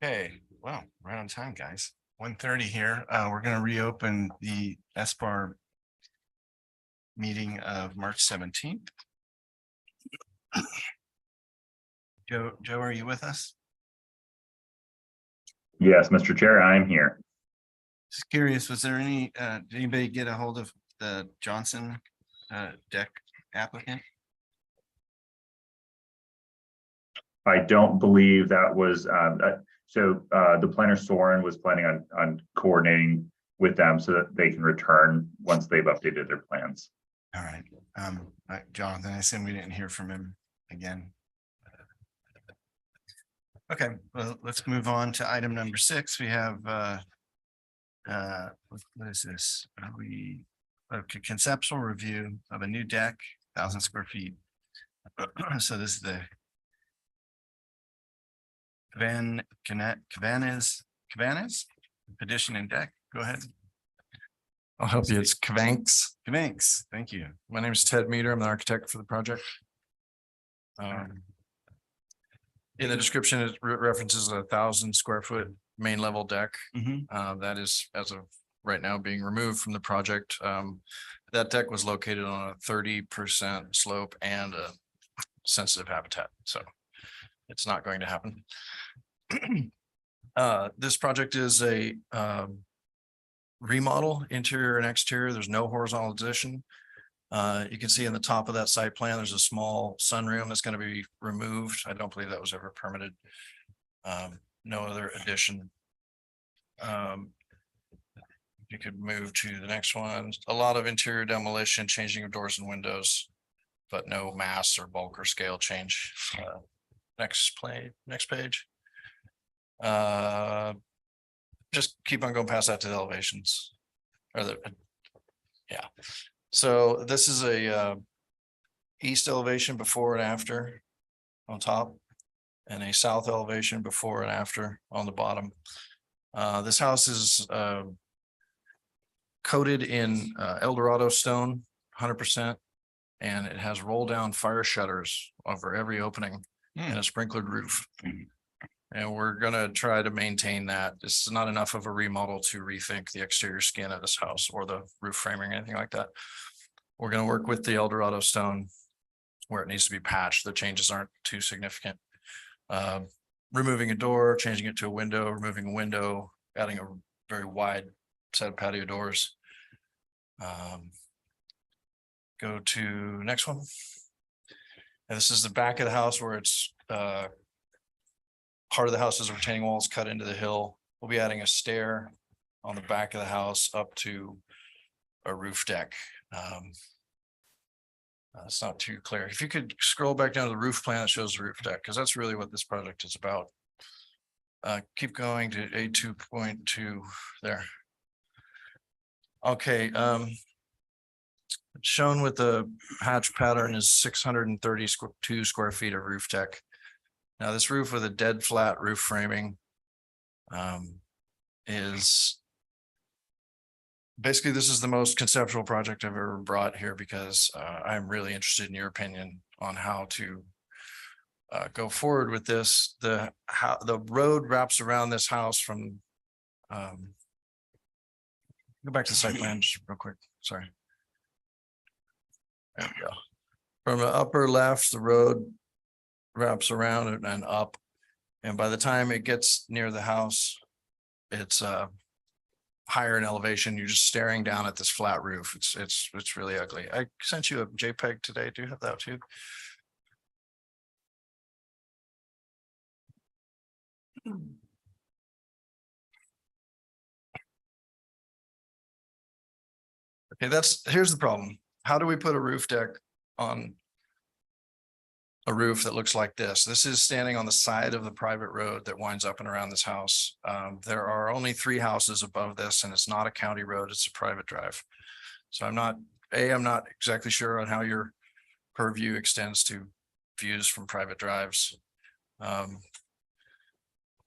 Okay, well, right on time, guys. 1:30 here. We're gonna reopen the SBAR meeting of March 17th. Joe, are you with us? Yes, Mr. Chair, I'm here. Just curious, was there any, did anybody get a hold of the Johnson deck applicant? I don't believe that was, the planner Soren was planning on coordinating with them so that they can return once they've updated their plans. All right, Jonathan, I assume we didn't hear from him again. Okay, well, let's move on to item number 6. We have, what is this? Conceptual review of a new deck, 1,000 square feet. So this is the Cabanas addition and deck. Go ahead. I'll help you. It's Kvanks. Kvanks, thank you. My name is Ted Meter. I'm the architect for the project. In the description, it references 1,000 square foot main level deck. That is, as of right now, being removed from the project. That deck was located on a 30% slope and a sensitive habitat, so it's not going to happen. This project is a remodel, interior and exterior. There's no horizontal addition. You can see in the top of that site plan, there's a small sunroom that's going to be removed. I don't believe that was ever permitted. No other addition. You could move to the next one. A lot of interior demolition, changing of doors and windows, but no mass or bulk or scale change. Next page. Just keep on going past that to the elevations. Yeah. So this is a east elevation before and after on top, and a south elevation before and after on the bottom. This house is coated in Eldorado stone, 100%, and it has roll down fire shutters over every opening and a sprinklered roof. And we're gonna try to maintain that. This is not enough of a remodel to rethink the exterior skin of this house or the roof framing or anything like that. We're gonna work with the Eldorado stone where it needs to be patched. The changes aren't too significant. Removing a door, changing it to a window, removing a window, adding a very wide set of patio doors. Go to next one. And this is the back of the house where it's part of the house is retaining walls cut into the hill. We'll be adding a stair on the back of the house up to a roof deck. It's not too clear. If you could scroll back down to the roof plan that shows the roof deck, because that's really what this project is about. Keep going to A2.2 there. Okay, shown with the hatch pattern is 632 square feet of roof deck. Now this roof with a dead flat roof framing is basically, this is the most conceptual project I've ever brought here because I'm really interested in your opinion on how to go forward with this. The road wraps around this house from go back to the site plan just real quick. Sorry. There we go. From the upper left, the road wraps around and up. And by the time it gets near the house, it's higher in elevation. You're just staring down at this flat roof. It's really ugly. I sent you a JPEG today. Do you have that too? Okay, here's the problem. How do we put a roof deck on a roof that looks like this. This is standing on the side of the private road that winds up and around this house. There are only 3 houses above this, and it's not a county road, it's a private drive. So I'm not exactly sure on how your purview extends to views from private drives.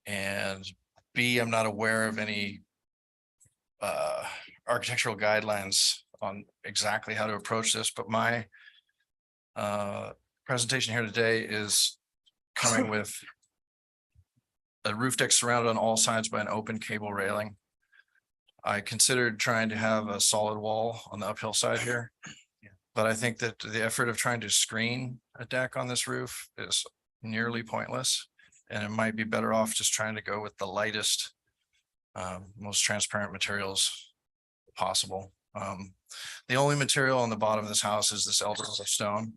And B, I'm not aware of any architectural guidelines on exactly how to approach this, but my presentation here today is coming with a roof deck surrounded on all sides by an open cable railing. I considered trying to have a solid wall on the uphill side here. But I think that the effort of trying to screen a deck on this roof is nearly pointless. And it might be better off just trying to go with the lightest, most transparent materials possible. The only material on the bottom of this house is this Eldorado stone.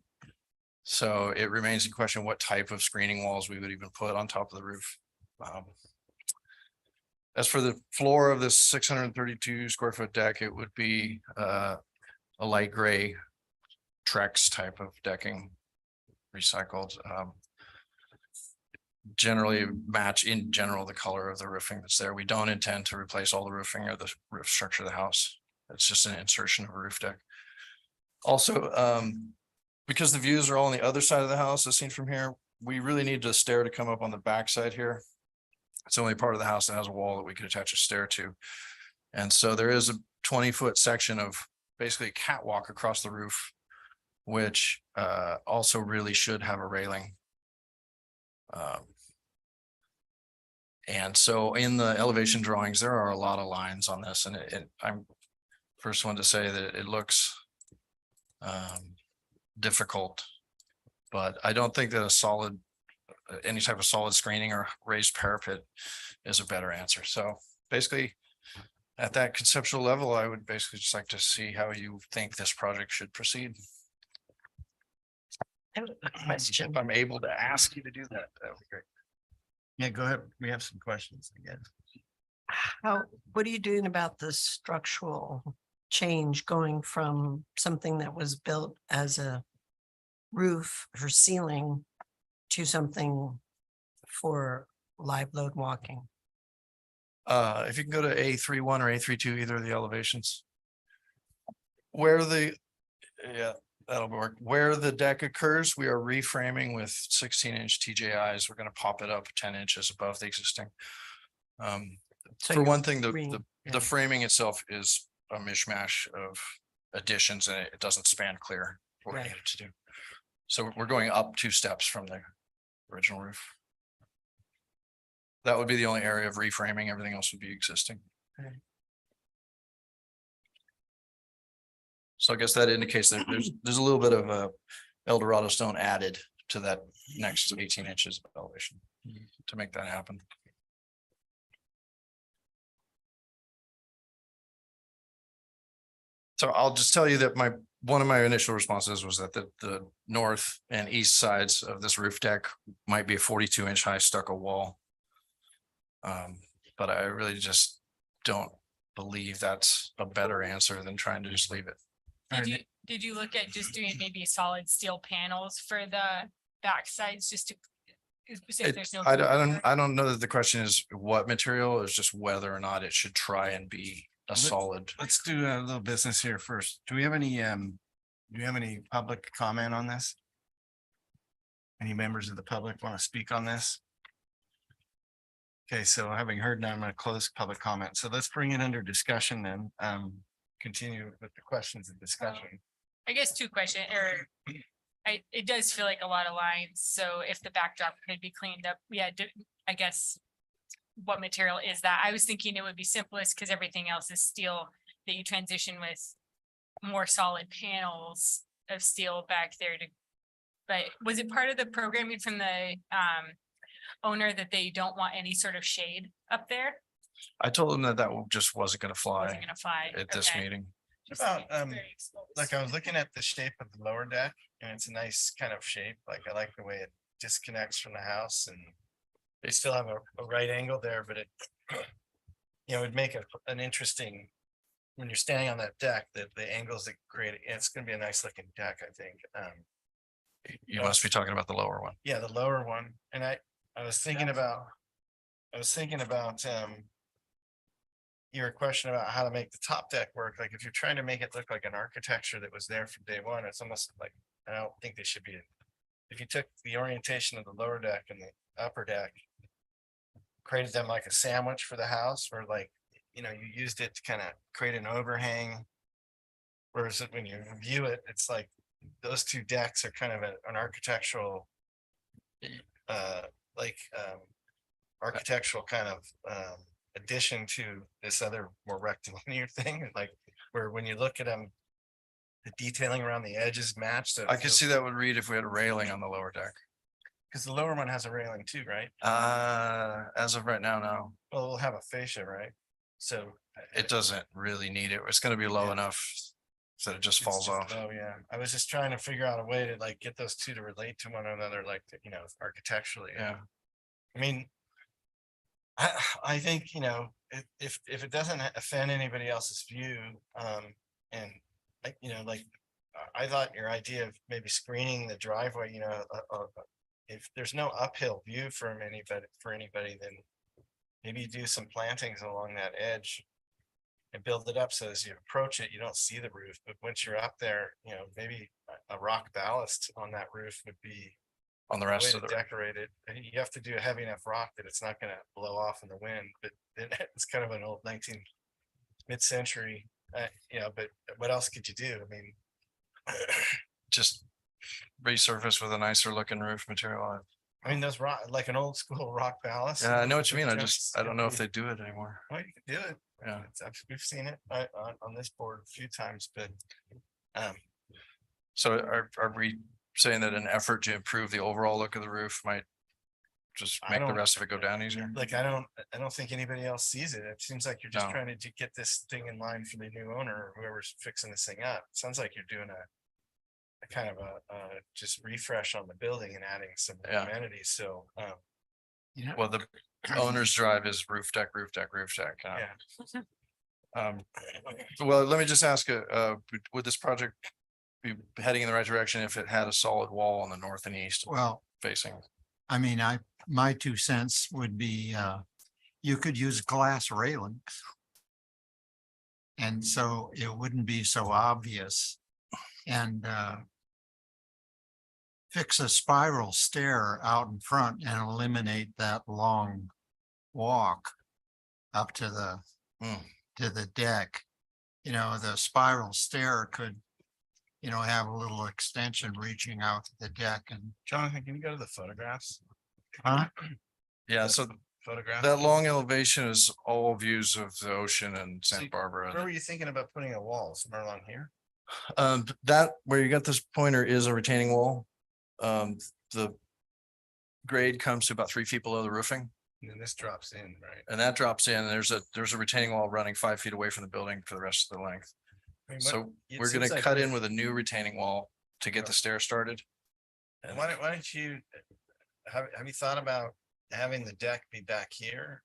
So it remains in question what type of screening walls we would even put on top of the roof. As for the floor of this 632 square foot deck, it would be a light gray Trex type of decking, recycled. Generally match in general the color of the roofing that's there. We don't intend to replace all the roofing or the roof structure of the house. It's just an insertion of a roof deck. Also, because the views are all on the other side of the house as seen from here, we really need a stair to come up on the back side here. It's the only part of the house that has a wall that we could attach a stair to. And so there is a 20-foot section of basically a catwalk across the roof, which also really should have a railing. And so in the elevation drawings, there are a lot of lines on this, and I'm first one to say that it looks difficult, but I don't think that a solid, any type of solid screening or raised parapet is a better answer. So basically, at that conceptual level, I would basically just like to see how you think this project should proceed. I have a question. If I'm able to ask you to do that, that would be great. Yeah, go ahead. We have some questions again. What are you doing about the structural change going from something that was built as a roof or ceiling to something for live load walking? If you can go to A31 or A32, either of the elevations. Where the, yeah, that'll work. Where the deck occurs, we are reframing with 16-inch TJIs. We're going to pop it up 10 inches above the existing. So For you're one thing, yeah. the framing itself is a mishmash of additions, and it doesn't span clear what we Right. needed to do. So we're going up 2 steps from the original roof. That would be the only area of reframing. Everything else would be existing. Okay. So I guess that indicates that there's a little bit of Eldorado stone added to that next 18 inches of elevation to make that happen. So I'll just tell you that one of my initial responses was that the north and east sides of this roof deck might be a 42-inch high stucco wall. But I really just don't believe that's a better answer than trying to just leave it. Did you look at just doing maybe solid steel panels for the back sides just to? If there's no. I don't know that the question is what material, it's just whether or not it should try and be a solid. Let's do a little business here first. Do we have any public comment on this? Any members of the public want to speak on this? Okay, so having heard none, I'm going to close public comment. So let's bring it under discussion then. Continue with the questions and discussion. I guess 2 questions, or it does feel like a lot of lines. So if the backdrop could be cleaned up, yeah, I guess. What material is that? I was thinking it would be simplest because everything else is steel, that you transition with more solid panels of steel back there to. But was it part of the programming from the owner that they don't want any sort of shade up there? I told them that just wasn't going to fly Wasn't gonna fly at this okay. meeting. Just About, very exposed. Like I was looking at the shape of the lower deck and it's a nice kind of shape. Like I like the way it disconnects from the house and they still have a right angle there, but it, it'd make an interesting when you're standing on that deck, the angles that create it, it's gonna be a nice looking deck, I think. You must be talking about the lower one. Yeah, the lower one. And I was thinking about, your question about how to make the top deck work. Like if you're trying to make it look like an architecture that was there from day one, it's almost like, I don't think they should be. If you took the orientation of the lower deck and the upper deck, created them like a sandwich for the house, or like, you know, you used it to kind of create an overhang. Whereas when you view it, it's like those two decks are kind of an architectural, architectural kind of addition to this other more rectilinear thing, like where when you look at them, the detailing around the edges match. So I could see that would read if we had a railing on the lower deck. because the lower one has a railing too, right? As of right now, no, Well, it'll have a fascia, right? So it doesn't really need it. It's gonna be low enough so it just falls off. Oh, yeah. I was just trying to figure out a way to like get those two to relate to one another, like, you know, architecturally. Yeah. I mean, I think, you know, if it doesn't offend anybody else's view, and like, you know, like, I thought your idea of maybe screening the driveway, you know, if there's no uphill view from anybody, then maybe you do some plantings along that edge and build it up so as you approach it, you don't see the roof, but once you're up there, you know, maybe a rock ballast on that roof would be On the way rest to of the, decorate it. And you have to do a heavy enough rock that it's not gonna blow off in the wind, but then it's kind of an old mid-century, you know, but what else could you do? I mean, just resurface with a nicer looking roof material on it. I mean, those rock, like an old school rock ballast. Yeah, I know what you mean. Just- I don't know if they do it anymore. Well, you can do it. Yeah. We've seen it on this board a few times, but So are we saying that an effort to improve the overall look of the roof might just I make the don't- rest of it go down easier? like, I don't think anybody else sees it. It seems like you're just No. trying to get this thing in line for the new owner or whoever's fixing this thing up. Sounds like you're doing a kind of a just refresh on the building and adding some Yeah. amenities. So, Well, the owner's drive is roof deck. yeah. Well, let me just ask, would this project be heading in the right direction if it had a solid wall on the north and east Well, facing? I mean, my 2 cents would be, you could use glass railing. And so it wouldn't be so obvious and, fix a spiral stair out in front and eliminate that long walk up to the deck. You know, the spiral stair could, you know, have a little extension reaching out to the deck and, Jonathan, can you go to the photographs? huh? Yeah, so Photograph. that long elevation is all views of the ocean and So Santa Barbara. Where were you thinking about putting a wall? Somewhere along here? That where you got this pointer is a retaining wall. The grade comes to about 3 feet below the roofing, And then this drops in, right? and that drops in. There's a retaining wall running 5 feet away from the building for the rest of the length. I mean, So it we're gonna seems like cut if- in with a new retaining wall to get the stair started. Why don't you, have you thought about having the deck be back here?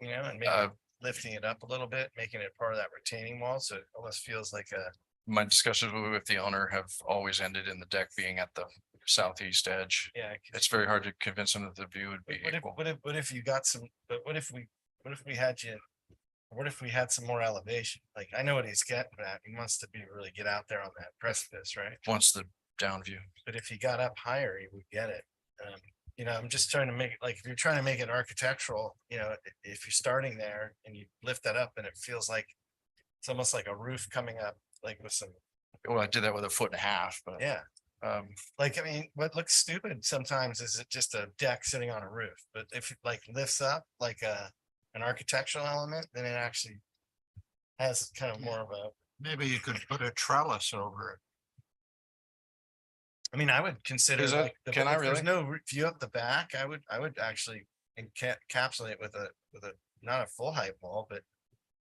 You know, and maybe lifting it up a little bit, making it part of that retaining wall, so it almost feels like My discussions with the owner have always ended in the deck being at the southeast edge. yeah. It's very hard to convince them that the view would be What if, equal. what if you got some, but what if we had some more elevation? Like, I know what he's getting at. He wants to really get out there on that precipice, right? Once the down view. But if he got up higher, he would get it. You know, I'm just trying to make, like, if you're trying to make it architectural, you know, if you're starting there and you lift that up and it feels like it's almost like a roof coming up, like with some, Well, I did that with 1.5 feet, but yeah. Like, I mean, what looks stupid sometimes is it just a deck sitting on a roof, but if it like lifts up like an architectural element, then it actually has kind of more of a, Maybe you could put a trellis over it. I mean, I would consider Is that- like, can I if there's really? no view up the back, I would actually encapsulate with a, not a full height wall, but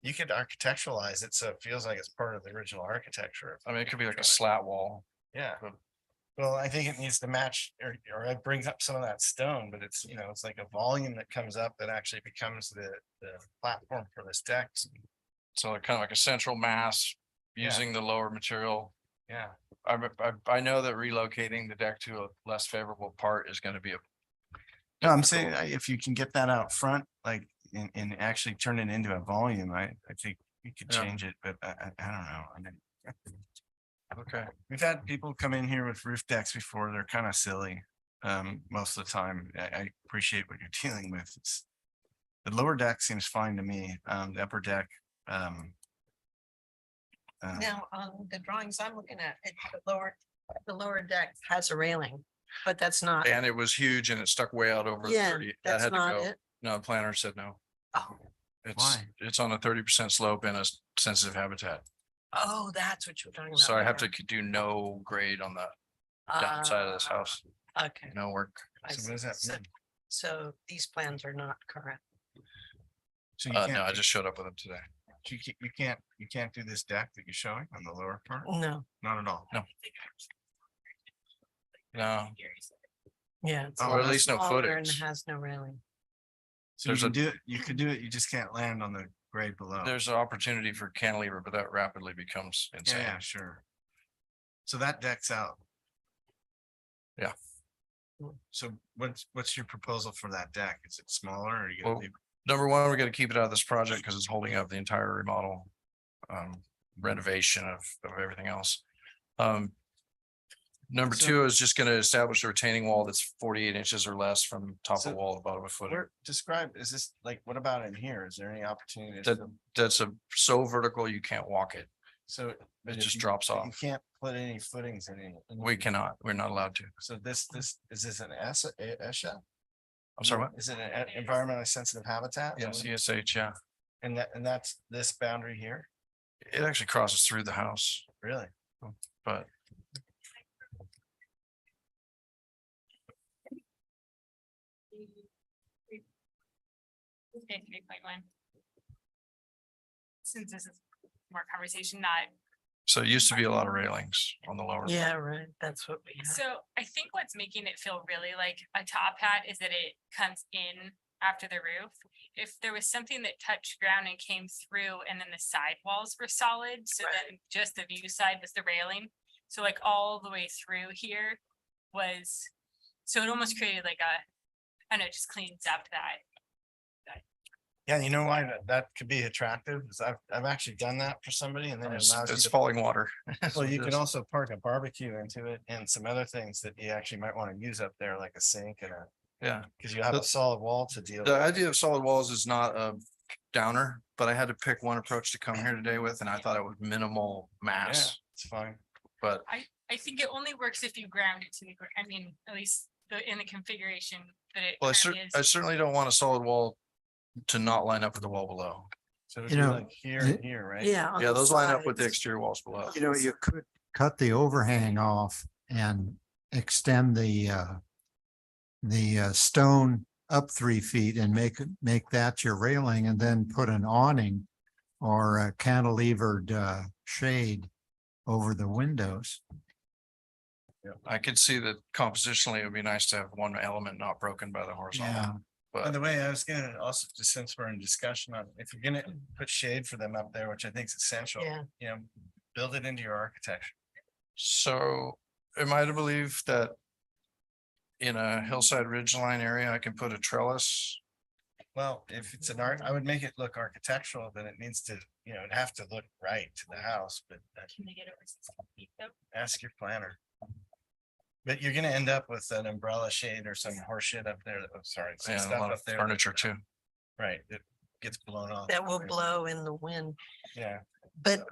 you could architecturalize it so it feels like it's part of the original architecture. I mean, it could be like a slat wall. Yeah. Well, I think it needs to match, or it brings up some of that stone, but it's, you know, it's like a volume that comes up that actually becomes the platform for this deck. So kind of like a central mass Yeah. using the lower material. Yeah. I know that relocating the deck to a less favorable part is gonna be a. No, I'm saying if you can get that out front, like, and actually turn it into a volume, I think you could Yeah. change it, but I don't know. I mean, Okay. we've had people come in here with roof decks before. They're kind of silly. Most of the time. I appreciate what you're dealing with. It's the lower deck seems fine to me. The upper deck, Now, on the drawings I'm looking at, the lower deck has a railing, but that's not, And it was huge and it stuck way out over yeah, 30. That that's had to not go. it. No, the planner said no. Oh, It's on a 30% slope in a sensitive habitat. oh, that's what you're talking about. So I have okay. to do no grade on the downside of this house. Okay. No work. I So what does see. that So- mean? So these plans are not correct. So you No, can't, I just showed up with them today. you can't do this deck that you're showing on the lower part? No, Not at all. No. No, yeah. it's Or at least no smaller and footings. has no railing. So you There's can a- do it, you could do it, you just can't land on the grade below. there's an opportunity for cantilever, but that rapidly becomes Yeah, insane. yeah, sure. So that deck's out. Yeah. So what's your proposal for that deck? Is it smaller or are you Well, gonna leave? Number one, we gotta keep it out of this project because it's holding up the entire remodel. Renovation of everything else. Number So- two is just gonna establish a retaining wall that's 48 inches or less from top So of wall to bottom of footing. Where, describe, is this like, what about in here? Is there any opportunity? That, that's so vertical, you can't walk it. So. but It if just you- drops but off. You can't put any footings in it. We're not allowed to. So is this an ESHA? I'm sorry, what? Is it an environmentally sensitive habitat? Yes, ESH, yeah. And that's this boundary here? It actually crosses through the house, Really? but Okay, 3.1. Since this is more conversation, not. so it used to be a lot of railings on the lower. Yeah, right. That's what we have. So I think what's making it feel really like a top hat is that it comes in after the roof. If there was something that touched ground and came through and then the side walls were solid, so then just the view side was the railing. So like all the way through here was, so it almost created like I don't know, it just cleans up that. Yeah, you know why that could be attractive? Is I've actually done that for somebody and then it allows you It's to. falling water. Well, you could also park a barbecue into it and some other things that you actually might want to use up there, like a sink and Yeah. because you have a solid wall to deal The with. idea of solid walls is not a downer, but I had to pick one approach to come here today with, and I thought it was minimal Yeah, mass, it's fine. but I think it only works if you ground it to the, I mean, at least in the configuration that it well, currently I is. certainly don't want a solid wall to not line up with the wall below. So it'd You be know, like here and here, right? Yeah. on Yeah, the those line up with the sides. exterior walls below. You know, you could cut the overhang off and extend the stone up 3 feet and make that your railing and then put an awning or a cantilevered shade over the windows. I could see that compositionally, it would be nice to have one element not broken by the Yeah. horizontal. By But the way, I was gonna also, just since we're in discussion on, if you're gonna put shade for them up there, which I think is essential, Yeah. you know, build it into your architecture. so am I to believe that in a hillside ridgeline area, I can put a trellis? Well, if it's an art, I would make it look architectural, then it needs to, you know, it'd have to look right to the house, but Can they get over 6 feet though? ask your planner. But you're gonna end up with an umbrella shade or some horse shit up there, sorry, some And a stuff lot up of there. furniture too. Right, that gets blown off. That will blow in the wind. Yeah, But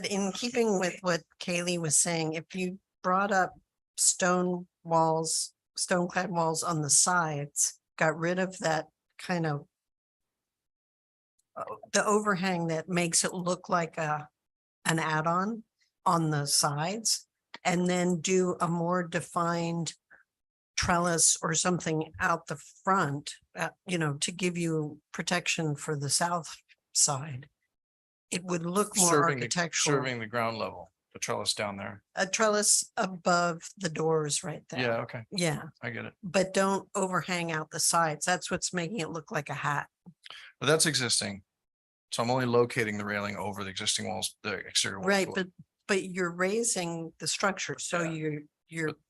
in keeping with what Kaylee was saying, if you brought up stone walls, stone clad walls on the sides, got rid of that kind of the overhang that makes it look like an add-on on the sides, and then do a more defined trellis or something out the front, you know, to give you protection for the south side. It would look more Serving architectural. the ground level, the trellis down there. A trellis above the doors right there. Yeah, okay, Yeah, I get it. but don't overhang out the sides. That's what's making it look like a hat. But that's existing. So I'm only locating the railing over the existing walls, the exterior. walls. Right, but you're raising the structure, so you're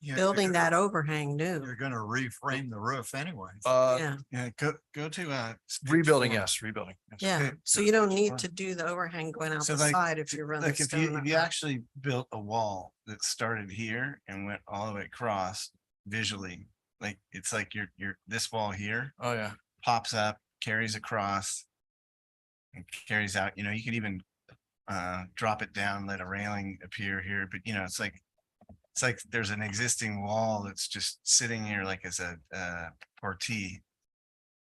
Yeah, building that overhang new. You're gonna reframe the roof anyway. Yeah, Yeah, go to page Rebuilding, 4. yes, rebuilding. yes. yeah. okay, So you don't need to do the overhang going out So the like- side if you're running Like if stone. you up high. actually built a wall that started here and went all the way across visually, like it's like your this wall here Oh, yeah. pops up, carries across. And carries out, you could even drop it down, let a railing appear here, but it's like there's an existing wall that's just sitting here like as a portee.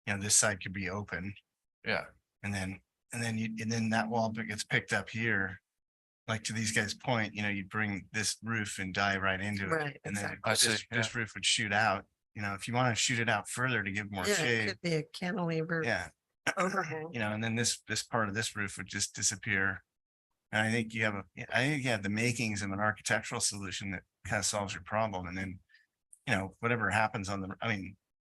This side could be open. Yeah. And then that wall gets picked up here. Like to these guys' point, you'd bring this roof and dive right into it. Right, And then exactly. I see, this roof would shoot out, if you want to shoot it out further to give more Yeah, it shade. could be a cantilever Yeah, overhang. and then this part of this roof would just disappear. And I think you have the makings of an architectural solution that kind of solves your problem. And then, whatever happens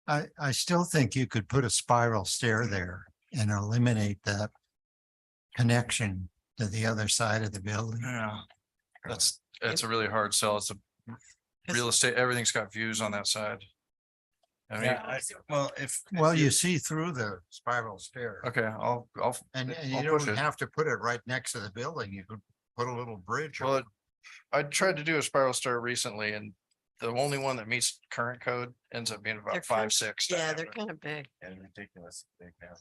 I still think you could put a spiral stair there and eliminate that connection to the other side of the building. Yeah. It's a really hard sell. It's a real estate, everything's got views on that side. I mean, Well, you see through the spiral stair. okay, I'll And you I'll push don't it. have to put it right next to the building. You could put a little bridge. Well, I tried to do a spiral stair recently and the only one that meets current code ends up being They're about kind- 5'6". Yeah, they're kind of big. and ridiculous big now.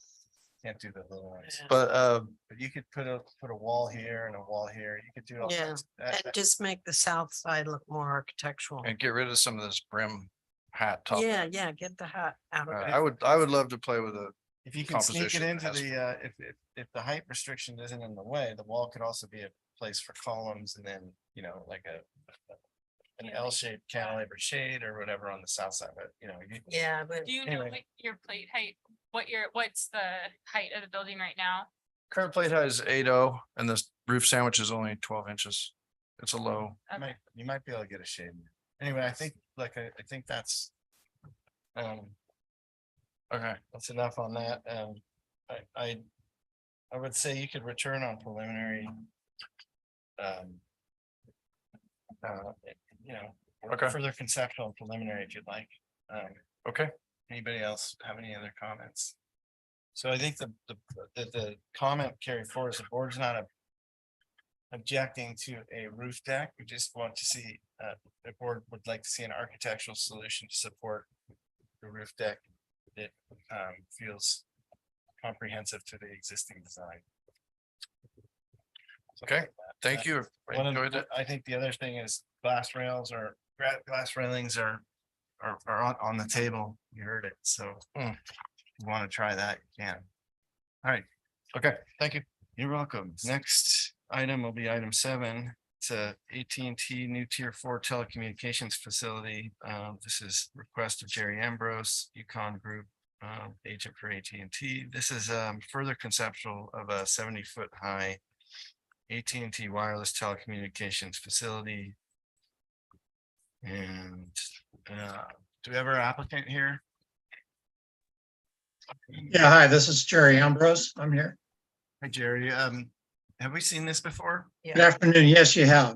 Can't do the little ones. Yeah. But But you could put a wall here and a wall here. You could do all Yeah, kinds. and just make the south side look more architectural. and get rid of some of this brim hat top. Yeah, get the hat out of I it. would love to play with a If you can sneak it composition into has- the, if the height restriction isn't in the way, the wall could also be a place for columns and then, like an L-shaped cantilever shade or whatever on the south side, but Yeah, but Do you know Anyway. like your plate height? What's the height of the building right now? current plate height is 8.0 and this roof sandwich is only 12 inches. It's a low. Okay. you might be able to get a shade. Anyway, I think, I think that's. Okay. That's enough on that. I would say you could return on preliminary. Okay. Further conceptual and preliminary if you'd like. Okay. Anybody else have any other comments? So I think the comment carried forward is the board's not objecting to a roof deck. We just want to see, the board would like to see an architectural solution to support the roof deck that feels comprehensive to the existing design. Okay, thank you. I One of enjoyed the- it. I think the other thing is glass rails or glass railings are on the table. You heard it, so. If you want to try that, you can. All right, Okay, thank you. you're welcome. Next item will be item 7. It's a AT&T new tier 4 telecommunications facility. This is request of Jerry Ambrose, Yukon Group, agent for AT&T. This is further conceptual of a 70-foot high AT&T wireless telecommunications facility. And do we have our applicant here? Yeah, hi, this is Jerry Ambrose. I'm here. Hi, Jerry. Have we seen this before? Good afternoon. Yes, you have.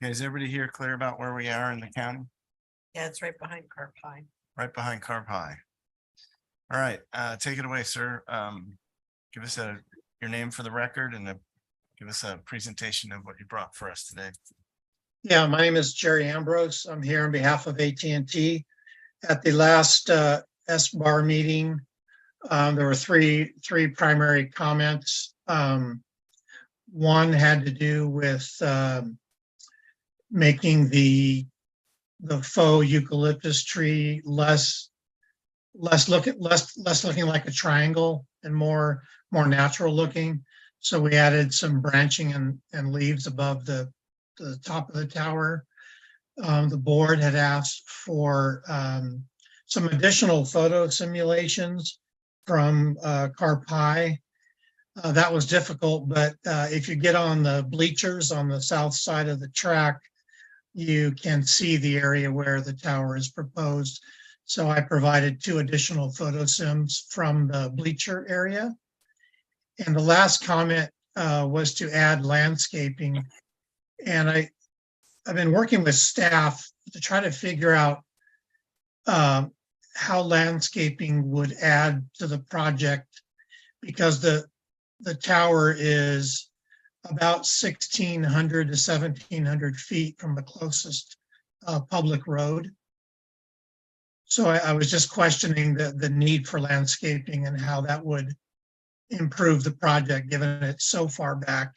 Okay, is everybody here clear about where we are in the county? Yeah, it's right behind Carp High. Right behind Carp High. All right, take it away, sir. Give us your name for the record and give us a presentation of what you brought for us today. Yeah, my name is Jerry Ambrose. I'm here on behalf of AT&T. At the last SBAR meeting, there were three primary comments. One had to do with making the faux eucalyptus tree less looking like a triangle and more natural looking. So we added some branching and leaves above the top of the tower. The board had asked for some additional photo simulations from Carp High. That was difficult, but if you get on the bleachers on the south side of the track, you can see the area where the tower is proposed. So I provided 2 additional photo sims from the bleacher area. And the last comment was to add landscaping. And I've been working with staff to try to figure out how landscaping would add to the project, because the tower is about 1,600 to 1,700 feet from the closest public road. So I was just questioning the need for landscaping and how that would improve the project, given it's so far back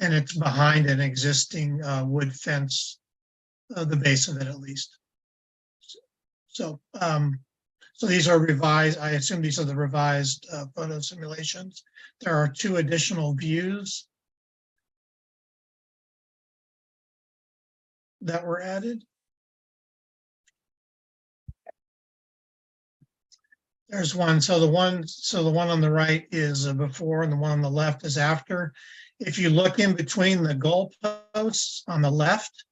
and it's behind an existing wood fence, the base of it at least. So these are revised. I assume these are the revised photo simulations. There are 2 additional views that were added. There's one. So the one on the right is before, and the one on the left is after. If you look in between the goalposts on the left,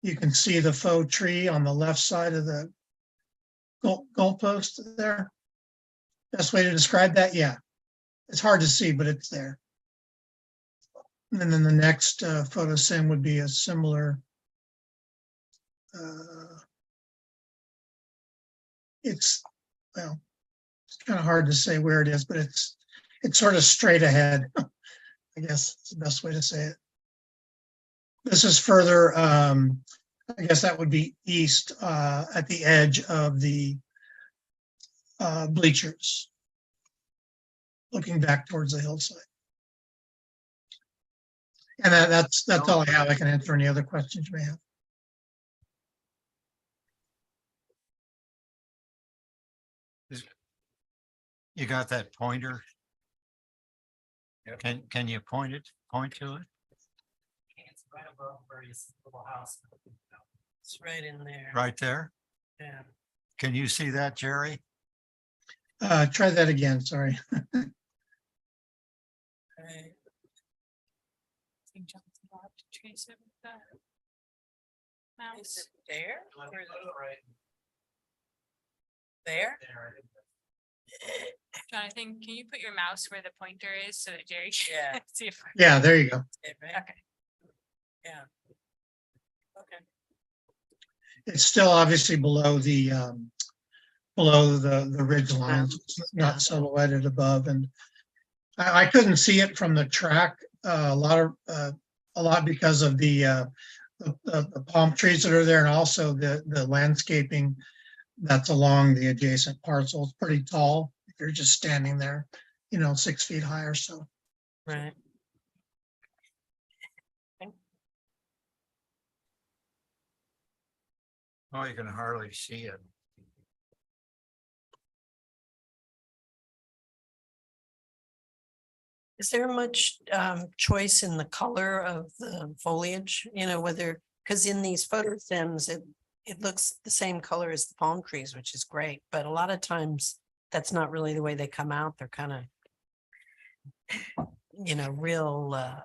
you can see the faux tree on the left side of the goalpost there. Best way to describe that? Yeah. It's hard to see, but it's there. And then the next photo sim would be a similar. It's kind of hard to say where it is, but it's sort of straight ahead. I guess it's the best way to say it. This is further, I guess that would be east at the edge of the bleachers, looking back towards the hillside. And that's all I have. I can answer any other questions you may have. You got that pointer? Can you point to it? It's right above where you see the little house. It's right in there. Right there? Yeah. Can you see that, Jerry? Try that again, sorry. Right. St. John's Lot, trace it with that mouse. Is it there? There? Jonathan, can you put your mouse where the pointer is so that Jerry Yeah. can see if? Yeah, there you go. Okay. Yeah. Okay. It's still obviously below the ridge lines, it's not silhouetted above, and I couldn't see it from the track a lot because of the palm trees that are there, and also the landscaping that's along the adjacent parcel. It's pretty tall if you're just standing there, 6 feet high or so. Right. Oh, you can hardly see it. Is there much choice in the color of the foliage, whether, because in these photo sims, it looks the same color as the palm trees, which is great, but a lot of times that's not really the way they come out. They're kind of, real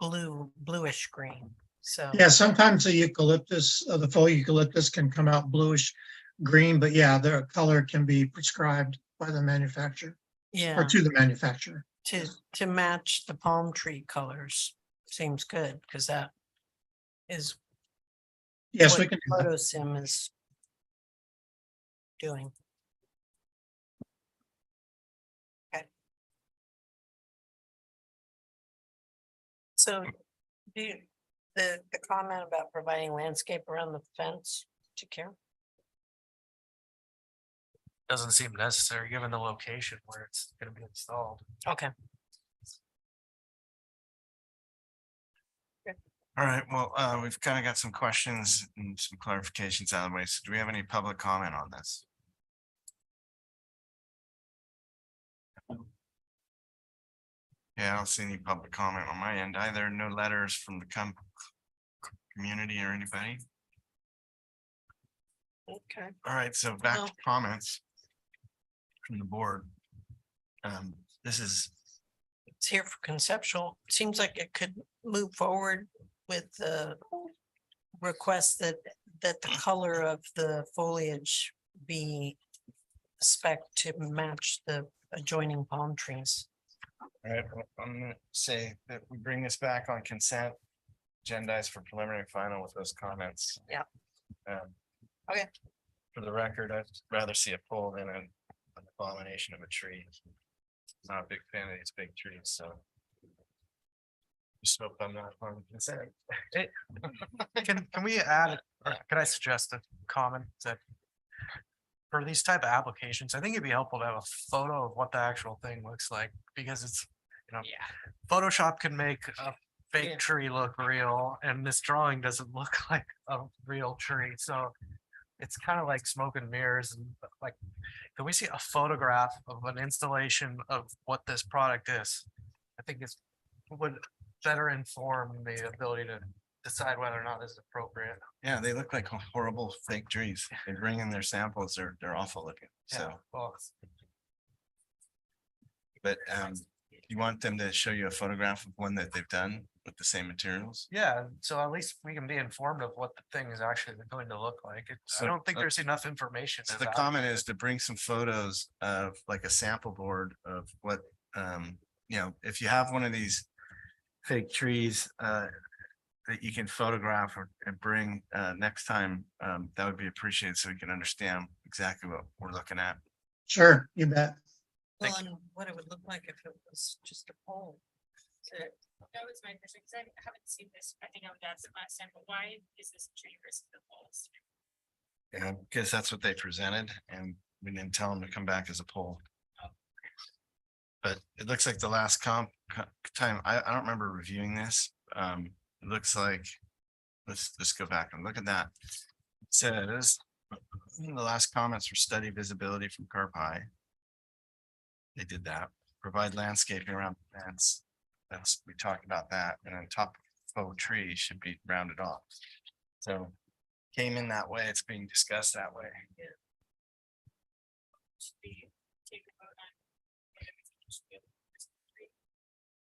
bluish green. So Yeah, sometimes the eucalyptus, the faux eucalyptus can come out bluish green, but yeah, their color can be prescribed by the manufacturer yeah, or to the manufacturer. to match the palm tree colors seems good, because that is Yes, what we can do that. Photo sim is doing. Okay. So the comment about providing landscape around the fence, to care? Doesn't seem necessary, given the location where it's gonna be installed. Okay. All right, well, we've kind of got some questions and some clarifications out of the way. So do we have any public comment on this? Yeah, I don't see any public comment on my end either. No letters from the community or anybody. Okay. All right, so back Well- to comments from the board. This is, It's here for conceptual. Seems like it could move forward with the request that the color of the foliage be spec to match the adjoining palm trees. All right, well, I'm gonna say that we bring this back on consent. Agendized for preliminary final with those comments. Yeah. Okay. For the record, I'd rather see a pole than an abomination of a tree. Not a big fan of these big trees, so. Just hope I'm not on consent. Can we add, or can I suggest a comment that for these type of applications, I think it'd be helpful to have a photo of what the actual thing looks like, because it's, you know, Photoshop can make a fake tree look real, and this drawing doesn't look like a real tree, so it's kind of like smoke and mirrors, and like, can we see a photograph of an installation of what this product is? I think it's would better inform the ability to decide whether or not this is appropriate. Yeah, they look like horrible fake trees. They bring in their samples, they're awful looking, so. Yeah, well, But you want them to show you a photograph of one that they've done with the same materials? yeah, so at least we can be informed of what the thing is actually going to look like. I So, don't think there's enough information. So in the that. comment is to bring some photos of like a sample board of what, you know, if you have one of these fake trees, that you can photograph and bring, next time, that would be appreciated so we can understand exactly what we're looking at. Sure, you bet. Well, and what it would look like if it was just a pole. That was my question, because I haven't seen this. I think I would ask the last time, but why is this a tree versus the poles? Yeah, because that's what they presented and we didn't tell them to come back as a poll. But it looks like the last time, I don't remember reviewing this. It looks like, let's go back and look at that. It says, the last comments were study visibility from Carp High. They did that, provide landscaping around the fence. We talked about that, and then top faux tree should be rounded off. So came in that way, it's being discussed that way.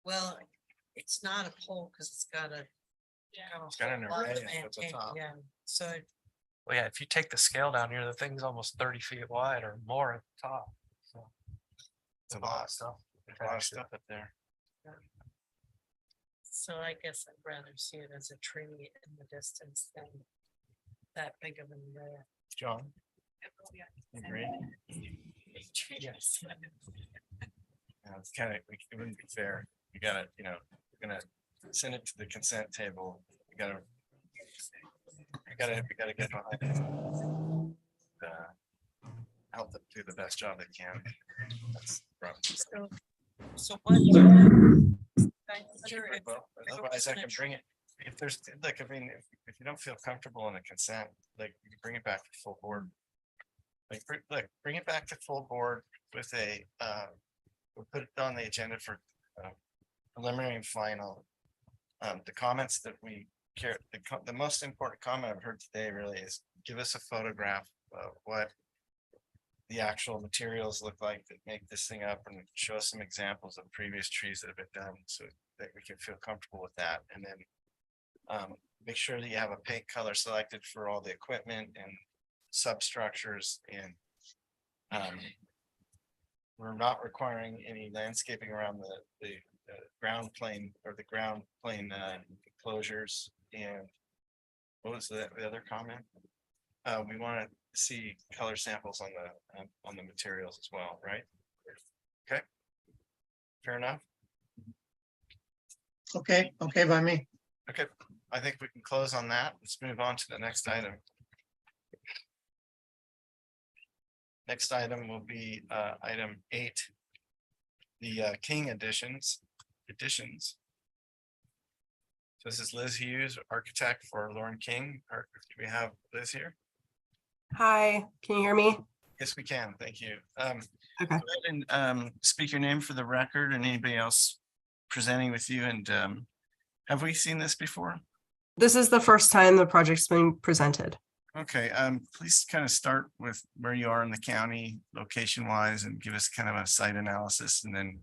Well, it's not a pole because it's got a. It's got an array at the top. Yeah, so Well, yeah, if you take the scale down here, the thing's almost 30 feet wide or more at the top. So It's a lot of stuff. up there. So I guess I'd rather see it as a tree in the distance than that big of an array. John? Agree? Yes. It's kind of, it wouldn't be fair. You gotta, you know, we're gonna send it to the consent table. We gotta get behind it. Help them do the best job they can. That's rough. So what? Well, otherwise I can bring it, if there's, like, I mean, if you don't feel comfortable in a consent, like, you can bring it back to full board. Like, bring it back to full board with a, we'll put it on the agenda for preliminary and final. The comments that we care, the most important comment I've heard today really is give us a photograph of what the actual materials look like that make this thing up, and show us some examples of previous trees that have been done so that we can feel comfortable with that. And then make sure that you have a paint color selected for all the equipment and substructures, and we're not requiring any landscaping around the ground plane or the ground plane enclosures. And what was the other comment? We want to see color samples on the materials as well, right? Okay. Fair enough. Okay, okay by me. Okay, I think we can close on that. Let's move on to the next item. Next item will be item 8. The King additions. So this is Liz Hughes, architect for Lauren King. Do we have Liz here? Hi, can you hear me? Yes, we can. Thank you. Okay. Go ahead and speak your name for the record, and anybody else presenting with you. And have we seen this before? This is the first time the project's been presented. Okay, please kind of start with where you are in the county, location wise, and give us kind of a site analysis, and then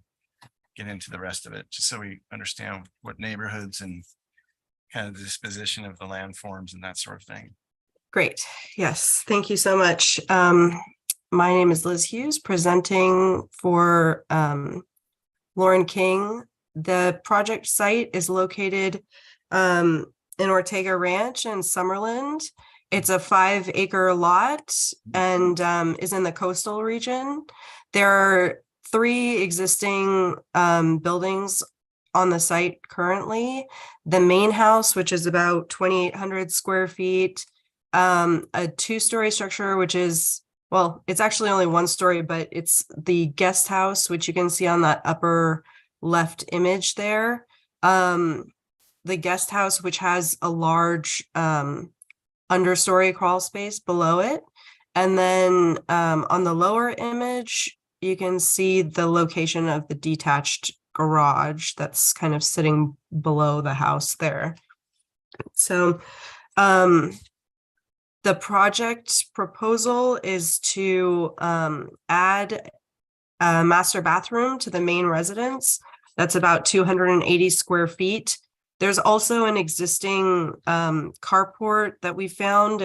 get into the rest of it, just so we understand what neighborhoods and kind of the disposition of the landforms and that sort of thing. Great. Yes, thank you so much. My name is Liz Hughes, presenting for Lauren King. The project site is located in Ortega Ranch in Summerland. It's a 5-acre lot and is in the coastal region. There are 3 existing buildings on the site currently. The main house, which is about 2,800 square feet, a 2-story structure, which is, well, it's actually only 1 story, but it's the guest house, which you can see on that upper left image there. The guest house, which has a large understory crawl space below it. And then on the lower image, you can see the location of the detached garage that's kind of sitting below the house there. So the project proposal is to add a master bathroom to the main residence. That's about 280 square feet. There's also an existing carport that we found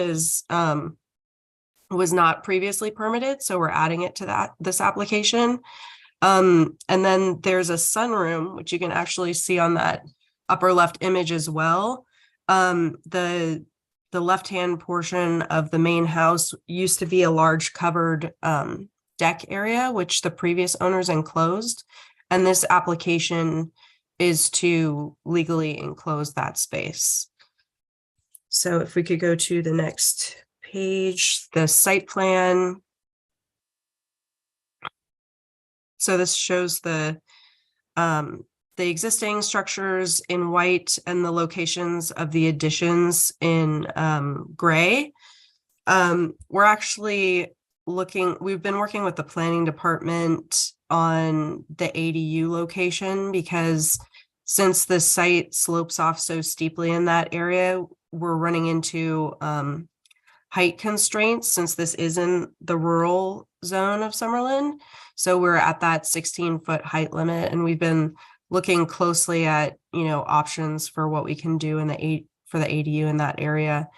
was not previously permitted, so we're adding it to this application. And then there's a sunroom, which you can actually see on that upper left image as well. The left-hand portion of the main house used to be a large covered deck area, which the previous owners enclosed. And this application is to legally enclose that space. So if we could go to the next page, the site plan. So this shows the existing structures in white and the locations of the additions in gray. We're actually we've been working with the planning department on the ADU location because since the site slopes off so steeply in that area, we're running into height constraints since this is in the rural zone of Summerlin. So we're at that 16-foot height limit, and we've been looking closely at, options for what we can do for the ADU in that area.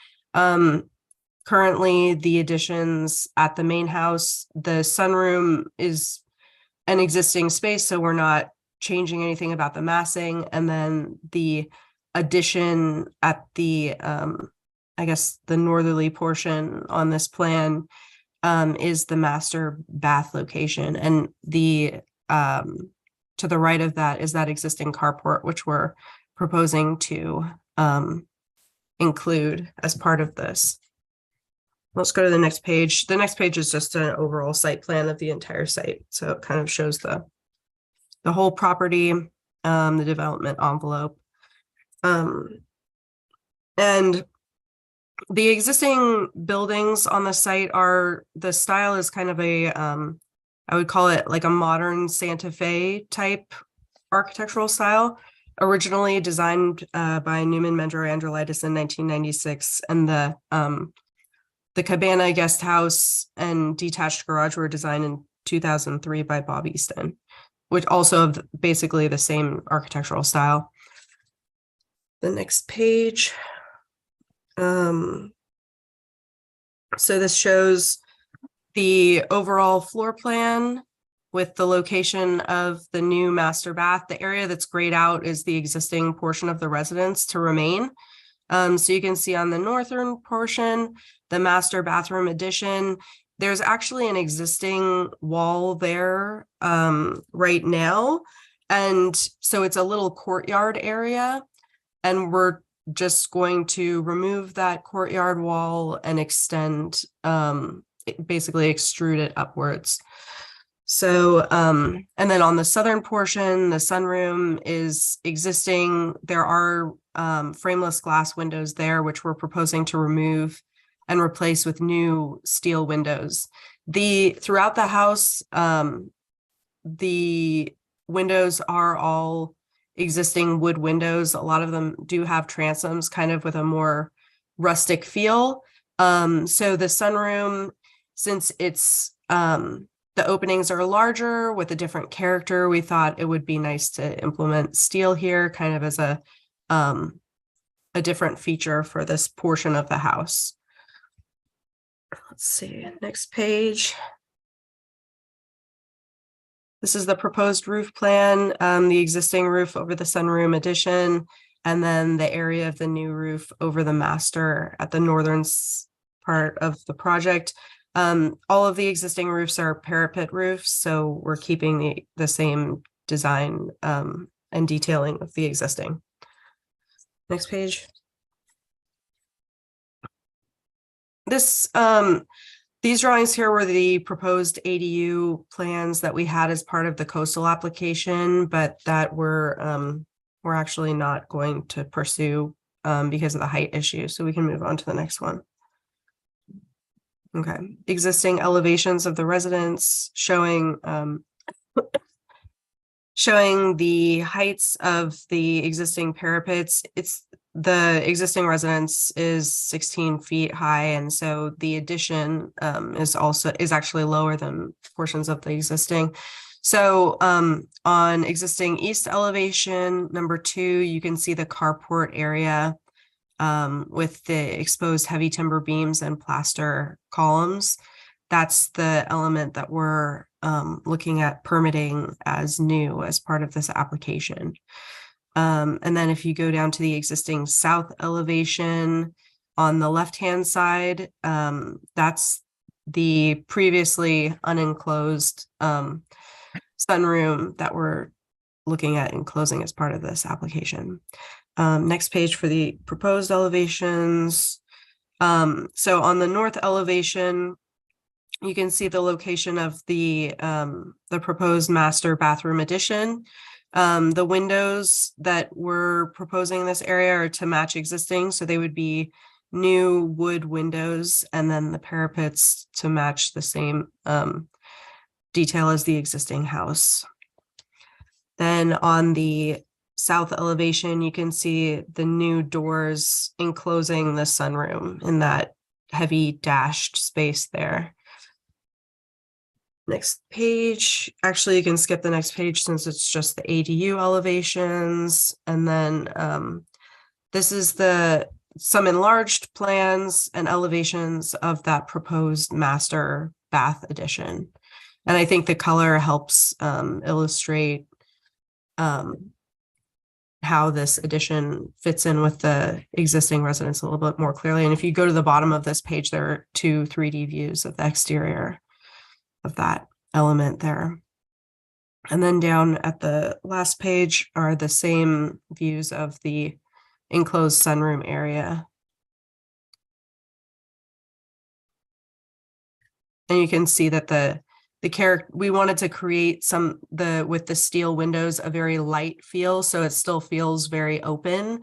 Currently, the additions at the main house, the sunroom is an existing space, so we're not changing anything about the massing. And then the addition at the, I guess, the northerly portion on this plan is the master bath location. And the to the right of that is that existing carport, which we're proposing to include as part of this. Let's go to the next page. The next page is just an overall site plan of the entire site. So it kind of shows the whole property, the development envelope. And the existing buildings on the site the style is kind of a, I would call it like a modern Santa Fe type architectural style, originally designed by Newman Mendrer Androlitis in 1996. And the cabana, guest house, and detached garage were designed in 2003 by Bob Easton, which also have basically the same architectural style. The next page. So this shows the overall floor plan with the location of the new master bath. The area that's grayed out is the existing portion of the residence to remain. So you can see on the northern portion, the master bathroom addition, there's actually an existing wall there right now. And so it's a little courtyard area, and we're just going to remove that courtyard wall and extend, basically extrude it upwards. So, and then on the southern portion, the sunroom is existing. There are frameless glass windows there, which we're proposing to remove and replace with new steel windows. Throughout the house, the windows are all existing wood windows. A lot of them do have transoms, kind of with a more rustic feel. So the sunroom, since it's the openings are larger with a different character, we thought it would be nice to implement steel here, kind of as a different feature for this portion of the house. Let's see, next page. This is the proposed roof plan, the existing roof over the sunroom addition, and then the area of the new roof over the master at the northern part of the project. All of the existing roofs are parapet roofs, so we're keeping the same design and detailing of the existing. Next page. These drawings here were the proposed ADU plans that we had as part of the coastal application, but that we're actually not going to pursue because of the height issue. So we can move on to the next one. Okay, existing elevations of the residence showing showing the heights of the existing parapets. The existing residence is 16 feet high, and so the addition is actually lower than portions of the existing. So on existing east elevation, number 2, you can see the carport area with the exposed heavy timber beams and plaster columns. That's the element that we're looking at permitting as new as part of this application. And then if you go down to the existing south elevation on the left-hand side, that's the previously unenclosed sunroom that we're looking at enclosing as part of this application. Next page for the proposed elevations. So on the north elevation, you can see the location of the proposed master bathroom addition. The windows that we're proposing in this area are to match existing, so they would be new wood windows, and then the parapets to match the same detail as the existing house. Then on the south elevation, you can see the new doors enclosing the sunroom in that heavy dashed space there. Next page. Actually, you can skip the next page since it's just the ADU elevations. And then this is some enlarged plans and elevations of that proposed master bath addition. And I think the color helps illustrate how this addition fits in with the existing residence a little bit more clearly. And if you go to the bottom of this page, there are 2 3D views of the exterior of that element there. And then down at the last page are the same views of the enclosed sunroom area. And you can see that we wanted to create with the steel windows, a very light feel, so it still feels very open.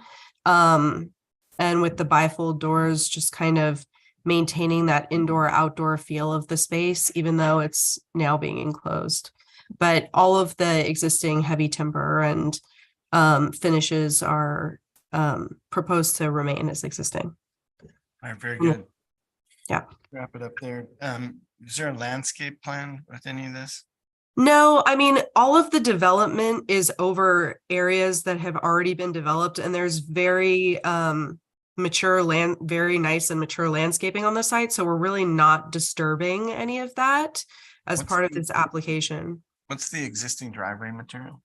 And with the bifold doors, just kind of maintaining that indoor-outdoor feel of the space, even though it's now being enclosed. But all of the existing heavy timber and finishes are proposed to remain as existing. All right, very good. Yeah. Wrap it up there. Is there a landscape plan with any of this? No, I mean, all of the development is over areas that have already been developed, and there's very very nice and mature landscaping on the site. So we're really not disturbing any of that as part of this application. What's the existing driveway material?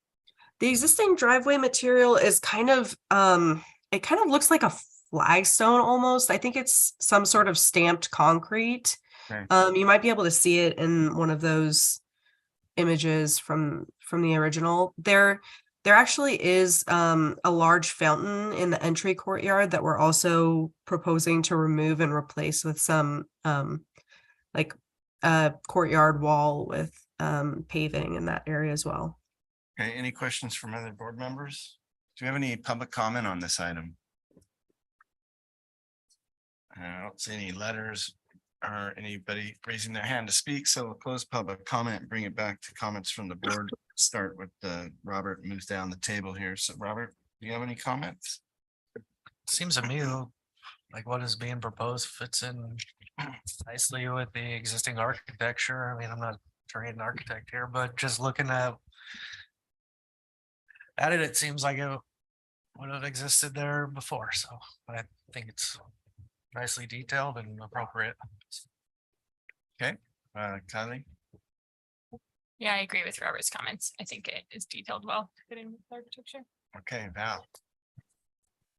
The existing driveway material is kind of, it kind of looks like a flagstone almost. I think it's some sort of stamped concrete. Okay. You might be able to see it in one of those images from the original. There actually is a large fountain in the entry courtyard that we're also proposing to remove and replace with some like a courtyard wall with paving in that area as well. Okay, any questions from other board members? Do we have any public comment on this item? I don't see any letters or anybody raising their hand to speak, so we'll close public comment, bring it back to comments from the board. Start with Robert, moves down the table here. So Robert, do you have any comments? Seems to me like what is being proposed fits in nicely with the existing architecture. I mean, I'm not a trained architect here, but just looking at it, it seems like it would have existed there before. So I think it's nicely detailed and appropriate. Okay, Kylie? Yeah, I agree with Robert's comments. I think it is detailed well. Fit in with architecture. Okay, Val.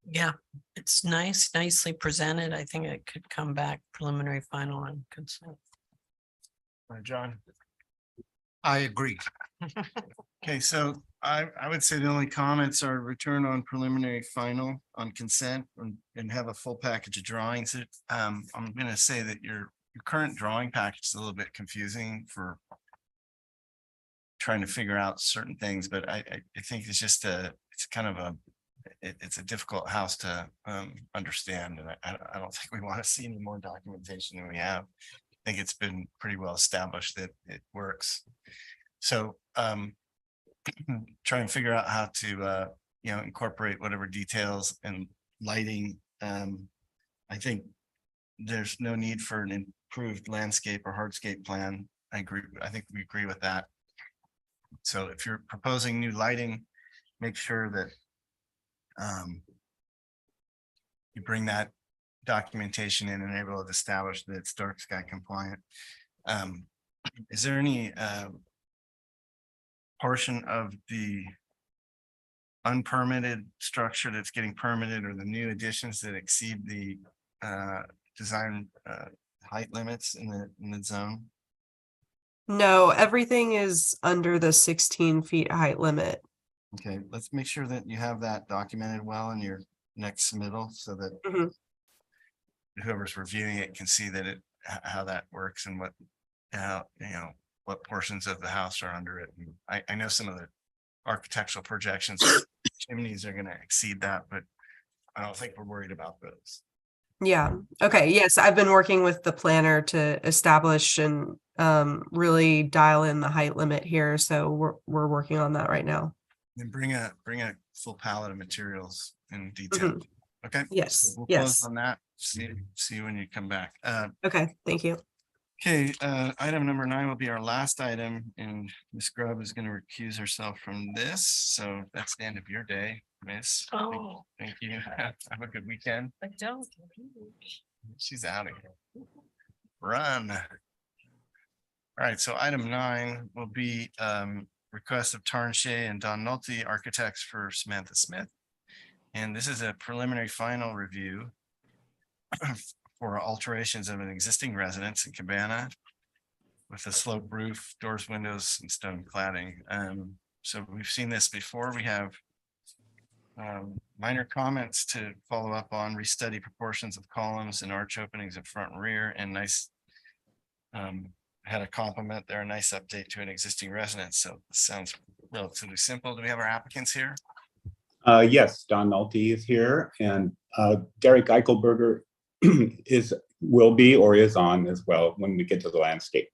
Yeah, it's nicely presented. I think it could come back preliminary, final and consent. John. I agree. Okay, so I would say the only comments are return on preliminary final on consent and have a full package of drawings. I'm gonna say that your current drawing package is a little bit confusing for trying to figure out certain things, but I think it's just it's kind of it's a difficult house to understand, and I don't think we want to see any more documentation than we have. I think it's been pretty well established that it works. So try and figure out how to incorporate whatever details and lighting. I think there's no need for an improved landscape or hardscape plan. I agree. I think we agree with that. So if you're proposing new lighting, make sure that you bring that documentation in and able to establish that it's dark sky compliant. Is there any portion of the unpermitted structure that's getting permitted or the new additions that exceed the design height limits in the zone? No, everything is under the 16 feet height limit. Okay, let's make sure that you have that documented well in your next submittal so that Mhm. whoever's reviewing it can see that how that works and what, what portions of the house are under it. And I know some of the architectural projections, chimneys are gonna exceed that, but I don't think we're worried about those. Yeah. Okay. Yes, I've been working with the planner to establish and really dial in the height limit here. So we're working on that right now. And bring a full palette of materials in detail. Okay. Yes. We'll Yes. close on that. See you when you come back. Okay. Thank you. Okay, item number 9 will be our last item, and Ms. Grubb is going to recuse herself from this. So that's the end of your day, Miss. Oh. Thank you. Have a good weekend. I don't. She's out of here. Run. All right, so item 9 will be request of Tarnshay and Don Nolte, architects for Samantha Smith. And this is a preliminary final review for alterations of an existing residence in Cabana with a sloped roof, doors, windows, and stone cladding. So we've seen this before. We have minor comments to follow up on, restudy proportions of columns and arch openings in front and rear, and nice had a compliment there, a nice update to an existing residence. So this sounds relatively simple. Do we have our applicants here? Yes, Don Nolte is here, and Derek Eichelberger will be or is on as well when we get to the landscape.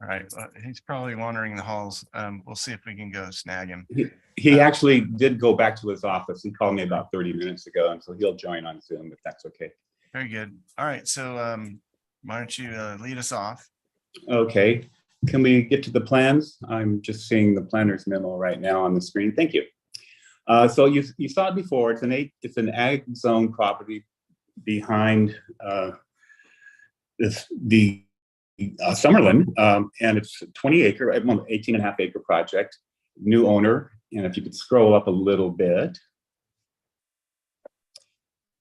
All right, he's probably wandering the halls. We'll see if we can go snag him. He actually did go back to his office. He called me about 30 minutes ago, and so he'll join on Zoom if that's okay. Very good. All right, so why don't you lead us off? Okay, can we get to the plans? I'm just seeing the planner's memo right now on the screen. Thank you. So you saw it before. It's an ag zone property behind the Summerlin, and it's 20 acre, 18.5 acre project, new owner. And if you could scroll up a little bit,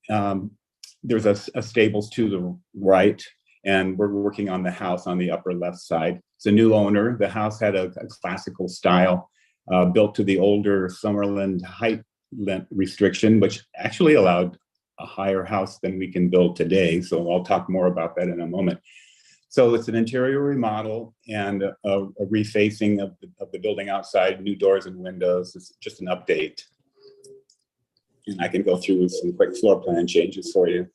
there's a stables to the right, and we're working on the house on the upper left side. It's a new owner. The house had a classical style, built to the older Summerlin height restriction, which actually allowed a higher house than we can build today. So I'll talk more about that in a moment. So it's an interior remodel and a refacing of the building outside, new doors and windows. It's just an update. And I can go through some quick floor plan changes for you.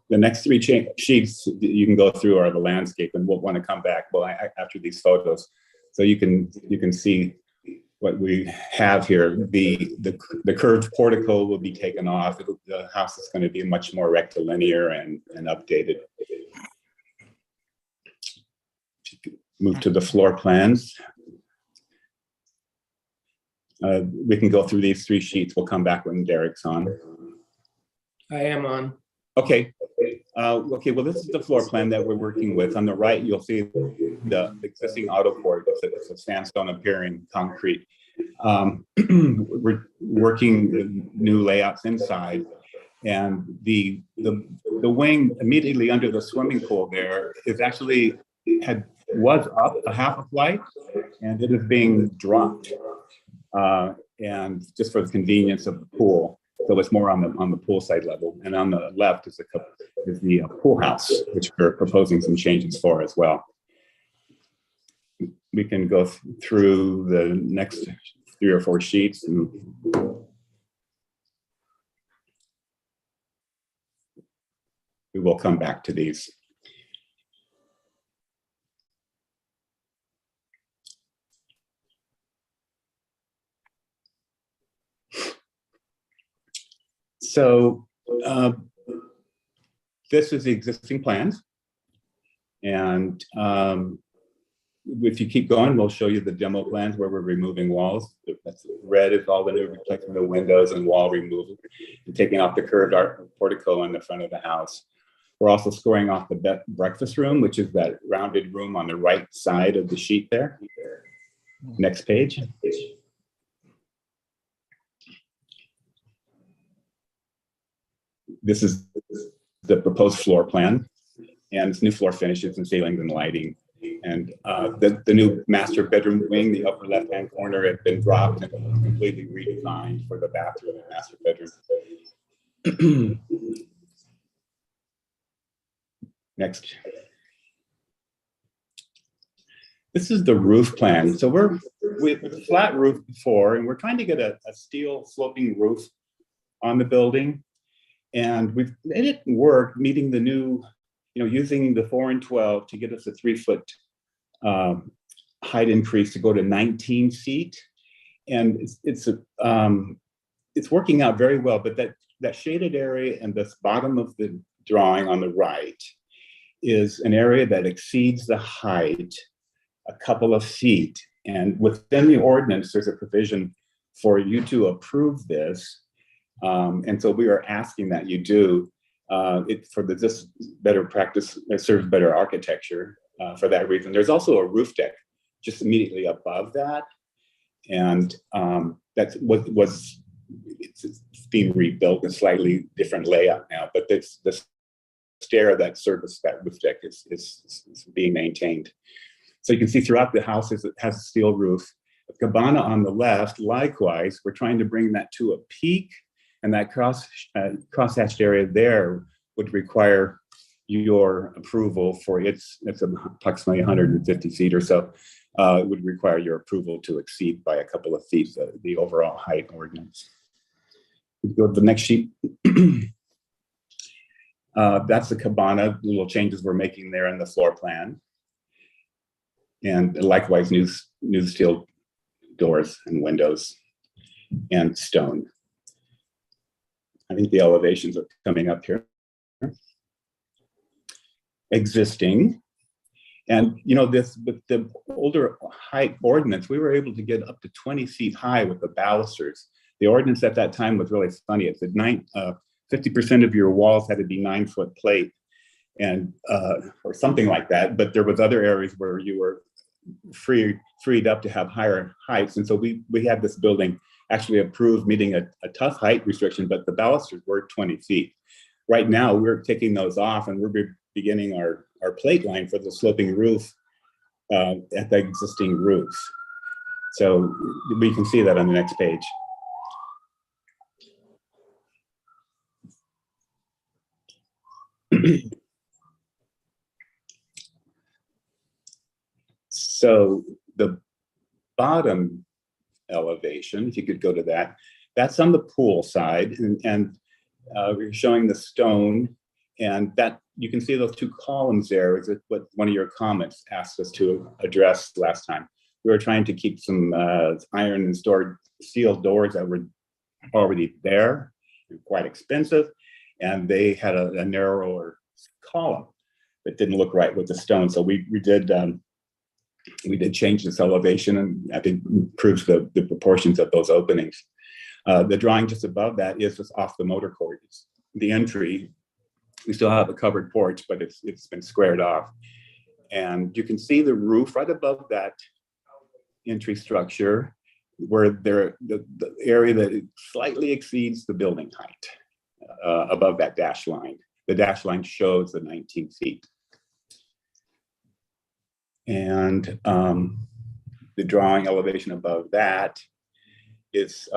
The next 3 sheets you can go through are the landscape, and we'll want to come back after these photos. So you can see what we have here. The curved portico will be taken off. The house is going to be much more rectilinear and updated. Move to the floor plans. We can go through these 3 sheets. We'll come back when Derek's on. I am on. Okay, okay, well, this is the floor plan that we're working with. On the right, you'll see the existing auto court. It's a sandstone appearing concrete. We're working with new layouts inside, and the wing immediately under the swimming pool there is actually was up a half a flight, and it is being dropped, and just for the convenience of the pool. So it's more on the poolside level, and on the left is the pool house, which we're proposing some changes for as well. We can go through the next 3 or 4 sheets. And we will come back to these. So this is the existing plans. And if you keep going, we'll show you the demo plans where we're removing walls. That's red is all the new replacement of windows and wall removal, and taking off the curved art portico in the front of the house. We're also scoring off the breakfast room, which is that rounded room on the right side of the sheet there. Next page. This is the proposed floor plan, and it's new floor finishes and ceilings and lighting. And the new master bedroom wing, the upper left-hand corner, had been dropped and completely redesigned for the bathroom and master bedroom. Next. This is the roof plan. So we have a flat roof before, and we're trying to get a steel sloping roof on the building. And we've made it work, meeting the new, using the 4 and 12 to get us a 3-foot height increase to go to 19 feet. And it's working out very well, but that shaded area and this bottom of the drawing on the right is an area that exceeds the height a couple of feet. And within the ordinance, there's a provision for you to approve this. And so we are asking that you do it for this better practice. It serves better architecture for that reason. There's also a roof deck just immediately above that, and that's what was it's being rebuilt in a slightly different layout now. But the stair that serviced that roof deck is being maintained. So you can see throughout the house it has a steel roof. The cabana on the left, likewise, we're trying to bring that to a peak. And that cross-hatched area there would require your approval for it's approximately 150 feet or so. It would require your approval to exceed by a couple of feet the overall height ordinance. We go to the next sheet. That's the cabana, the little changes we're making there in the floor plan. And likewise, new steel doors and windows and stone. I think the elevations are coming up here. Existing. And this with the older height ordinance, we were able to get up to 20 feet high with the balusters. The ordinance at that time was really funny. It said 50% of your walls had to be 9-foot plate, and or something like that. But there was other areas where you were freed up to have higher heights. And so we had this building actually approved meeting a tough height restriction, but the balusters were 20 feet. Right now, we're taking those off, and we're beginning our plate line for the sloping roof at the existing roofs. So we can see that on the next page. So the bottom elevation, if you could go to that, that's on the pool side, and we're showing the stone, and that you can see those 2 columns there is what one of your comments asked us to address last time. We were trying to keep some iron and stored steel doors that were already there, quite expensive, and they had a narrower column that didn't look right with the stone. So we did change this elevation, and I think improves the proportions of those openings. The drawing just above that is just off the motor court. It's the entry We still have a covered porch, but it's been squared off. And you can see the roof right above that entry structure, where the area that slightly exceeds the building height above that dash line. The dash line shows the 19 feet. And the drawing elevation above that is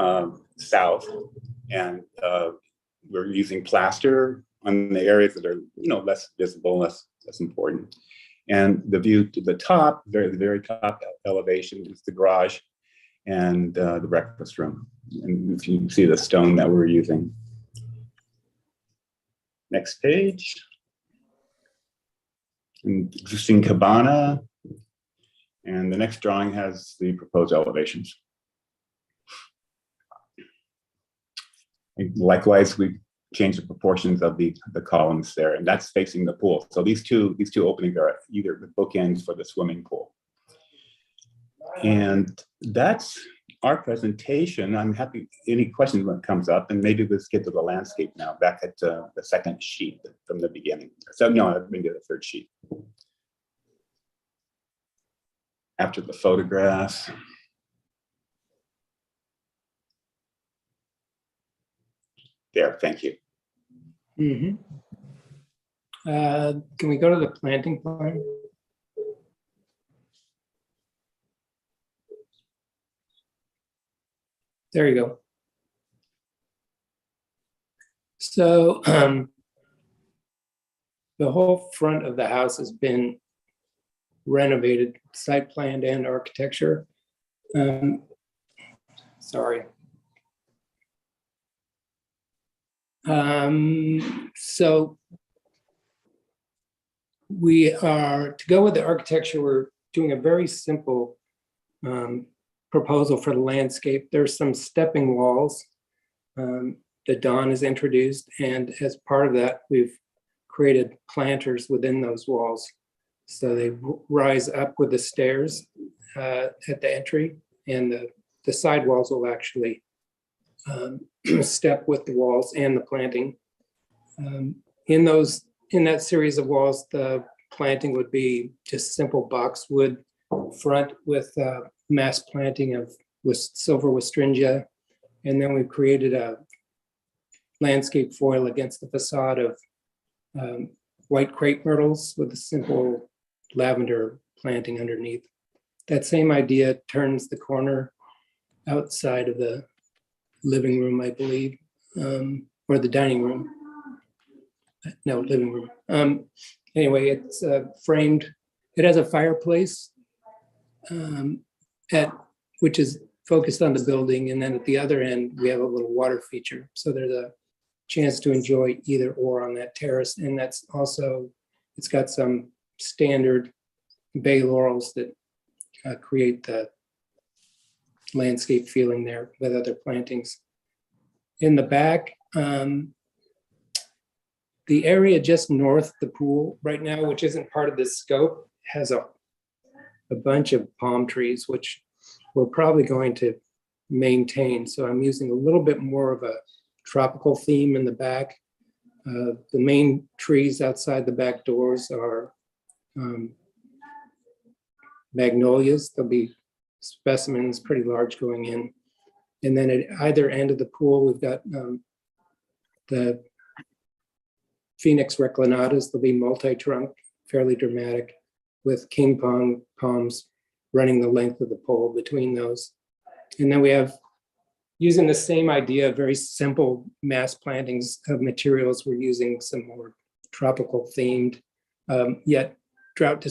south, and we're using plaster on the areas that are, less visible, less important. And the view to the top, the very top elevation, is the garage and the breakfast room. And if you can see the stone that we're using. Next page. An existing cabana. And the next drawing has the proposed elevations. And likewise, we changed the proportions of the columns there, and that's facing the pool. So these two openings are either the bookends for the swimming pool. And that's our presentation. I'm happy any questions when it comes up, and maybe let's get to the landscape now, back at the second sheet from the beginning. So no, maybe the third sheet. After the photographs. There, thank you. Can we go to the planting plan? There you go. So the whole front of the house has been renovated, site planned and architecture. Sorry. So we are, to go with the architecture, we're doing a very simple proposal for the landscape. There's some stepping walls that Don has introduced, and as part of that, we've created planters within those walls. So they rise up with the stairs at the entry, and the side walls will actually step with the walls and the planting. In that series of walls, the planting would be just simple boxwood front with mass planting with silver wistringia. And then we've created a landscape foil against the facade of white crepe myrtles with a simple lavender planting underneath. That same idea turns the corner outside of the living room, I believe, or the dining room. No, living room. Anyway, it's framed. It has a fireplace which is focused on the building, and then at the other end we have a little water feature. So there's a chance to enjoy either or on that terrace, and that's also, it's got some standard bay laurels that create the landscape feeling there with other plantings. In the back, the area just north of the pool right now, which isn't part of this scope, has a bunch of palm trees, which we're probably going to maintain. So I'm using a little bit more of a tropical theme in the back. The main trees outside the back doors are magnolias. There'll be specimens pretty large going in. And then at either end of the pool, we've got the Phoenix reclinatas. They'll be multi-trunk, fairly dramatic, with king palms running the length of the pole between those. And then we have, using the same idea, very simple mass plantings of materials, we're using some more tropical themed, yet drought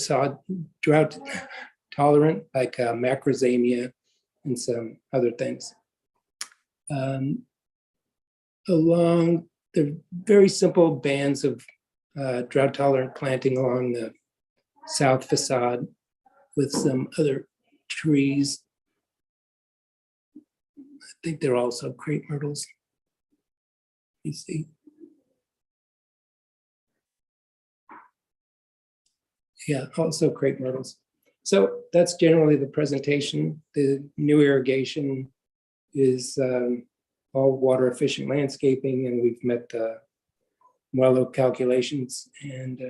tolerant, like macrozamia and some other things. Along the very simple bands of drought tolerant planting along the south facade with some other trees. I think they're also crepe myrtles. You see. Yeah, also crepe myrtles. So that's generally the presentation. The new irrigation is all water efficient landscaping, and we've met the Wallow calculations, and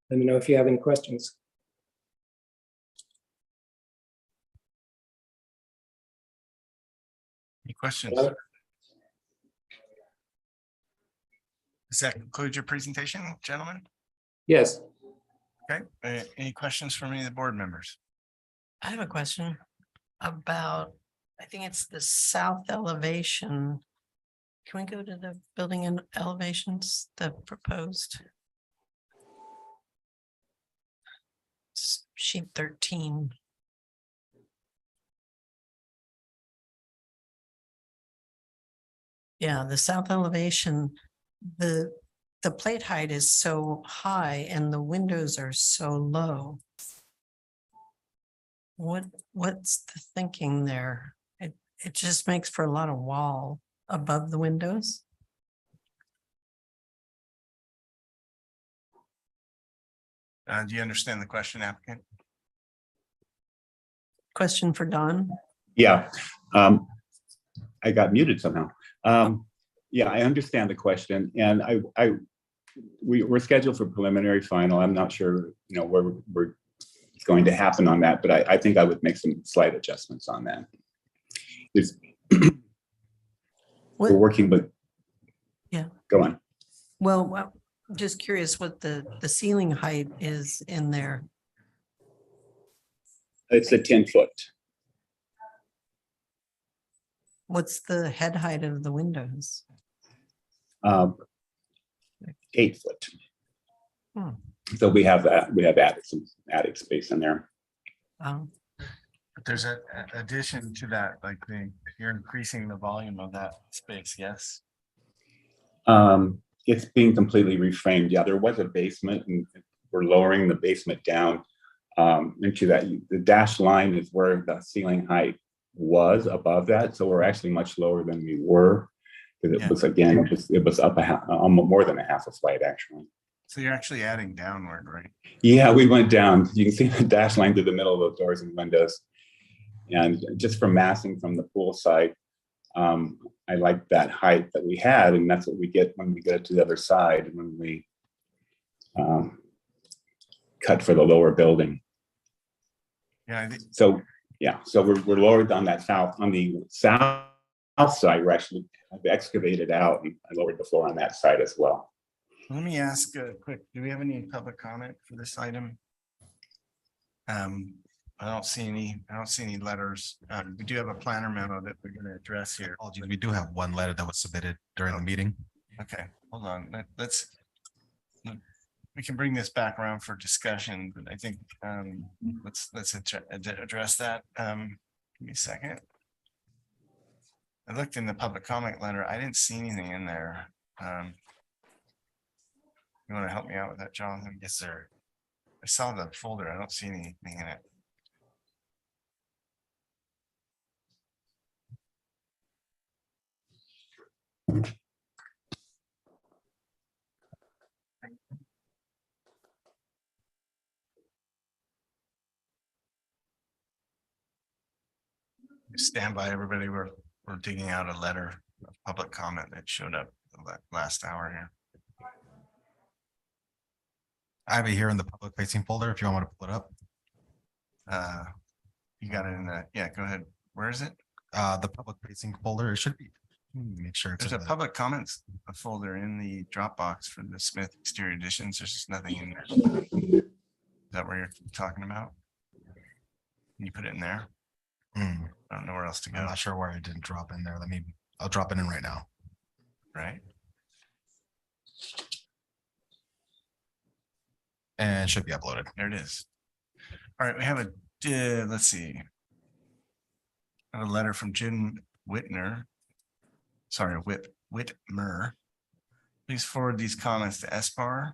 let me know if you have any questions. Any questions? Hello? Does that conclude your presentation, gentlemen? Yes. Okay, any questions from any of the board members? I have a question about, I think it's the south elevation. Can we go to the building and elevations, the proposed? Sheet 13. Yeah, the south elevation, the plate height is so high and the windows are so low. What's the thinking there? It just makes for a lot of wall above the windows. Do you understand the question, applicant? Question for Don. Yeah, I got muted somehow. Yeah, I understand the question, and we're scheduled for preliminary final. I'm not sure, where we're going to happen on that, but I think I would make some slight adjustments on that. We're working, but yeah, go on. Well, just curious what the ceiling height is in there. It's a 10-foot. What's the head height of the windows? 8 foot. Hmm. So we have added some attic space in there. But there's an addition to that, like you're increasing the volume of that space, yes? It's being completely reframed. Yeah, there was a basement and we're lowering the basement down into that. The dashed line is where the ceiling height was above that. So we're actually much lower than we were. Because it was, again, it was up almost more than a half a flight actually. So you're actually adding downward, right? Yeah, we went down. You can see the dash line through the middle of those doors and windows. And just from massing from the pool side, I like that height that we had, and that's what we get when we go to the other side when we cut for the lower building. Yeah, I think so. Yeah, so we're lowered on that on the south side. We're actually excavated out, and I lowered the floor on that side as well. let me ask quick, do we have any public comment for this item? I don't see any letters. We do have a planner memo that we're gonna address here. Apologies, we do have one letter that was submitted during the meeting. Okay, hold on. We can bring this back around for discussion, but I think let's address that. Give me a second. I looked in the public comment letter. I didn't see anything in there. You want to help me out with that, Jonathan? Yes, sir. I saw the folder. I don't see anything in it. Stand by, everybody. We're digging out a letter of public comment that showed up the last hour here. I have it here in the public facing folder if you want me to pull it up. You got it in the, yeah, go ahead. Where is it? The public facing folder, it should be. Make sure it's There's a in the- public comments folder in the Dropbox for the Smith exterior additions. There's just nothing in there. Is that what you're talking about? Can you put it in there? I don't know where else to go. I'm not sure where I didn't drop in there. I'll drop it in right now. Right. And it should be uploaded. There it is. All right, we have let's see. I have a letter from Jim Whitmer. Please forward these comments to SBAR.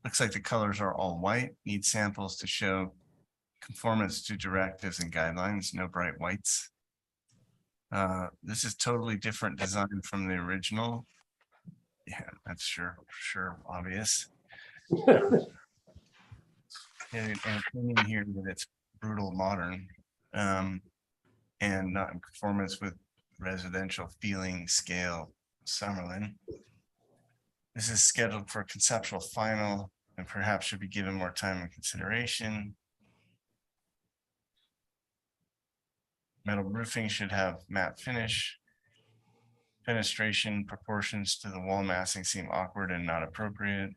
Looks like the colors are all white. Need samples to show conformance to directives and guidelines, no bright whites. This is totally different design from the original. Yeah, that's sure obvious. And opinion here that it's brutal modern and not in conformance with residential feeling scale Summerlin. This is scheduled for conceptual final and perhaps should be given more time and consideration. Metal roofing should have matte finish. Fenestration proportions to the wall massing seem awkward and not appropriate.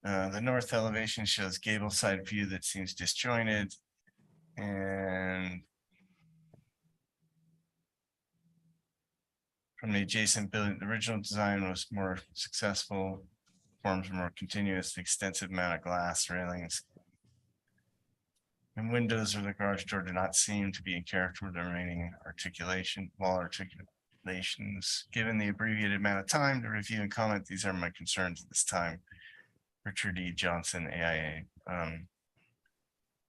The north elevation shows gable side view that seems disjointed. And from the adjacent building, the original design was more successful. Forms were more continuous, the extensive amount of glass railings and windows or the garage door do not seem to be in character with the remaining wall articulations. Given the abbreviated amount of time to review and comment, these are my concerns at this time. Richard E. Johnson, AIA.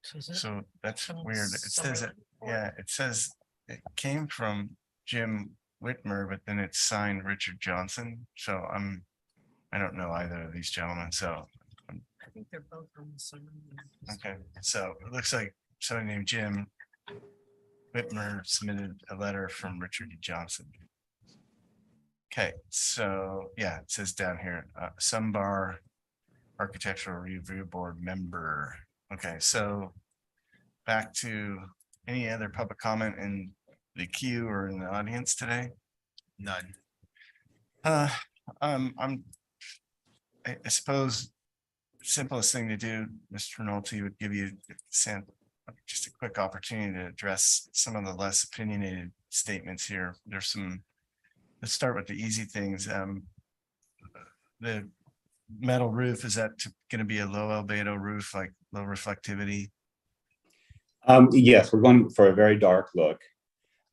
So that's weird. It says it, yeah, it says it came from Jim Whitmer, but then it's signed Richard Johnson. So I don't know either of these gentlemen, so. I think they're both on the same. Okay, so it looks like somebody named Jim Whitmer submitted a letter from Richard E. Johnson. Okay, so yeah, it says down here, Sumbar Architectural Review Board member. Okay, so back to any other public comment in the queue or in the audience today? None. I suppose simplest thing to do, Mr. Nolte, would give you just a quick opportunity to address some of the less opinionated statements here. There's some, let's start with the easy things. The metal roof, is that going to be a low albedo roof, like low reflectivity? Yes, we're going for a very dark look.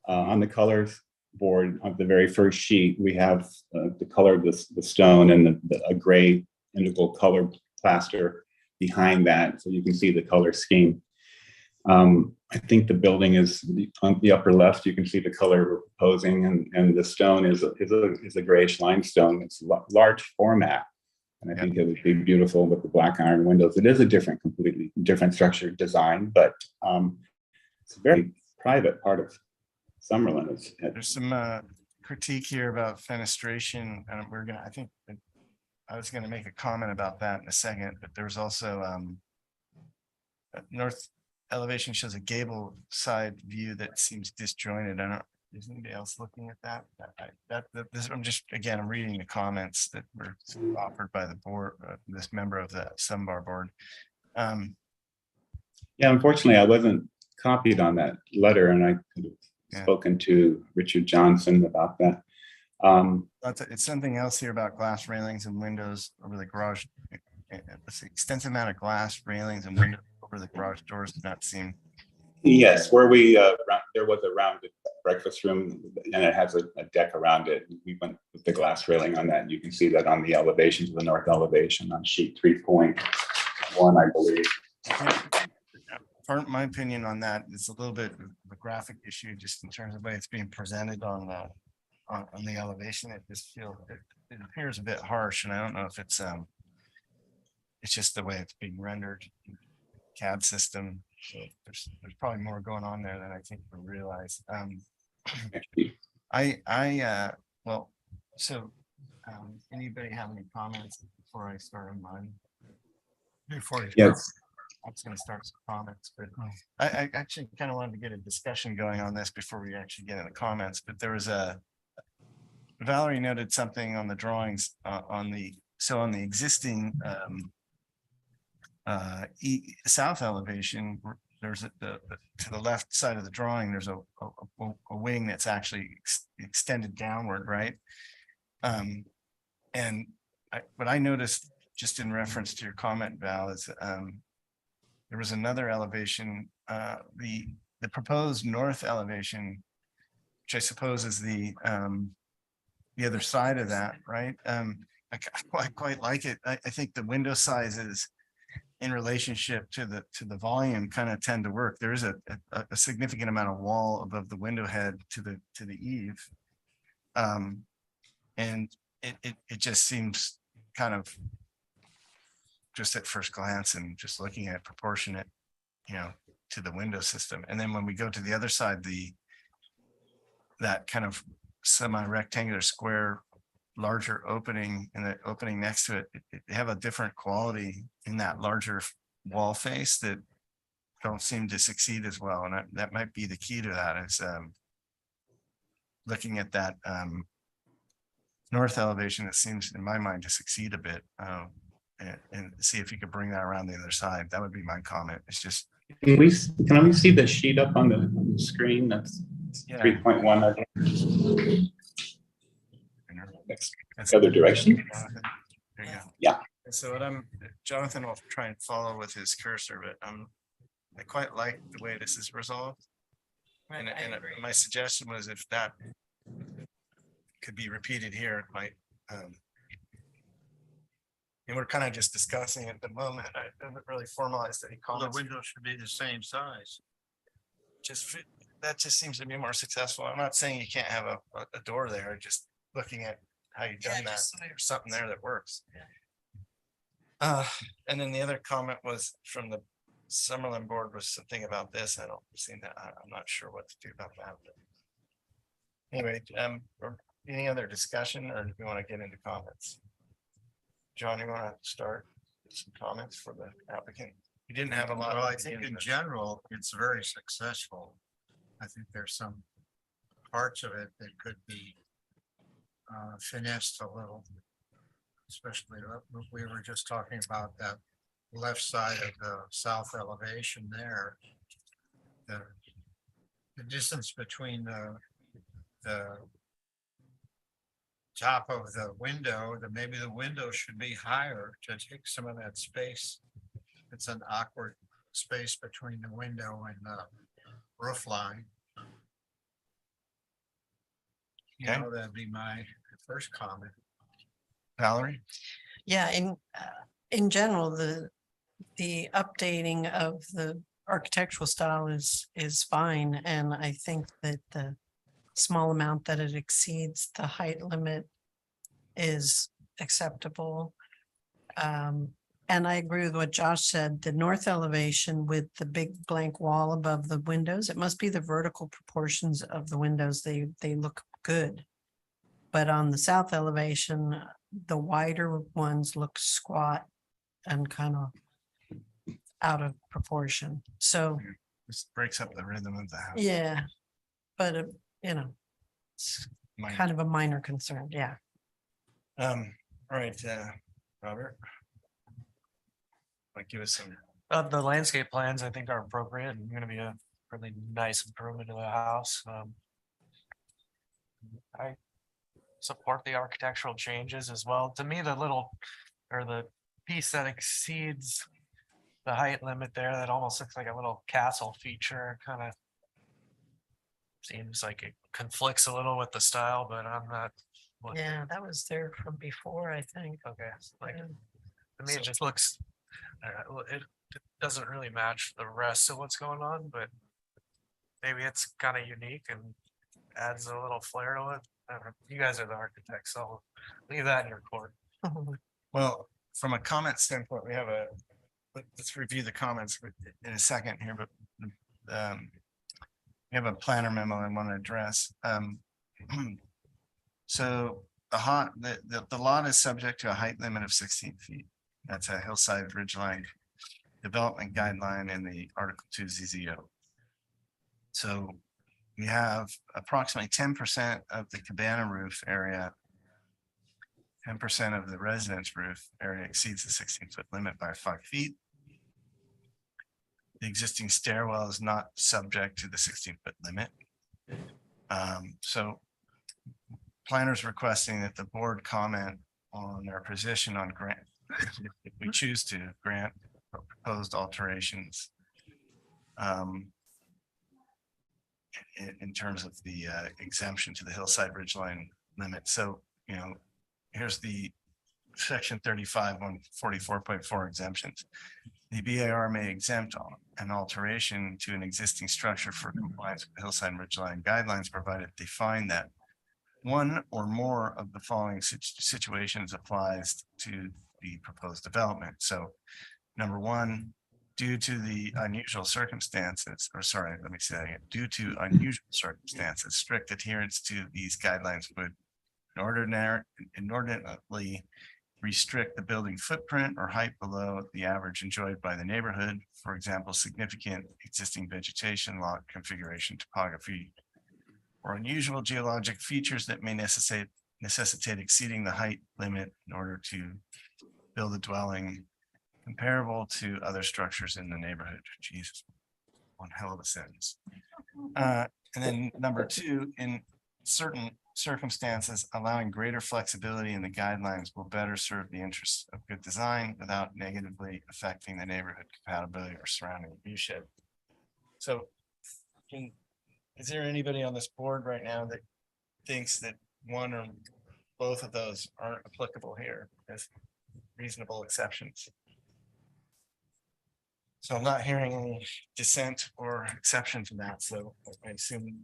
On the colors board of the very first sheet, we have the color of the stone and a gray indigo color plaster behind that, so you can see the color scheme. I think the building is on the upper left. You can see the color we're proposing, and the stone is a grayish limestone. It's large format, and I think it would be beautiful with the black iron windows. It is a completely different structure design, but it's a very private part of Summerlin. There's some critique here about fenestration, and I think I was gonna make a comment about that in a second, but there's also north elevation shows a gable side view that seems disjointed. Is anybody else looking at that? I'm reading the comments that were offered by the board, this member of the Sumbar board. Yeah, unfortunately, I wasn't copied on that letter, and I could have spoken to Richard Johnson about that. It's something else here about glass railings and windows over the garage. It's extensive amount of glass railings and windows over the garage doors does not seem. Yes, where there was a rounded breakfast room and it has a deck around it. We went with the glass railing on that. You can see that on the elevations of the north elevation on sheet 3.1, I believe. My opinion on that is a little bit of a graphic issue, just in terms of the way it's being presented on the elevation. It just it appears a bit harsh, and I don't know if it's just the way it's being rendered CAD system. So there's probably more going on there than I think we realize. Anybody have any comments before I start on mine? Yes. I'm just going to start some comments, but I actually kind of wanted to get a discussion going on this before we actually get into comments. But there was Valerie noted something on the drawings on the existing south elevation. There's to the left side of the drawing, there's a wing that's actually extended downward, right? What I noticed just in reference to your comment, Val, is there was another elevation, the proposed north elevation, which I suppose is the other side of that, right? I quite like it. I think the window sizes in relationship to the volume kind of tend to work. There is a significant amount of wall above the window head to the eave, and it just seems kind of, just at first glance and just looking at proportionate, to the window system. And then when we go to the other side, the that kind of semi-rectangular square, larger opening and the opening next to it have a different quality in that larger wall face that don't seem to succeed as well. And that might be the key to that is looking at that north elevation, it seems in my mind to succeed a bit. And see if you could bring that around the other side. That would be my comment. It's just. Can we see the sheet up on the screen? That's 3.1. That's the other direction. There you go. Yeah. And so what Jonathan will try and follow with his cursor, but I quite like the way this is resolved. And my suggestion was if that could be repeated here, it might, and we're kind of just discussing it at the moment. I haven't really formalized any comments. The window should be the same size. That just seems to be more successful. I'm not saying you can't have a door there, just looking at how you've done that. There's something there that works. And then the other comment was from the Summerlin board was something about this. I don't see that. I'm not sure what to do about that. But anyway, any other discussion or do we want to get into comments? John, you want to start with some comments for the applicant? You didn't have a lot. Well, I think in general, it's very successful. I think there's some parts of it that could be finessed a little. Especially, we were just talking about that left side of the south elevation there. The distance between the top of the window, that maybe the window should be higher to take some of that space. It's an awkward space between the window and the roof line. You know, that'd be my first comment. Valerie? Yeah, in general, the updating of the architectural style is fine, and I think that the small amount that it exceeds the height limit is acceptable. And I agree with what Josh said, the north elevation with the big blank wall above the windows, it must be the vertical proportions of the windows. They look good. But on the south elevation, the wider ones look squat and kind of out of proportion. So This breaks up the rhythm of the house. yeah, but you know, it's kind of a minor concern. Yeah. All right, Robert. Like give us some. The landscape plans, I think, are appropriate and going to be a really nice improvement to the house. I support the architectural changes as well. To me, the piece that exceeds the height limit there, that almost looks like a little castle feature, kind of seems like it conflicts a little with the style, but I'm not. Yeah, that was there from before, I think. Okay, like to me, it just looks. It doesn't really match the rest of what's going on, but maybe it's kind of unique and adds a little flair to it. I don't know. You guys are the architects, so I'll leave that in your court. Well, from a comment standpoint, we have let's review the comments in a second here, but we have a planner memo I want to address. So the lot is subject to a height limit of 16 feet. That's a hillside ridgeline development guideline in the Article 2 ZZO. So we have approximately 10% of the cabana roof area, 10% of the residence roof area exceeds the 16-foot limit by 5 feet. The existing stairwell is not subject to the 16-foot limit. So planners requesting that the board comment on their position on grant, if we choose to grant proposed alterations in terms of the exemption to the hillside ridgeline limit. So, you know, here's the section 35 on 44.4 exemptions. The BAR may exempt an alteration to an existing structure for compliance with the hillside ridgeline guidelines, provided they find that one or more of the following situations applies to the proposed development. So number one, due to the unusual circumstances, or sorry, let me say that again, due to unusual circumstances, strict adherence to these guidelines would inordinately restrict the building footprint or height below the average enjoyed by the neighborhood. For example, significant existing vegetation, lot configuration, topography, or unusual geologic features that may necessitate exceeding the height limit in order to build a dwelling comparable to other structures in the neighborhood. Jesus, one hell of a sentence. And then number two, in certain circumstances, allowing greater flexibility in the guidelines will better serve the interests of good design without negatively affecting the neighborhood compatibility or surrounding viewshed. So is there anybody on this board right now that thinks that one or both of those aren't applicable here as reasonable exceptions? So I'm not hearing any dissent or exception to that. So I assume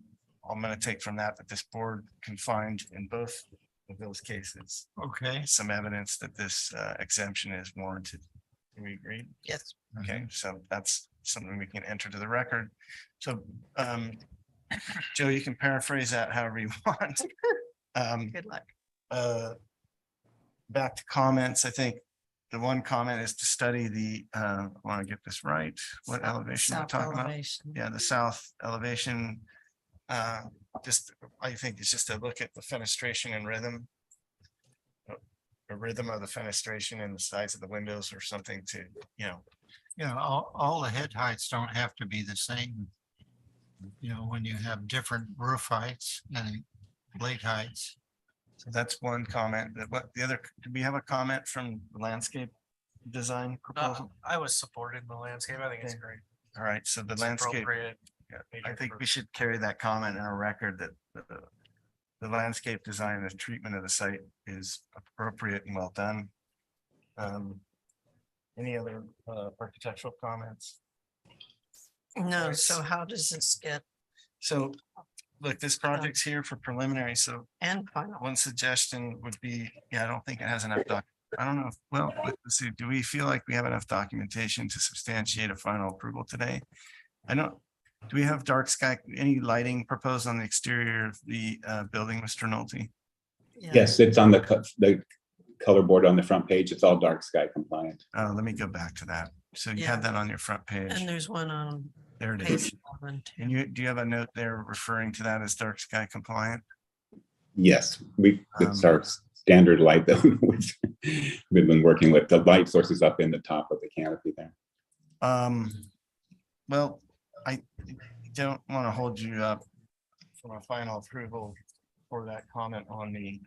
I'm going to take from that this board can find in both of those cases, Okay. some evidence that this exemption is warranted. Do we agree? Yes. Okay, so that's something we can enter to the record. So Joe, you can paraphrase that however you want. Good luck. Back to comments, I think the one comment is to study the, I want to get this right, what elevation we're South talking about. elevation. Yeah, the south elevation. Just, I think it's just a look at the fenestration and rhythm. A rhythm of the fenestration and the size of the windows or something to, All the head heights don't have to be the same. When you have different roof heights and blade heights. So that's one comment. That what the other, do we have a comment from the landscape design proposal? I was supporting the landscape. I think it's great. All right, so the It's landscape, appropriate. I think we should carry that comment in our record that the landscape design and treatment of the site is appropriate and well done. Any other architectural comments? No, so how does this get So, look, this project's here for preliminary, so and final? one suggestion would be, I don't think it has enough I don't know, let's see, do we feel like we have enough documentation to substantiate a final approval today? Do we have dark sky, any lighting proposed on the exterior of the building, Mr. Nolte? Yeah. Yes, it's on the color board on the front page. It's all dark sky compliant. Let me go back to that. So you had that on your front page. And there's one on There it page is. 11 too. And do you have a note there referring to that as dark sky compliant? Yes, it's our standard light that we've been working with. The light source is up in the top of the canopy there. Well, I don't want to hold you up for a final approval for that comment on the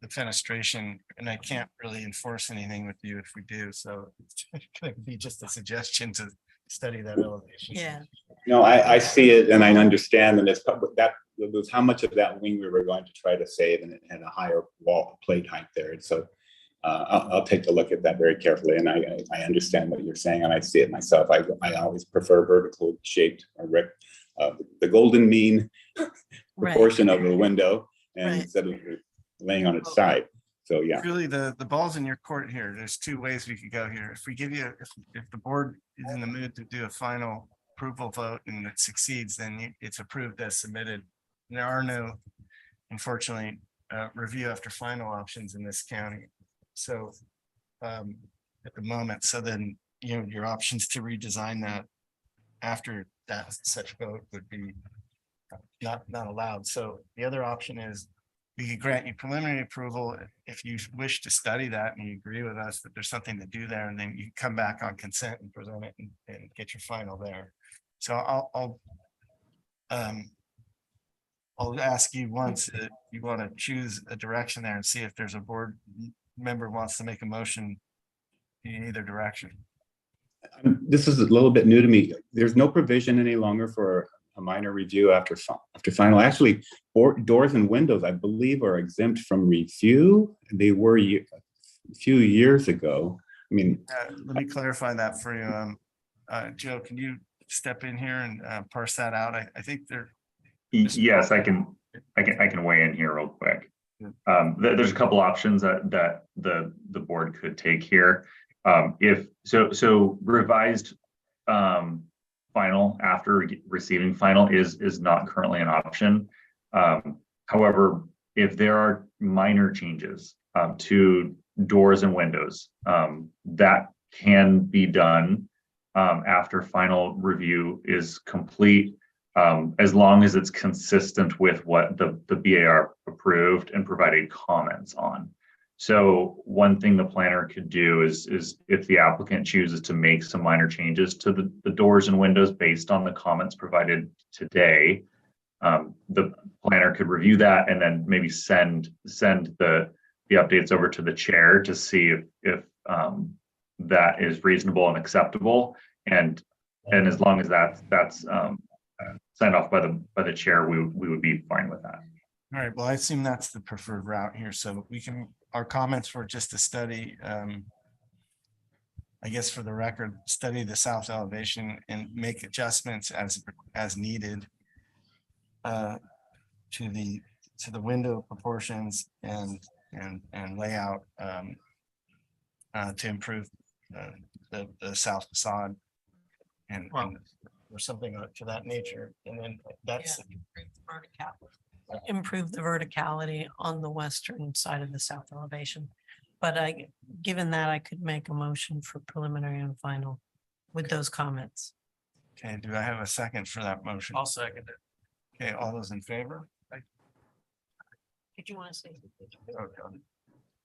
fenestration, and I can't really enforce anything with you if we do, so it could be just a suggestion to study that elevation. Yeah. No, I see it and I understand, and it's that was how much of that wing we were going to try to save, and it had a higher wall plate height there. And so I'll take a look at that very carefully, and I understand what you're saying, and I see it myself. I always prefer vertical shaped or the golden mean proportion of the window, and instead of laying on its side. So yeah. Really, the ball's in your court here. There's two ways we could go here. If we give you, if the board is in the mood to do a final approval vote and it succeeds, then it's approved as submitted. There are no, unfortunately, review after final options in this county. So at the moment, so then, your options to redesign that after that such vote would be not allowed. So the other option is we could grant you preliminary approval if you wish to study that and you agree with us that there's something to do there, and then you come back on consent and present it and get your final there. So I'll ask you once that you want to choose a direction there and see if there's a board member wants to make a motion in either direction. This is a little bit new to me. There's no provision any longer for a minor review after final. Actually, doors and windows, I believe, are exempt from review. They were a few years ago. I mean, let me clarify that for you. Joe, can you step in here and parse that out? I think they're. Yes, I can weigh in here real quick. There's a couple options that the board could take here. If so revised final after receiving final is not currently an option. However, if there are minor changes to doors and windows, that can be done after final review is complete, as long as it's consistent with what the BAR approved and provided comments on. So one thing the planner could do is if the applicant chooses to make some minor changes to the doors and windows based on the comments provided today, the planner could review that and then maybe send the updates over to the chair to see if that is reasonable and acceptable. And as long as that's signed off by the chair, we would be fine with that. All right, well, I assume that's the preferred route here, so we can, our comments were just to study, I guess for the record, study the south elevation and make adjustments as needed to the window proportions and layout to improve the south facade and or something to that nature, and then that's. Improve the verticality on the western side of the south elevation. But given that, I could make a motion for preliminary and final with those comments. Okay, do I have a second for that motion? I'll second it. Okay, all those in favor? Did you want to say? Okay.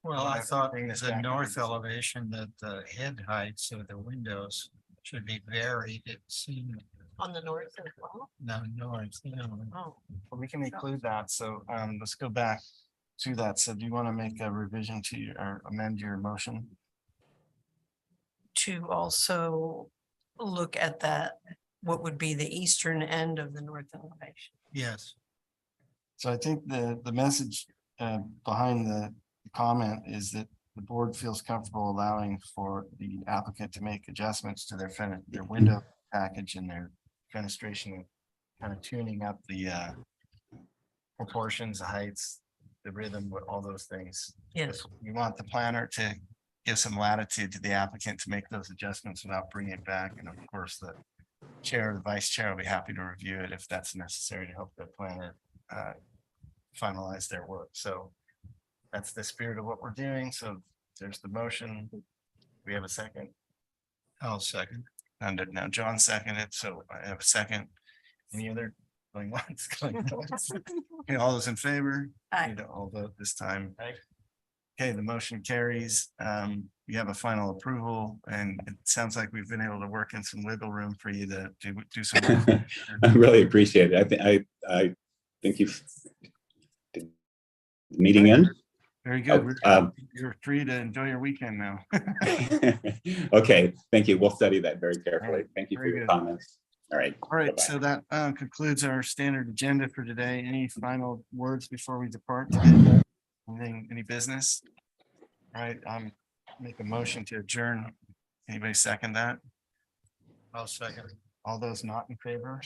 Well, I I have to thought bring this the back north again. elevation that the head heights of the windows should be varied. It seemed, On the north as well? no, north, Oh, Well, we can include that, so let's go back to that. So do you want to make a revision to your, or amend your motion? to also look at that, what would be the eastern end of the north elevation. yes. So I think the message behind the comment is that the board feels comfortable allowing for the applicant to make adjustments to their window package and their fenestration, kind of tuning up the proportions, the heights, the rhythm, all those things. Yes. You want the planner to give some latitude to the applicant to make those adjustments without bringing it back. And of course, the chair or the vice chair will be happy to review it if that's necessary to help the planner finalize their work. So that's the spirit of what we're doing. So there's the motion. We have a second. I'll second. And now John seconded, so I have a second. Any other going once, going twice? Okay, all those in favor? Aye. Need to all vote this time. Okay, the motion carries. You have a final approval, and it sounds like we've been able to work in some wiggle room for you to do some. I really appreciate it. I think you've meeting in. Very good. Oh, You're free to enjoy your weekend now. Okay, thank you. We'll study that very carefully. Alright, Thank you for very your good. comments. All right. All right, Bye-bye. so that concludes our standard agenda for today. Any final words before we depart today? Anything, any business? All right, make a motion to adjourn. Anybody second that? I'll second. All those not in favor?